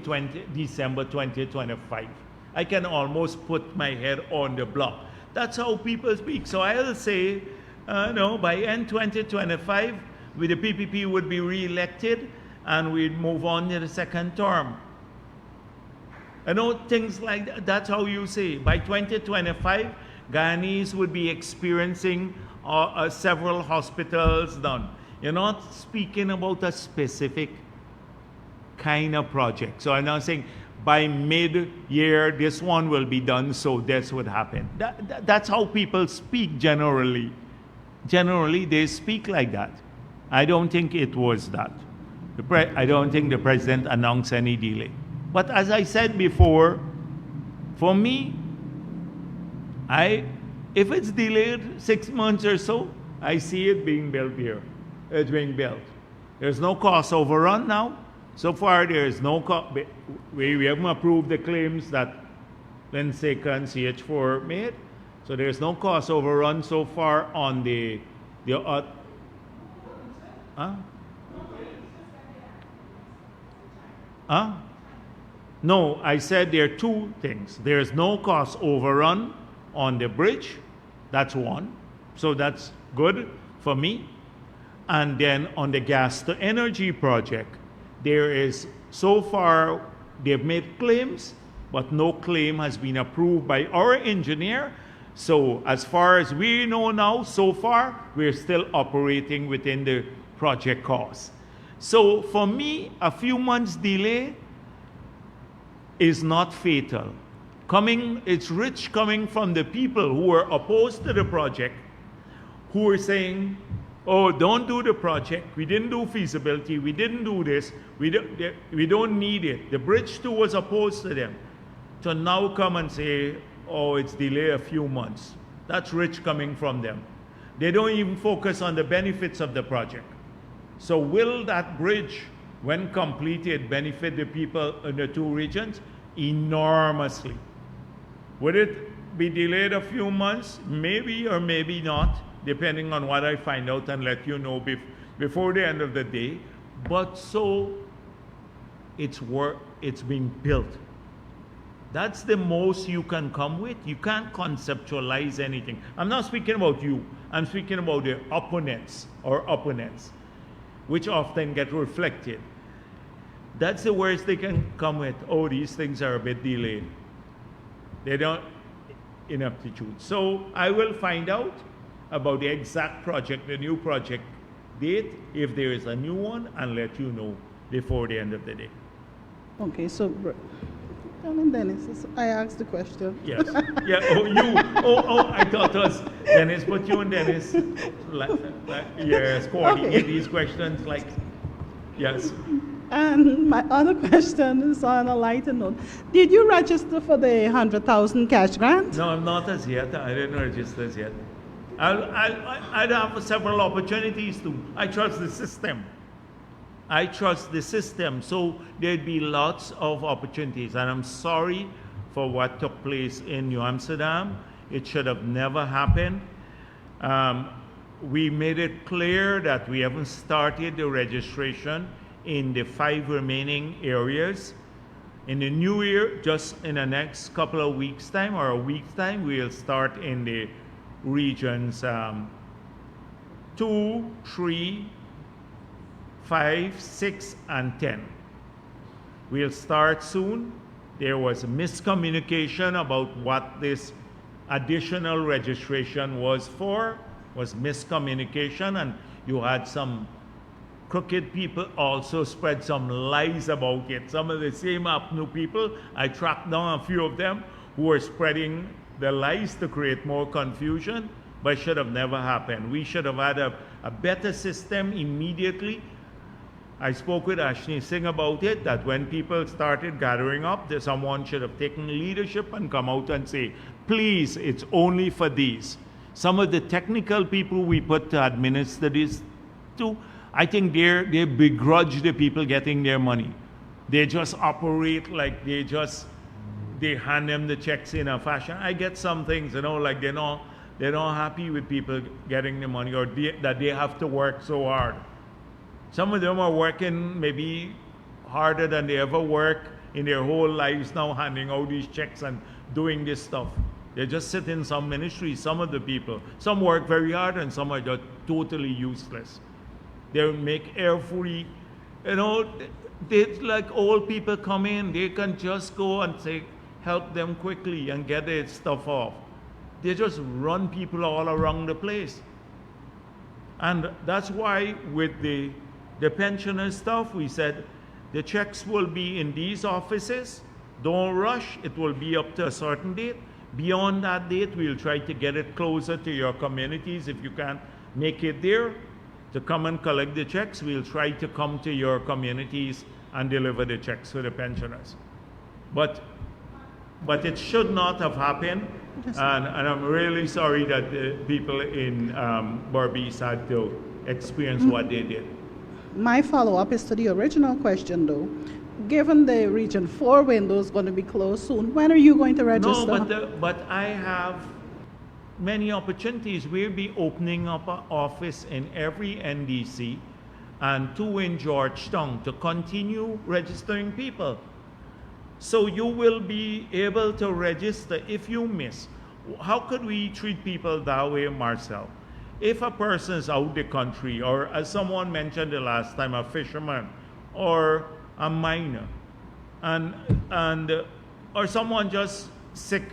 December 2025. I can almost put my head on the block. That's how people speak. So I'll say, no, by end 2025, the PPP would be re-elected and we'd move on to the second term. I know things like that. That's how you say. By 2025, Guyanese would be experiencing several hospitals done. You're not speaking about a specific kind of project. So I'm not saying by mid-year this one will be done, so this would happen. That's how people speak generally. Generally, they speak like that. I don't think it was that. I don't think the president announced any delay. But as I said before, for me, if it's delayed 6 months or so, I see it being built here. It's being built. There's no cost overrun now. So far, there is no cost. We haven't approved the claims that Lenseca and CH4 made. So there's no cost overrun so far on the No, I said there are two things. There's no cost overrun on the bridge. That's one. So that's good for me. And then on the gas to energy project, there is, so far, they've made claims, but no claim has been approved by our engineer. So as far as we know now, so far, we're still operating within the project cost. So for me, a few months delay is not fatal. It's rich coming from the people who are opposed to the project, who are saying, oh, don't do the project, we didn't do feasibility, we didn't do this, we don't need it. The bridge too was opposed to them. To now come and say, oh, it's delayed a few months. That's rich coming from them. They don't even focus on the benefits of the project. So will that bridge, when completed, benefit the people in the two regions? Enormously. Would it be delayed a few months? Maybe or maybe not, depending on what I find out and let you know before the end of the day. But so it's being built. That's the most you can come with. You can't conceptualize anything. I'm not speaking about you. I'm speaking about the opponents, which often get reflected. That's the worst they can come with. Oh, these things are a bit delayed. They don't ineptitude. So I will find out about the exact project, the new project date, if there is a new one, and let you know before the end of the day. okay, so, Dennis, I asked the question. Yes. Yeah. Oh, you. Oh, I thought it was Dennis, but you and Dennis, yes, coordinate Okay. these questions. Like, yes. And my other question is on a lighter note. Did you register for the 100,000 cash grant? No, I'm not as yet. I didn't register as yet. I'd have several opportunities to. I trust the system. I trust the system. So there'd be lots of opportunities. And I'm sorry for what took place in New Amsterdam. It should have never happened. we made it clear that we haven't started the registration in the 5 remaining areas. In the new year, just in the next couple of weeks' time or a week's time, we'll start in the regions 2, 3, 5, 6, and 10. We'll start soon. There was a miscommunication about what this additional registration was for, was miscommunication, and you had some crooked people also spread some lies about it. Some of the same APNU people, I tracked down a few of them who were spreading the lies to create more confusion, but it should have never happened. We should have had a better system immediately. I spoke with Ashni Singh about it, that when people started gathering up, that someone should have taken leadership and come out and say, please, it's only for these. Some of the technical people we put to administer this to, I think they begrudge the people getting their money. They just operate like they hand them the checks in a fashion. I get some things, like they're not happy with people getting the money, or that they have to work so hard. Some of them are working maybe harder than they ever work in their whole lives now, handing out these checks and doing this stuff. They just sit in some ministries, some of the people. Some work very hard and some are just totally useless. They make air free. They, like old people come in, they can just go and say, help them quickly and get their stuff off. They just run people all around the place. And that's why with the pensioner stuff, we said the checks will be in these offices. Don't rush. It will be up to a certain date. Beyond that date, we'll try to get it closer to your communities. If you can't make it there to come and collect the checks, we'll try to come to your communities and deliver the checks to the pensioners. But it should not have happened. And I'm really sorry that the people in Berbice had to experience what they did. My follow-up is to the original question, though. Given the Region 4 window is going to be closed soon, when are you going to register? No, but I have many opportunities. We'll be opening up an office in every NDC and 2 in Georgetown to continue registering people. So you will be able to register if you miss. How could we treat people that way, Marcel? If a person is out the country, or as someone mentioned the last time, a fisherman or a miner, or someone just sick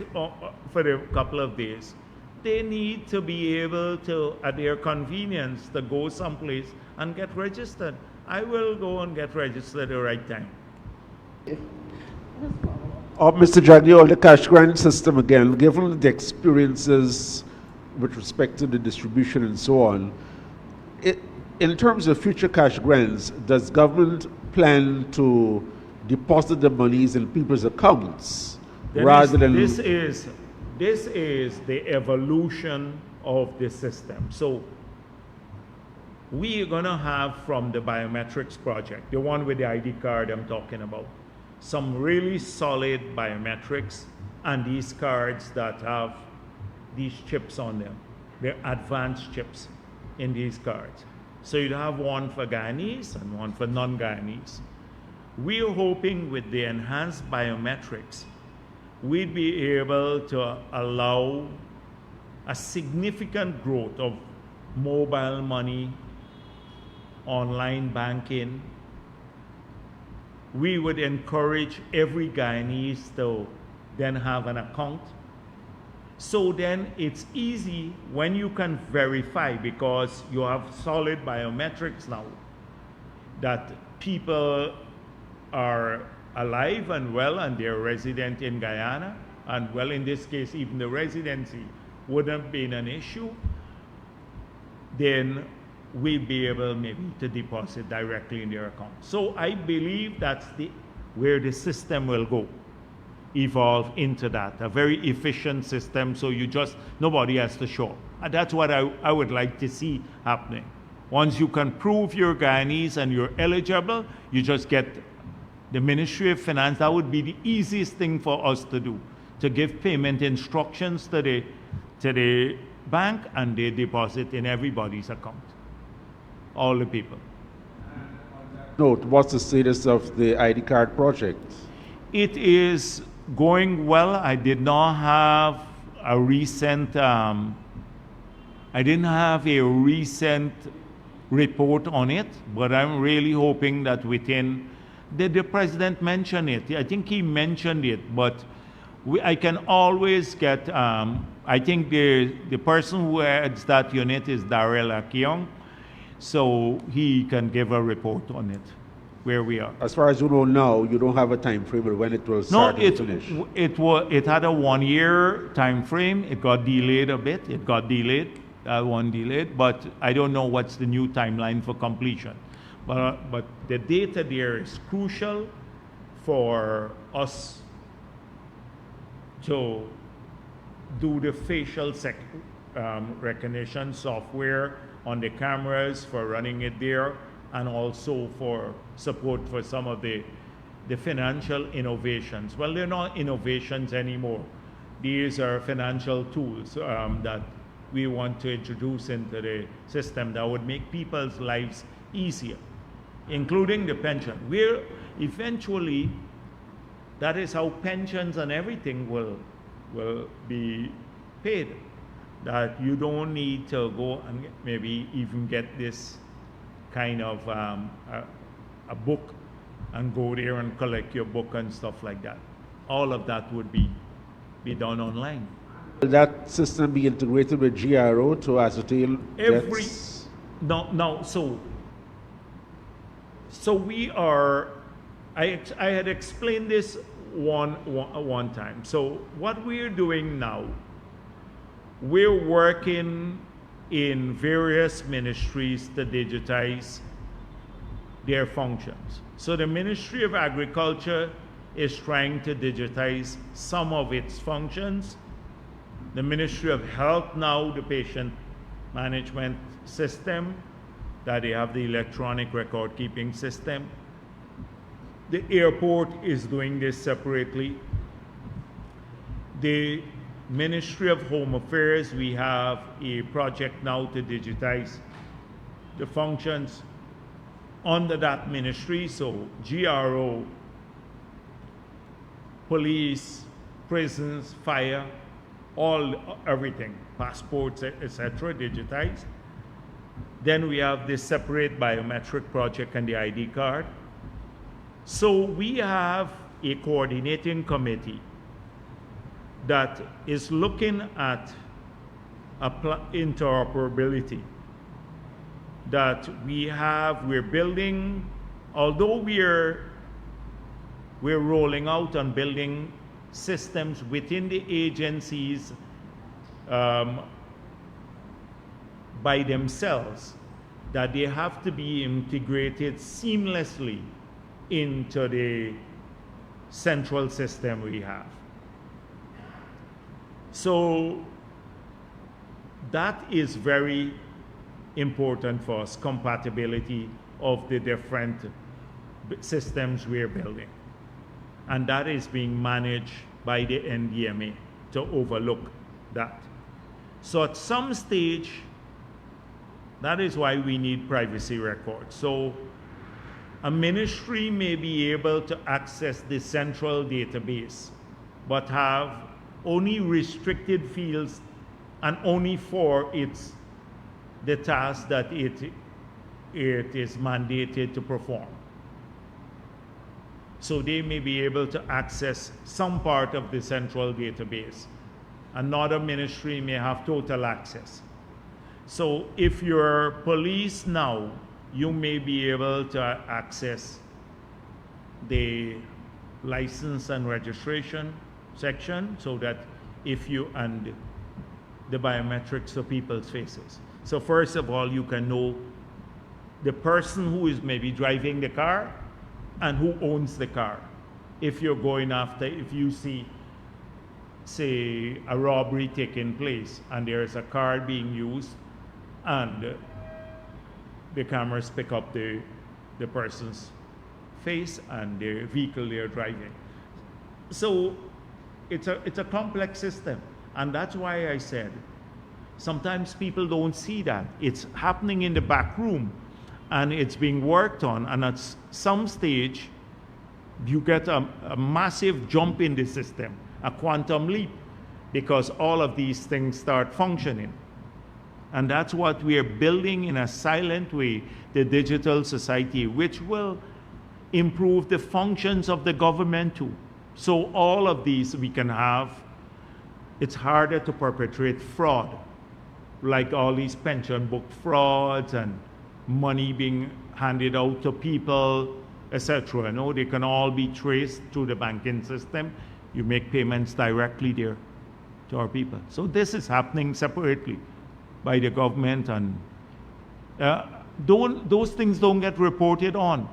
for a couple of days, they need to be able to, at their convenience, to go someplace and get registered. I will go and get registered at the right time. Mr. Jagdeo, the cash grant system again, given the experiences with respect to the distribution and so on, in terms of future cash grants, does government plan to deposit the monies in people's accounts rather than... This is the evolution of the system. So we are going to have from the biometrics project, the one with the ID card I'm talking about, some really solid biometrics and these cards that have these chips on them. They're advanced chips in these cards. So you'd have one for Guyanese and one for non-Guyanese. We're hoping with the enhanced biometrics, we'd be able to allow a significant growth of mobile money, online banking. We would encourage every Guyanese to then have an account. So then it's easy when you can verify, because you have solid biometrics now, that people are alive and well and they're resident in Guyana, and well, in this case, even the residency wouldn't have been an issue, then we'll be able maybe to deposit directly in their account. So I believe that's where the system will go, evolve into that, a very efficient system, so nobody has to show up. And that's what I would like to see happening. Once you can prove you're Guyanese and you're eligible, you just get the Ministry of Finance. That would be the easiest thing for us to do, to give payment instructions to the bank and they deposit in everybody's account, all the people. Note, what's the status of the ID card project? It is going well. I did not have a recent, I didn't have a recent report on it, but I'm really hoping that within, did the president mention it? I think he mentioned it, but I can always get, I think the person who heads that unit is Darrell Akiong, so he can give a report on it, where we are. As far as you know now, you don't have a time frame of when it will start and finish. It had a 1 year time frame. It got delayed a bit. It got delayed, one delayed, but I don't know what's the new timeline for completion. But the data there is crucial for us to do the facial recognition software on the cameras, for running it there, and also for support for some of the financial innovations. Well, they're not innovations anymore. These are financial tools that we want to introduce into the system that would make people's lives easier, including the pension. Where eventually, that is how pensions and everything will be paid. That you don't need to go and maybe even get this kind of a book and go there and collect your book and stuff like that. All of that would be done online. Will that system be integrated with GRO to ascertain debts? No. So we are. I had explained this one time. So what we're doing now, we're working in various ministries to digitize their functions. So the Ministry of Agriculture is trying to digitize some of its functions. The Ministry of Health now, the patient management system, that they have the electronic record keeping system. The airport is doing this separately. The Ministry of Home Affairs, we have a project now to digitize the functions under that ministry. So GRO, police, prisons, fire, everything, passports, etc., digitized. Then we have this separate biometric project and the ID card. So we have a coordinating committee that is looking at interoperability. That we're building, although we're rolling out and building systems within the agencies by themselves, that they have to be integrated seamlessly into the central system we have. So that is very important for us, compatibility of the different systems we're building. And that is being managed by the NDMA to overlook that. So at some stage, that is why we need privacy records. So a ministry may be able to access the central database, but have only restricted fields and only for the task that it is mandated to perform. So they may be able to access some part of the central database. Another ministry may have total access. So if you're police now, you may be able to access the license and registration section, so that if you, and the biometrics of people's faces. So first of all, you can know the person who is maybe driving the car and who owns the car. If you're going after, if you see, say, a robbery taking place and there is a car being used and the cameras pick up the person's face and the vehicle they're driving. So it's a complex system, and that's why I said Sometimes people don't see that. It's happening in the back room, and it's being worked on, and at some stage, you get a massive jump in the system, a quantum leap, because all of these things start functioning. And that's what we are building in a silent way, the digital society, which will improve the functions of the government too. So all of these we can have. It's harder to perpetrate fraud, like all these pension book frauds and money being handed out to people, etc. They can all be traced through the banking system. You make payments directly there to our people. So this is happening separately by the government, and those things don't get reported on.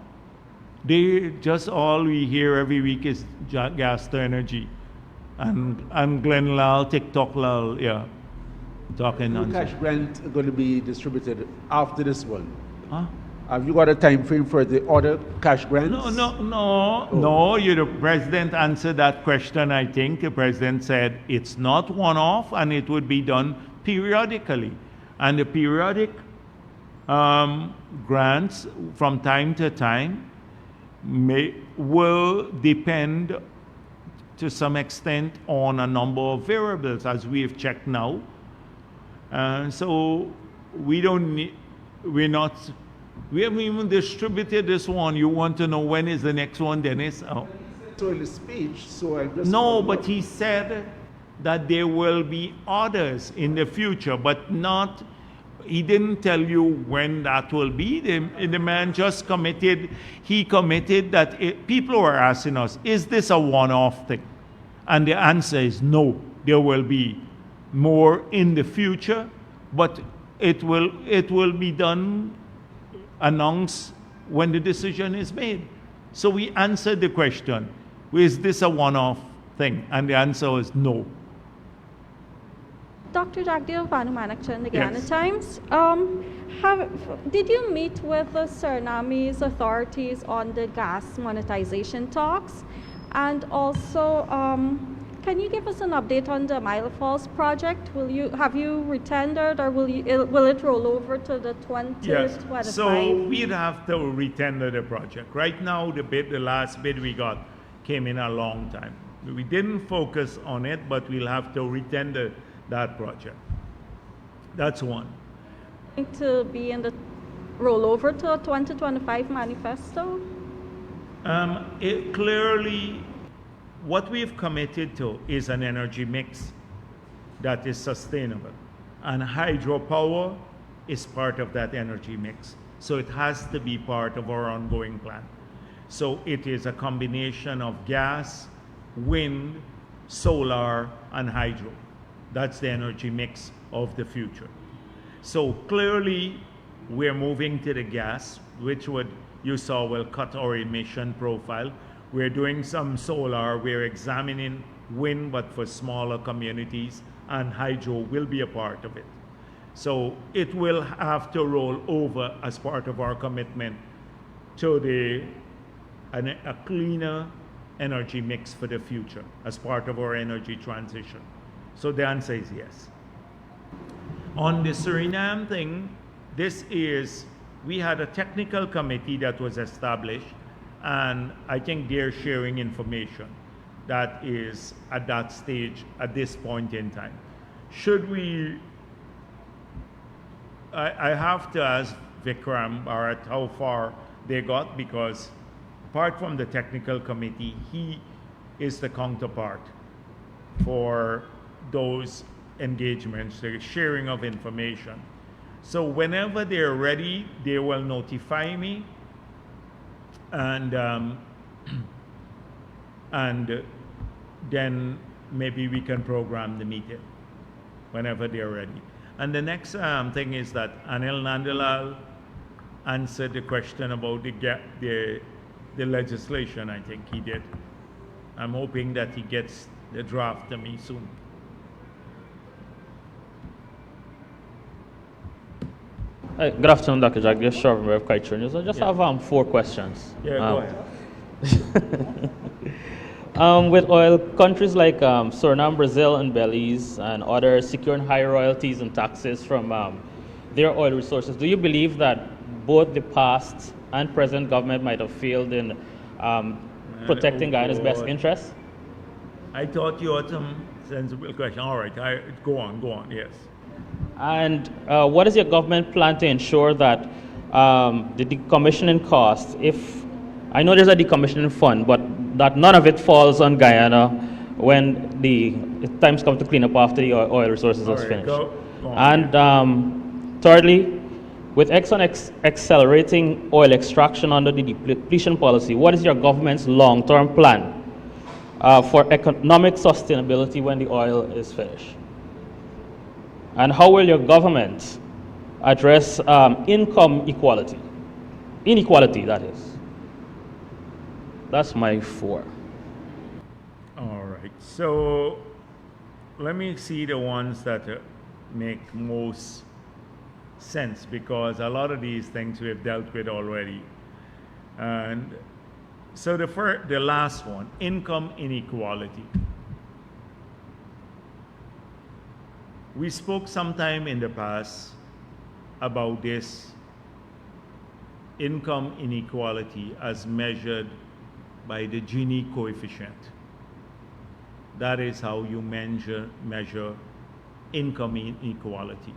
They just, all we hear every week is gas to energy, and Glenn Lal, TikTok Lal, yeah, talking New nonsense. cash grant going to be distributed after this one? Huh? Have you got a time frame for the other cash grants? No. The president answered that question. I think the president said it's not one-off, and it would be done periodically. And the periodic grants from time to time will depend to some extent on a number of variables, as we have checked now. So we haven't even distributed this one. You want to know when is the next one, Dennis? Oh. So in the speech, so I just... No, but he said that there will be others in the future, but not, he didn't tell you when that will be. The man just committed, he committed that people were asking us, is this a one-off thing? And the answer is no, there will be more in the future, but it will be done, announced when the decision is made. So we answered the question, is this a one-off thing? And the answer is no. Dr. Jagdeo, Vanumanakchan, the Ghana Yes. Times. Did you meet with the Suriname's authorities on the gas monetization talks? And also, can you give us an update on the Mile Falls project? Have you retendered, or will it roll over to the 2025? Yes. So we'd have to retender the project. Right now, the last bid we got came in a long time. We didn't focus on it, but we'll have to retender that project. That's one. To be in the rollover to a 2025 manifesto? Clearly, what we've committed to is an energy mix that is sustainable. And hydropower is part of that energy mix. So it has to be part of our ongoing plan. So it is a combination of gas, wind, solar, and hydro. That's the energy mix of the future. So clearly, we're moving to the gas, which you saw will cut our emission profile. We're doing some solar, we're examining wind, but for smaller communities, and hydro will be a part of it. So it will have to roll over as part of our commitment to a cleaner energy mix for the future as part of our energy transition. So the answer is yes. On the Suriname thing, we had a technical committee that was established, and I think they're sharing information that is at that stage at this point in time. I have to ask Vikram Bharat how far they got, because apart from the technical committee, he is the counterpart for those engagements, the sharing of information. So whenever they're ready, they will notify me, and then maybe we can program the meeting whenever they're ready. And the next thing is that Anil Nandalal answered the question about the legislation. I think he did. I'm hoping that he gets the draft to me soon. Hi, good afternoon, Dr. Jagdeo. Sure, we're quite sure. I just have 4 questions. Yeah, go With oil, countries like Suriname, Brazil, and Belize, and others securing high royalties and taxes from their oil resources, do you believe that both the past and present government might have failed in protecting Guyana's best interests? I thought you had some sensible question. All right, go on, yes. And what is your government plan to ensure that the decommissioning costs, if I know there's a decommissioning fund, but that none of it falls on Guyana when the times come to clean up after the oil resources is finished? Go on. And thirdly, with Exxon accelerating oil extraction under the depletion policy, what is your government's long-term plan for economic sustainability when the oil is finished? And how will your government address income inequality, that is? That's my 4. All right, so let me see the ones that make most sense, because a lot of these things we have dealt with already. And so the last one, income inequality. We spoke sometime in the past about this income inequality as measured by the Gini coefficient. That is how you measure income inequality.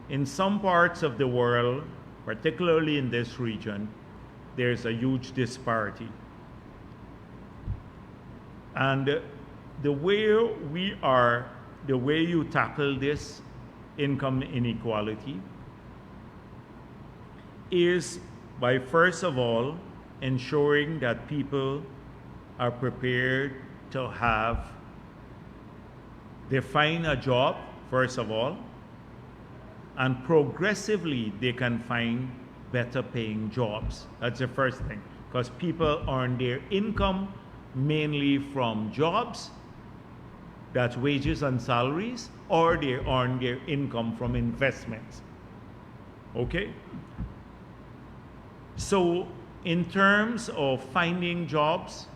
In some parts of the world, particularly in this region, there's a huge disparity. And the way you tackle this income inequality is by, first of all, ensuring that people are prepared to find a job, first of all, and progressively they can find better paying jobs. That's the first thing, because people earn their income mainly from jobs, that's wages and salaries, or they earn their income from investments. Okay? So in terms of finding jobs,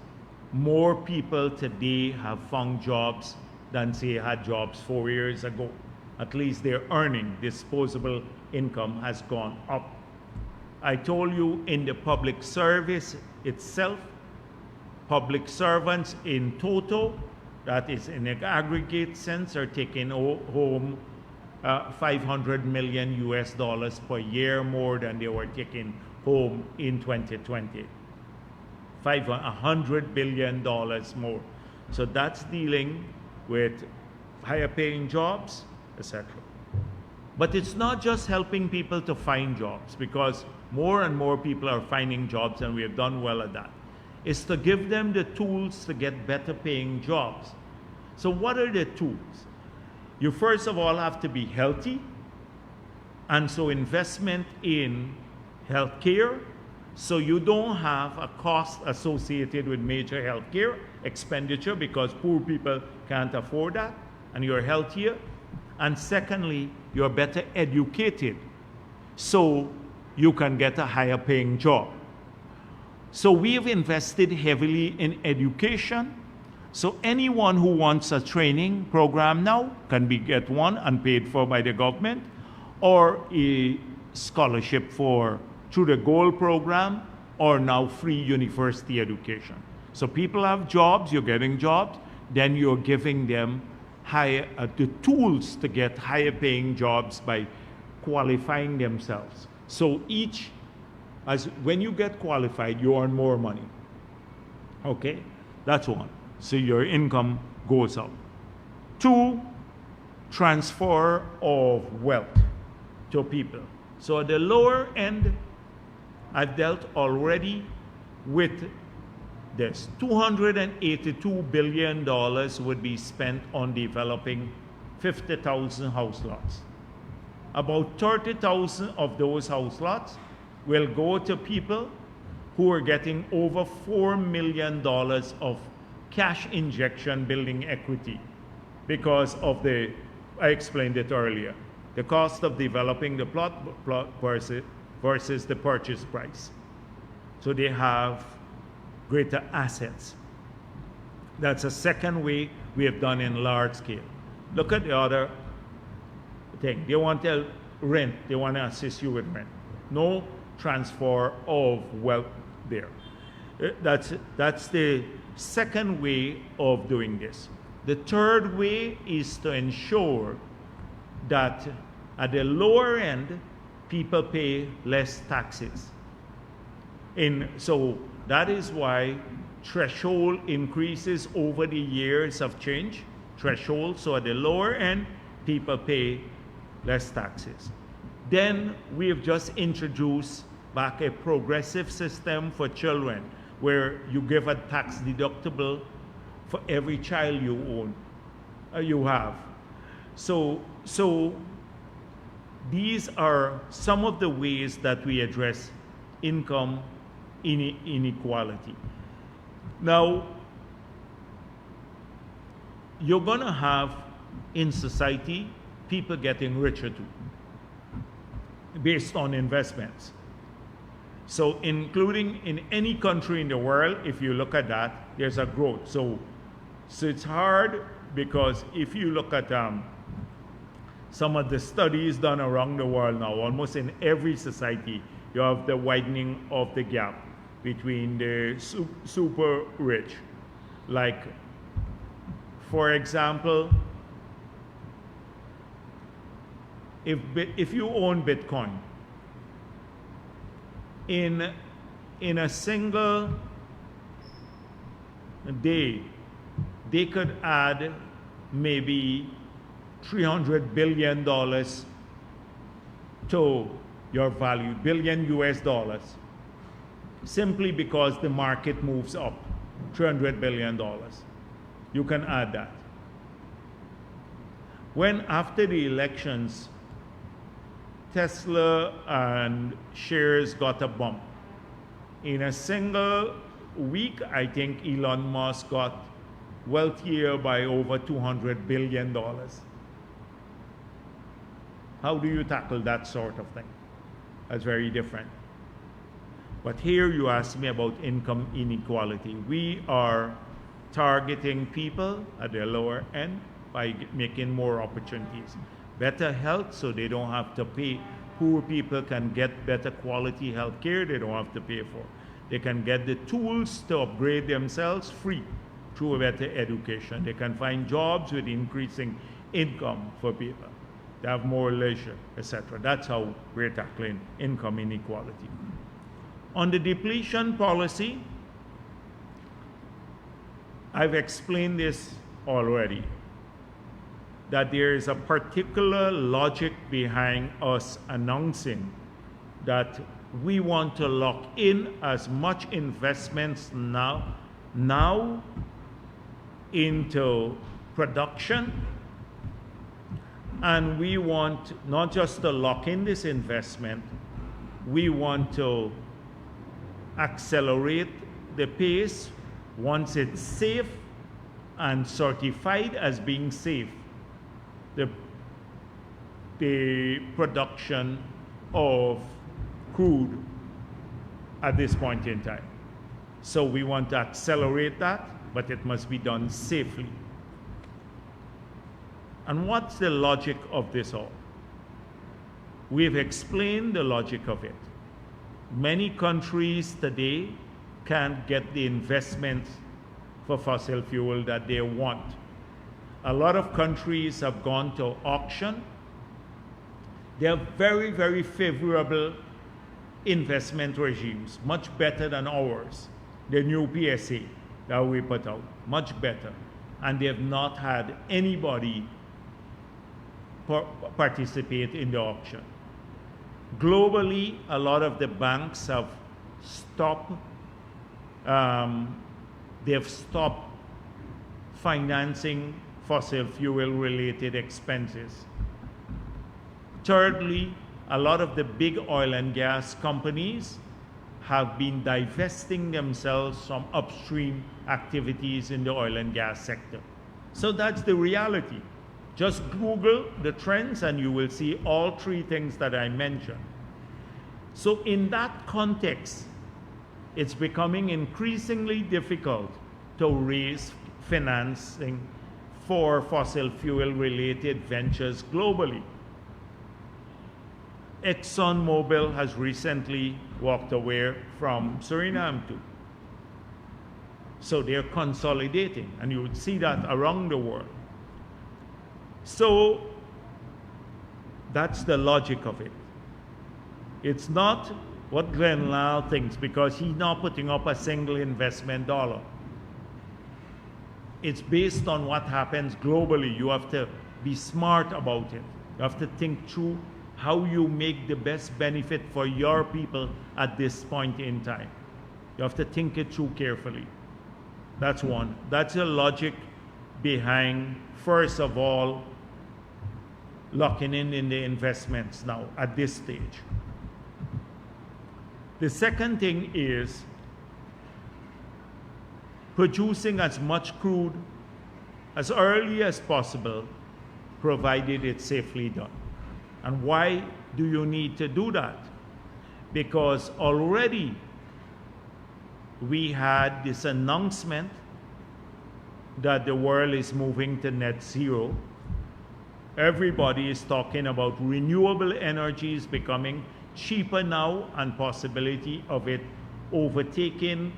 more people today have found jobs than say had jobs 4 years ago. At least their earning, disposable income has gone up. I told you in the public service itself, public servants in total, that is in an aggregate sense, are taking home $500 million US per year more than they were taking home in 2020. $100 billion more. So that's dealing with higher paying jobs, etc. But it's not just helping people to find jobs, because more and more people are finding jobs, and we have done well at that. It's to give them the tools to get better paying jobs. So what are the tools? You first of all have to be healthy, and so investment in healthcare, so you don't have a cost associated with major healthcare expenditure because poor people can't afford that, and you're healthier. And secondly, you're better educated, so you can get a higher paying job. So we've invested heavily in education. So anyone who wants a training program now can get one and paid for by the government, or a scholarship through the Gold program, or now free university education. So people have jobs, you're getting jobs, then you're giving them the tools to get higher paying jobs by qualifying themselves. So when you get qualified, you earn more money. Okay, that's one. So your income goes up. 2, transfer of wealth to people. So at the lower end, I've dealt already with this. $282 billion would be spent on developing 50,000 house lots. About 30,000 of those house lots will go to people who are getting over $4 million of cash injection building equity because of I explained it earlier, the cost of developing the plot versus the purchase price. So they have greater assets. That's a second way we have done in large scale. Look at the other thing. They want to rent. They want to assist you with rent. No transfer of wealth there. That's the second way of doing this. The third way is to ensure that at the lower end, people pay less taxes. So that is why threshold increases over the years have changed. Threshold, so at the lower end, people pay less taxes. Then we have just introduced back a progressive system for children where you give a tax deductible for every child you own, you have. So these are some of the ways that we address income inequality. Now, you're going to have in society people getting richer too, based on investments. So including in any country in the world, if you look at that, there's a growth. So it's hard because if you look at some of the studies done around the world now, almost in every society, you have the widening of the gap between the super rich. Like, for example, if you own Bitcoin, in a single day, they could add maybe $300 billion to your value, billion US dollars, simply because the market moves up $300 billion. You can add that. When after the elections, Tesla and shares got a bump. In a single week, I think Elon Musk got wealthier by over $200 billion. How do you tackle that sort of thing? That's very different. But here you ask me about income inequality. We are targeting people at the lower end by making more opportunities. Better health, so they don't have to pay. Poor people can get better quality health care they don't have to pay for. They can get the tools to upgrade themselves free through a better education. They can find jobs with increasing income for people. They have more leisure, etc. That's how we're tackling income inequality. On the depletion policy, I've explained this already, that there is a particular logic behind us announcing that we want to lock in as much investments now into production, and we want not just to lock in this investment, we want to accelerate the pace once it's safe and certified as being safe, the production of crude at this point in time. So we want to accelerate that, but it must be done safely. And what's the logic of this all? We've explained the logic of it. Many countries today can't get the investment for fossil fuel that they want. A lot of countries have gone to auction. They have very, very favorable investment regimes, much better than ours. The new PSA that we put out, much better. And they have not had anybody participate in the auction. Globally, a lot of the banks have stopped, they've stopped financing fossil fuel related expenses. Thirdly, a lot of the big oil and gas companies have been divesting themselves from upstream activities in the oil and gas sector. So that's the reality. Just Google the trends and you will see all three things that I mentioned. So in that context, it's becoming increasingly difficult to raise financing for fossil fuel related ventures globally. ExxonMobil has recently walked away from Suriname too. So they're consolidating, and you would see that around the world. So that's the logic of it. It's not what Glenn Lal thinks, because he's not putting up a single investment dollar. It's based on what happens globally. You have to be smart about it. You have to think through how you make the best benefit for your people at this point in time. You have to think it through carefully. That's one. That's the logic behind, first of all, locking in the investments now at this stage. The second thing is producing as much crude as early as possible, provided it's safely done. And why do you need to do that? Because already we had this announcement that the world is moving to net zero. Everybody is talking about renewable energies becoming cheaper now, and possibility of it overtaking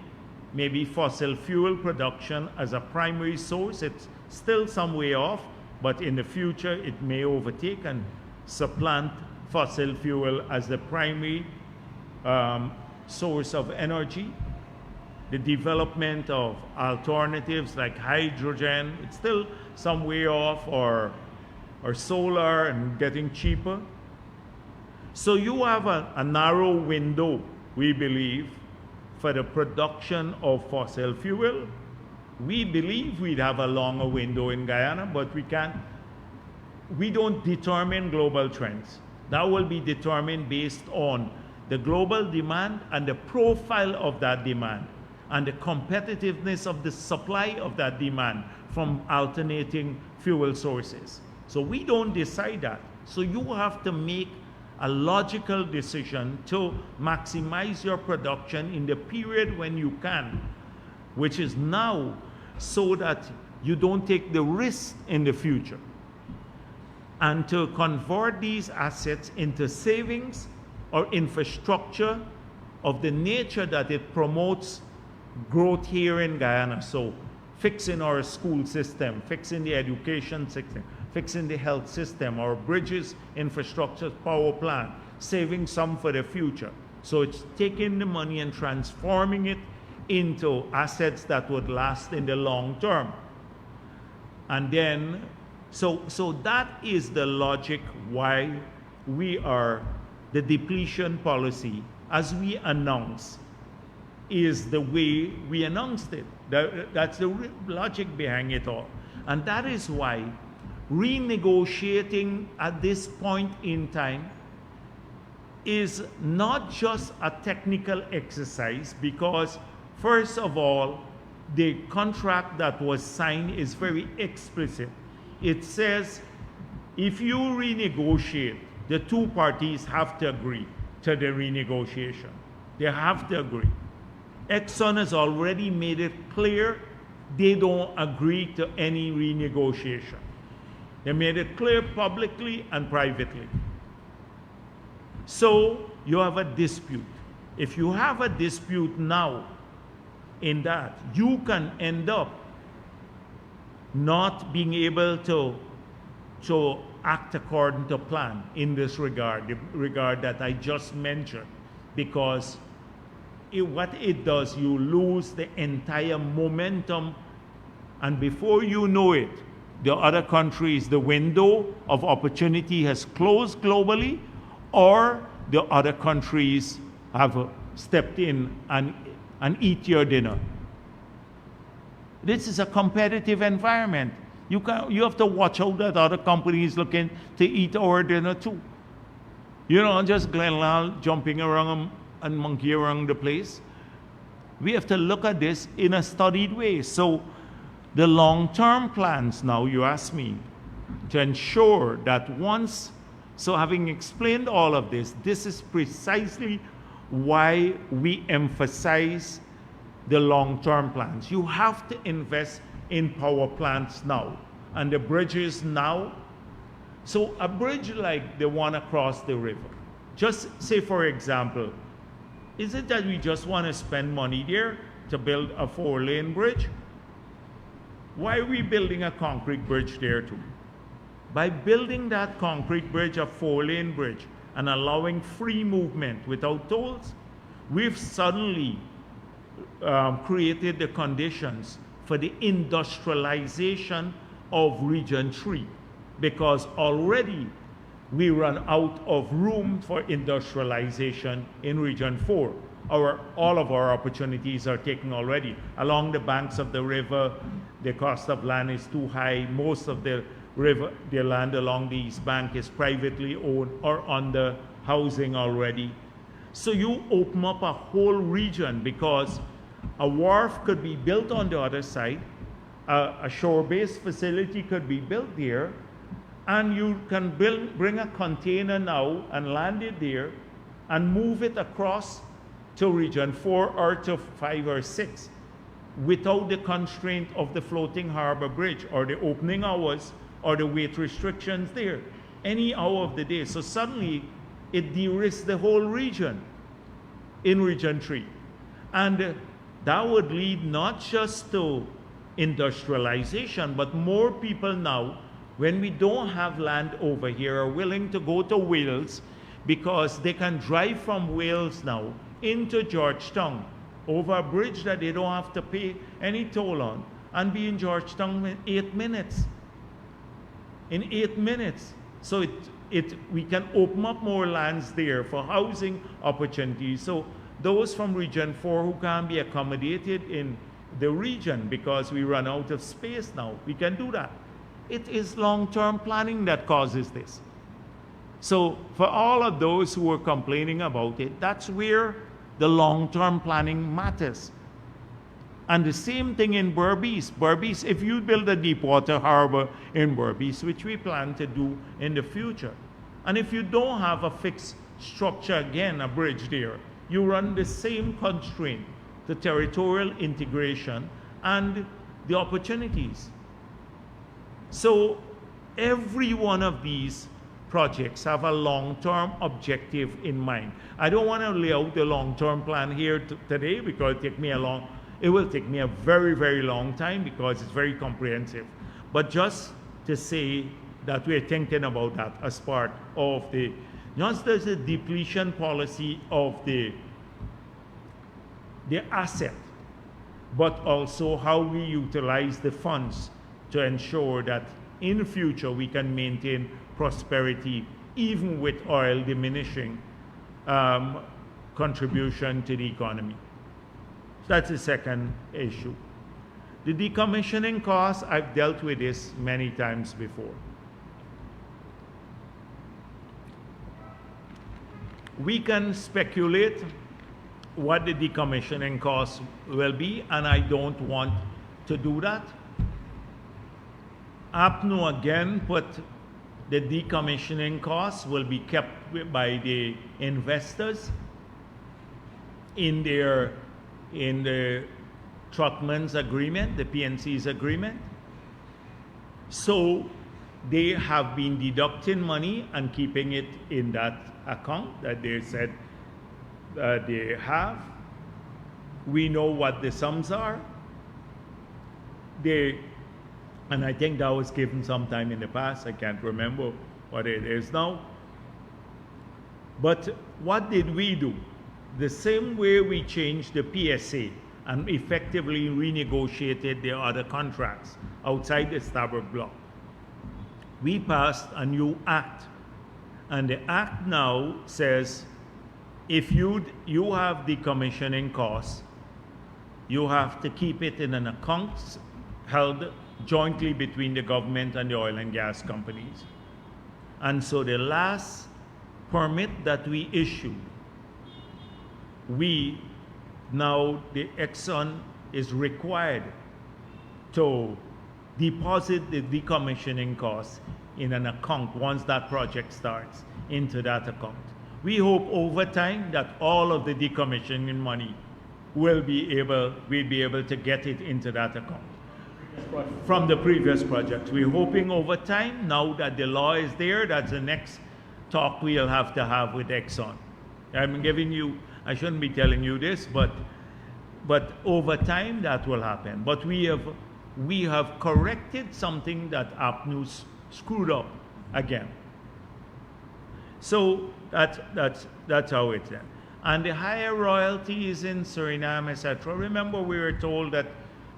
maybe fossil fuel production as a primary source. It's still some way off, but in the future it may overtake and supplant fossil fuel as the primary source of energy. The development of alternatives like hydrogen, it's still some way off, or solar, and getting cheaper. So you have a narrow window, we believe, for the production of fossil fuel. We believe we'd have a longer window in Guyana, but we don't determine global trends. That will be determined based on the global demand and the profile of that demand, and the competitiveness of the supply of that demand from alternating fuel sources. So we don't decide that. So you have to make a logical decision to maximize your production in the period when you can, which is now, so that you don't take the risk in the future. And to convert these assets into savings or infrastructure of the nature that it promotes growth here in Guyana. So fixing our school system, fixing the education system, fixing the health system, our bridges, infrastructure, power plant, saving some for the future. So it's taking the money and transforming it into assets that would last in the long term. And then, so that is the logic why the depletion policy, as we announce, is the way we announced it. That's the logic behind it all. And that is why renegotiating at this point in time is not just a technical exercise, because first of all, the contract that was signed is very explicit. It says if you renegotiate, the two parties have to agree to the renegotiation. They have to agree. Exxon has already made it clear they don't agree to any renegotiation. They made it clear publicly and privately. So you have a dispute. If you have a dispute now in that, you can end up not being able to act according to plan in this regard, the regard that I just mentioned, because what it does, you lose the entire momentum, and before you know it, the other countries, the window of opportunity has closed globally, or the other countries have stepped in and eat your dinner. This is a competitive environment. You have to watch out that other companies looking to eat our dinner too. You know, just Glenn Lal jumping around and monkey around the place. We have to look at this in a studied way. So the long-term plans now, you ask me, to ensure that once, so having explained all of this, this is precisely why we emphasize the long-term plans. You have to invest in power plants now and the bridges now. So a bridge like the one across the river, just say for example, is it that we just want to spend money there to build a 4-lane bridge? Why are we building a concrete bridge there too? By building that concrete bridge, a 4-lane bridge, and allowing free movement without tolls, we've suddenly created the conditions for the industrialization of Region 3, because already we run out of room for industrialization in Region 4. All of our opportunities are taken already. Along the banks of the river, the cost of land is too high. Most of the land along the east bank is privately owned or under housing already. So you open up a whole region, because a wharf could be built on the other side, a shore-based facility could be built there, and you can bring a container now and land it there and move it across to Region 4 or to 5 or 6 without the constraint of the floating harbor bridge or the opening hours or the weight restrictions there, any hour of the day. So suddenly it de-risks the whole region in Region 3. And that would lead not just to industrialization, but more people now, when we don't have land over here, are willing to go to Wales, because they can drive from Wales now into Georgetown over a bridge that they don't have to pay any toll on, and be in Georgetown in 8 minutes. In 8 minutes. So we can open up more lands there for housing opportunities. So those from Region 4 who can be accommodated in the region because we run out of space now, we can do that. It is long-term planning that causes this. So for all of those who are complaining about it, that's where the long-term planning matters. And the same thing in Berbice. Berbice, if you build a deep water harbor in Berbice, which we plan to do in the future, and if you don't have a fixed structure, again, a bridge there, you run the same constraint, the territorial integration and the opportunities. So every one of these projects have a long-term objective in mind. I don't want to lay out the long-term plan here today, because it will take me a very, very long time, because it's very comprehensive. But just to say that we're thinking about that as part of not just the depletion policy of the asset, but also how we utilize the funds to ensure that in the future we can maintain prosperity even with oil diminishing contribution to the economy. So that's the second issue. The decommissioning costs, I've dealt with this many times before. We can speculate what the decommissioning costs will be, and I don't want to do that. APNO again put the decommissioning costs will be kept by the investors in the truckman's agreement, the PNC's agreement. So they have been deducting money and keeping it in that account that they said they have. We know what the sums are. And I think that was given sometime in the past. I can't remember what it is now. But what did we do? The same way we changed the PSA and effectively renegotiated the other contracts outside the Starboard Bloc, we passed a new act. And the act now says, if you have decommissioning costs, you have to keep it in an account held jointly between the government and the oil and gas companies. And so the last permit that we issued, the Exxon is required to deposit the decommissioning costs in an account once that project starts into that account. We hope over time that all of the decommissioning money we'll be able to get it into that account from the previous project. We're hoping over time, now that the law is there, that's the next talk we'll have to have with Exxon. I'm giving you, I shouldn't be telling you this, but over time that will happen. But we have corrected something that APNU screwed up again. So that's how it's done. And the higher royalties in Suriname, etc. Remember, we were told that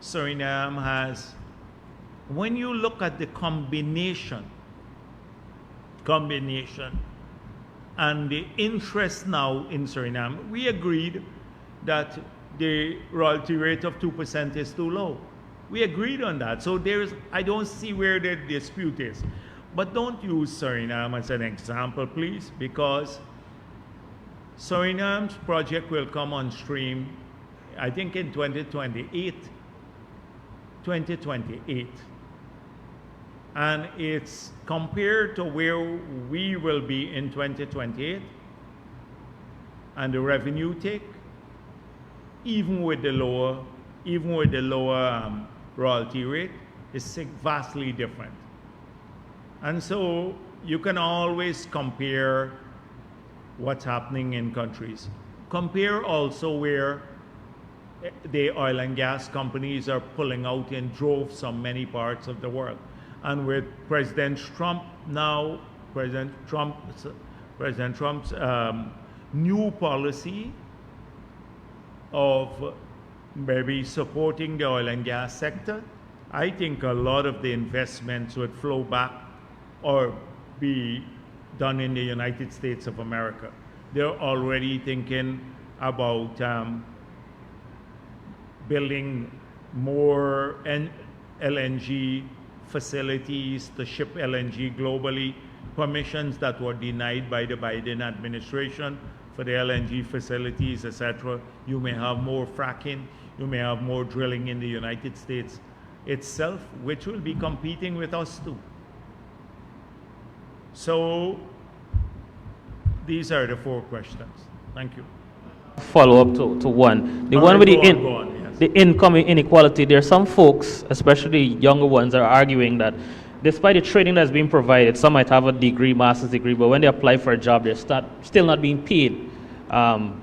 Suriname has, when you look at the combination and the interest now in Suriname, we agreed that the royalty rate of 2% is too low. We agreed on that. So I don't see where the dispute is. But don't use Suriname as an example, please, because Suriname's project will come on stream, I think in 2028. And it's compared to where we will be in 2028 and the revenue take, even with the lower royalty rate, is vastly different. And so you can always compare what's happening in countries. Compare also where the oil and gas companies are pulling out in droves from many parts of the world. And with President Trump now, President Trump's new policy of maybe supporting the oil and gas sector, I think a lot of the investments would flow back or be done in the United States of America. They're already thinking about building more LNG facilities to ship LNG globally, permissions that were denied by the Biden administration for the LNG facilities, etc. You may have more fracking, you may have more drilling in the United States itself, which will be competing with us too. So these are the 4 questions. Thank you. Follow up to one. The All one right, with go on, yes. the income inequality. There are some folks, especially younger ones, that are arguing that despite the training that's being provided, some might have a degree, master's degree, but when they apply for a job, they're still not being paid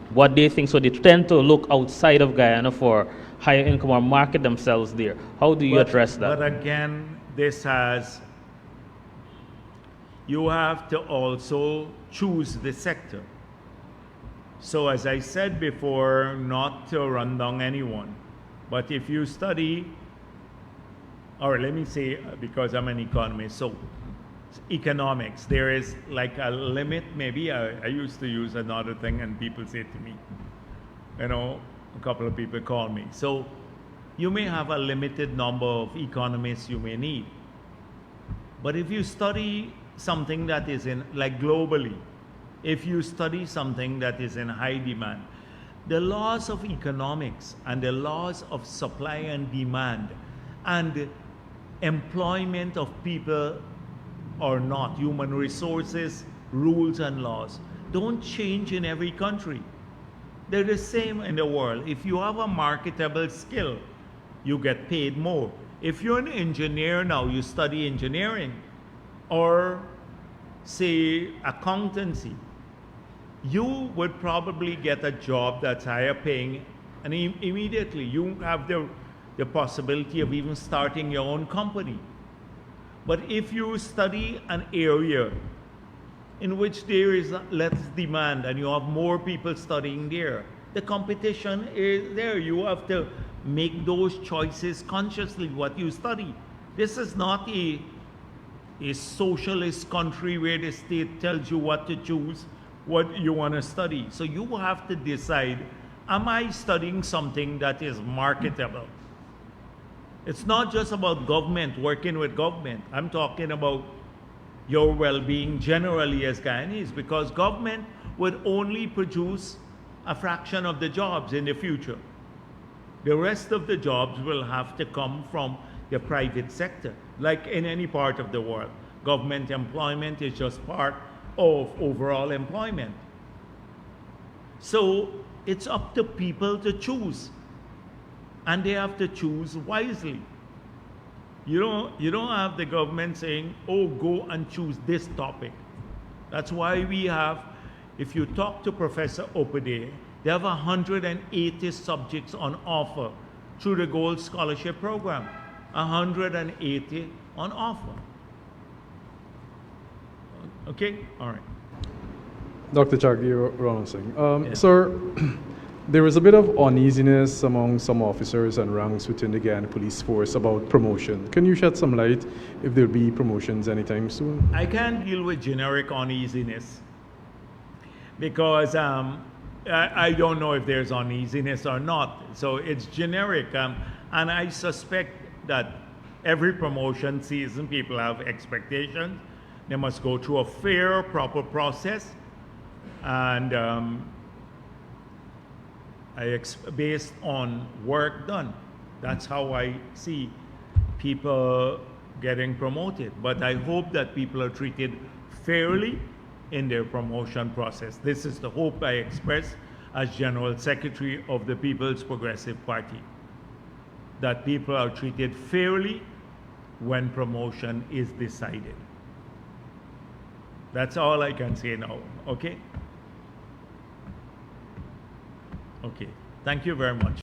what they think. So they tend to look outside of Guyana for higher income or market themselves there. How do you address that? But again, you have to also choose the sector. So as I said before, not to run down anyone, but if you study, or let me say, because I'm an economist, so economics, there is like a limit. Maybe I used to use another thing and people say to me, a couple of people call me. So you may have a limited number of economists you may need. But if you study something that is globally, if you study something that is in high demand, the laws of economics and the laws of supply and demand and employment of people or not, human resources, rules and laws, don't change in every country. They're the same in the world. If you have a marketable skill, you get paid more. If you're an engineer now, you study engineering or say accountancy, you would probably get a job that's higher paying, and immediately you have the possibility of even starting your own company. But if you study an area in which there is less demand and you have more people studying there, the competition is there. You have to make those choices consciously what you study. This is not a socialist country where the state tells you what to choose, what you want to study. So you have to decide, am I studying something that is marketable? It's not just about government, working with government. I'm talking about your well-being generally as Guyanese, because government would only produce a fraction of the jobs in the future. The rest of the jobs will have to come from the private sector, like in any part of the world. Government employment is just part of overall employment. So it's up to people to choose, and they have to choose wisely. You don't have the government saying, oh, go and choose this topic. That's why we have, if you talk to Professor Opede, they have 180 subjects on offer through the Gold Scholarship Program. 180 on offer. Okay? All right. Dr. Jagdeo Ronald Singh. Yeah. Sir, there is a bit of uneasiness among some officers and ranks within the Guyana police force about promotion. Can you shed some light if there will be promotions anytime soon? I can't deal with generic uneasiness because I don't know if there's uneasiness or not. So it's generic. And I suspect that every promotion season, people have expectations. They must go through a fair, proper process. And based on work done. That's how I see people getting promoted. But I hope that people are treated fairly in their promotion process. This is the hope I express as General Secretary of the People's Progressive Party, that people are treated fairly when promotion is decided. That's all I can say now, okay? Okay, thank you very much.